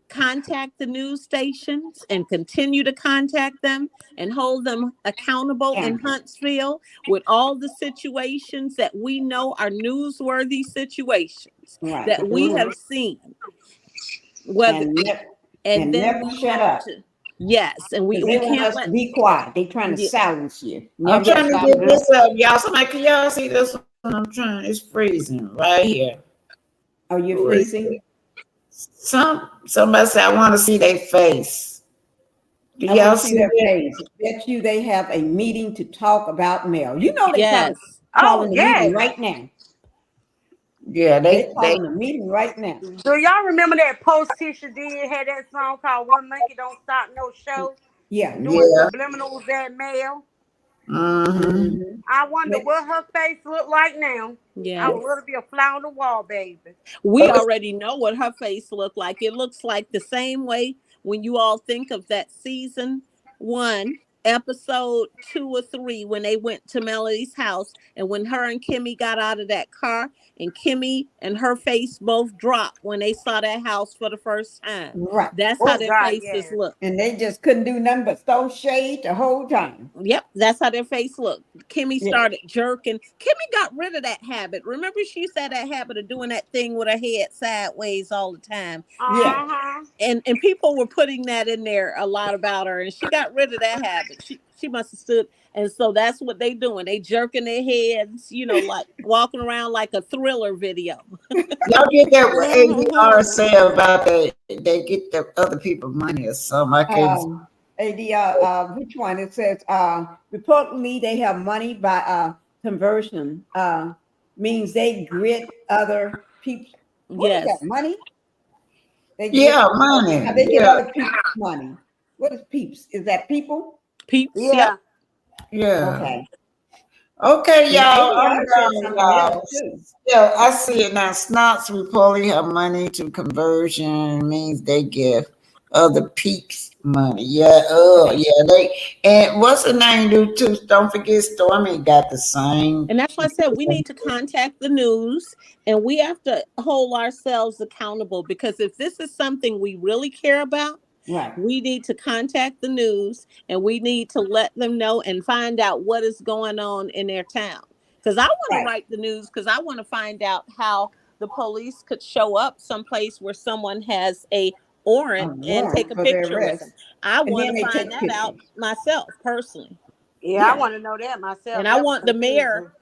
[SPEAKER 20] contact the news stations and continue to contact them and hold them accountable in Huntsville with all the situations that we know are newsworthy situations that we have seen. Whether and then
[SPEAKER 15] never
[SPEAKER 20] we
[SPEAKER 15] shut
[SPEAKER 20] have
[SPEAKER 15] up.
[SPEAKER 20] to, yes, and we
[SPEAKER 15] They want
[SPEAKER 20] can't
[SPEAKER 15] us to
[SPEAKER 20] let
[SPEAKER 15] be quiet. They trying to
[SPEAKER 20] Yeah.
[SPEAKER 15] silence you.
[SPEAKER 2] I'm
[SPEAKER 15] Never
[SPEAKER 2] trying to
[SPEAKER 15] stop
[SPEAKER 2] get
[SPEAKER 15] doing
[SPEAKER 2] this up, y'all. Somebody, can y'all see this one? I'm trying. It's freezing right here.
[SPEAKER 15] Oh, you're
[SPEAKER 2] Who is
[SPEAKER 15] freezing?
[SPEAKER 2] it? Somebody said I want to see their face. Do
[SPEAKER 15] I
[SPEAKER 2] y'all
[SPEAKER 15] want to see
[SPEAKER 2] see
[SPEAKER 15] their
[SPEAKER 2] that?
[SPEAKER 15] face. Bet you they have a meeting to talk about mail. You know they
[SPEAKER 20] Yes.
[SPEAKER 15] calling the meeting
[SPEAKER 16] yes.
[SPEAKER 15] right now.
[SPEAKER 2] Yeah,
[SPEAKER 15] They're calling the meeting right now.
[SPEAKER 16] Do y'all remember that post Tisha did? Had that song called "One Monkey Don't Stop No Show."
[SPEAKER 15] Yeah.
[SPEAKER 16] Doing
[SPEAKER 2] Yeah.
[SPEAKER 16] subliminals at mail.
[SPEAKER 2] Mm-hmm.
[SPEAKER 16] I wonder what her face look like now.
[SPEAKER 20] Yeah.
[SPEAKER 16] I would love to be a fly on the wall, baby.
[SPEAKER 20] We already know what her face looked like. It looks like the same way when you all think of that season 1, episode 2 or 3, when they went to Melody's house and when her and Kimmy got out of that car and Kimmy and her face both dropped when they saw that house for the first time.
[SPEAKER 15] Right.
[SPEAKER 20] That's how their faces look.
[SPEAKER 15] And they just couldn't do nothing but throw shade the whole time.
[SPEAKER 20] Yep, that's how their face looked. Kimmy
[SPEAKER 15] Yeah.
[SPEAKER 20] started jerking. Kimmy got rid of that habit. Remember, she used to have that habit of doing that thing with her head sideways all the time.
[SPEAKER 16] Uh-huh.
[SPEAKER 20] And people were putting that in there a lot about her, and she got rid of that habit. She must have stood, and so that's what they doing. They jerking their heads, like walking around like a Thriller video.
[SPEAKER 2] Y'all get that what ADR say about they get the other people money or something. I can't.
[SPEAKER 15] ADR, which one? It says reportedly they have money by conversion. Means they grit other people. What is that? Money? They
[SPEAKER 2] money.
[SPEAKER 15] They get other people's money. What is peeps? Is that people?
[SPEAKER 20] Peeps.
[SPEAKER 16] Yeah.
[SPEAKER 2] Yeah.
[SPEAKER 15] Okay.
[SPEAKER 2] Okay, y'all.
[SPEAKER 15] ADR
[SPEAKER 2] I'm
[SPEAKER 15] said
[SPEAKER 2] done,
[SPEAKER 15] something
[SPEAKER 2] y'all.
[SPEAKER 15] else too.
[SPEAKER 2] Yeah, I see it now. Snots reportedly have money to conversion means they give other peeps money. Yeah. Oh, yeah. And what's the name do too? Don't forget, Stormy got the same.
[SPEAKER 20] And that's why I said we need to contact the news and we have to hold ourselves accountable, because if this is something we really care about, we need to contact the news and we need to let them know and find out what is going on in their town. Because I want to write the news, because I want to find out how the police could show up someplace where someone has a warrant and take a picture with them. I want to find that out myself personally.
[SPEAKER 16] Yeah, I want to know that myself.
[SPEAKER 20] And I want the mayor.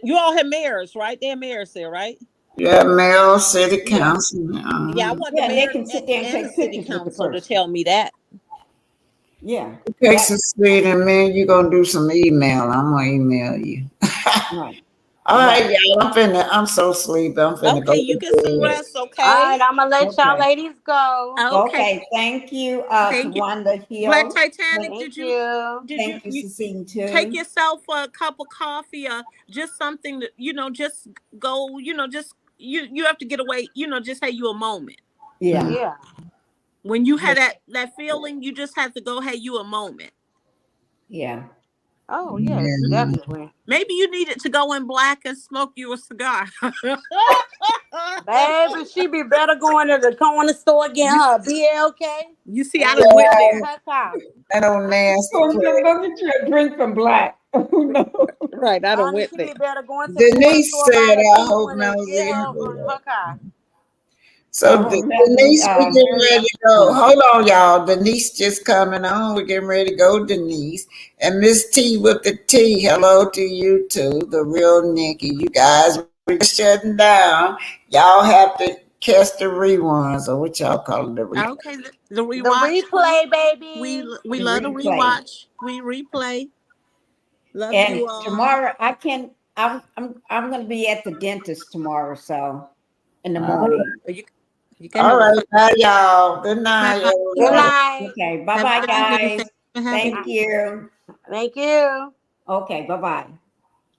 [SPEAKER 20] You all have mayors, right? They have mayors there, right?
[SPEAKER 2] Yeah, mayor, city council.
[SPEAKER 20] Yeah, I want the mayor
[SPEAKER 15] they can sit there and
[SPEAKER 20] and the
[SPEAKER 15] take
[SPEAKER 20] city
[SPEAKER 15] pictures with the
[SPEAKER 20] council to
[SPEAKER 15] person.
[SPEAKER 20] tell me that.
[SPEAKER 15] Yeah.
[SPEAKER 2] Okay, so sweet, and man, you're gonna do some email. I'm gonna email you. All right, y'all. I'm so sleepy. I'm finna go.
[SPEAKER 20] Okay, you get some rest, okay?
[SPEAKER 16] All right, I'm gonna let y'all ladies go.
[SPEAKER 15] Okay, thank you, Tawanda Hill.
[SPEAKER 20] Black Titanic,
[SPEAKER 16] Thank
[SPEAKER 20] did you
[SPEAKER 15] Cecile, too.
[SPEAKER 20] take yourself a cup of coffee or just something that just go, just you have to get away, just have you a moment.
[SPEAKER 16] Yeah.
[SPEAKER 20] When you had that feeling, you just have to go have you a moment.
[SPEAKER 15] Yeah.
[SPEAKER 16] Oh, yes, definitely.
[SPEAKER 20] Maybe you needed to go in black and smoke you a cigar.
[SPEAKER 16] Baby, she be better going to the corner store getting her BLK.
[SPEAKER 20] You see, I done went there.
[SPEAKER 2] I don't nasty.
[SPEAKER 15] Go get you a drink from Black. No.
[SPEAKER 20] Right, I done went
[SPEAKER 16] She
[SPEAKER 20] there.
[SPEAKER 16] be better going to
[SPEAKER 2] Denise
[SPEAKER 16] the corner store
[SPEAKER 2] said,
[SPEAKER 16] buying
[SPEAKER 2] I
[SPEAKER 16] a
[SPEAKER 2] hope
[SPEAKER 16] and get
[SPEAKER 2] Melody.
[SPEAKER 16] her car.
[SPEAKER 2] So Denise, we getting ready to go. Hold on, y'all. Denise just coming on. We're getting ready to go, Denise. And Miss T with the T. Hello to you too, the real Nikki. You guys, we're shutting down. Y'all have to catch the reruns, or what y'all call it, the replay.
[SPEAKER 20] Okay, the rewatch.
[SPEAKER 16] The replay, baby.
[SPEAKER 20] We love the rewatch. We replay. Love
[SPEAKER 15] And
[SPEAKER 20] you all.
[SPEAKER 15] tomorrow I'm gonna be at the dentist tomorrow, so in the morning.
[SPEAKER 2] All right, bye, y'all. Good night.
[SPEAKER 16] Good night.
[SPEAKER 15] Okay, bye-bye, guys. Thank you.
[SPEAKER 16] Thank you.
[SPEAKER 15] Okay, bye-bye.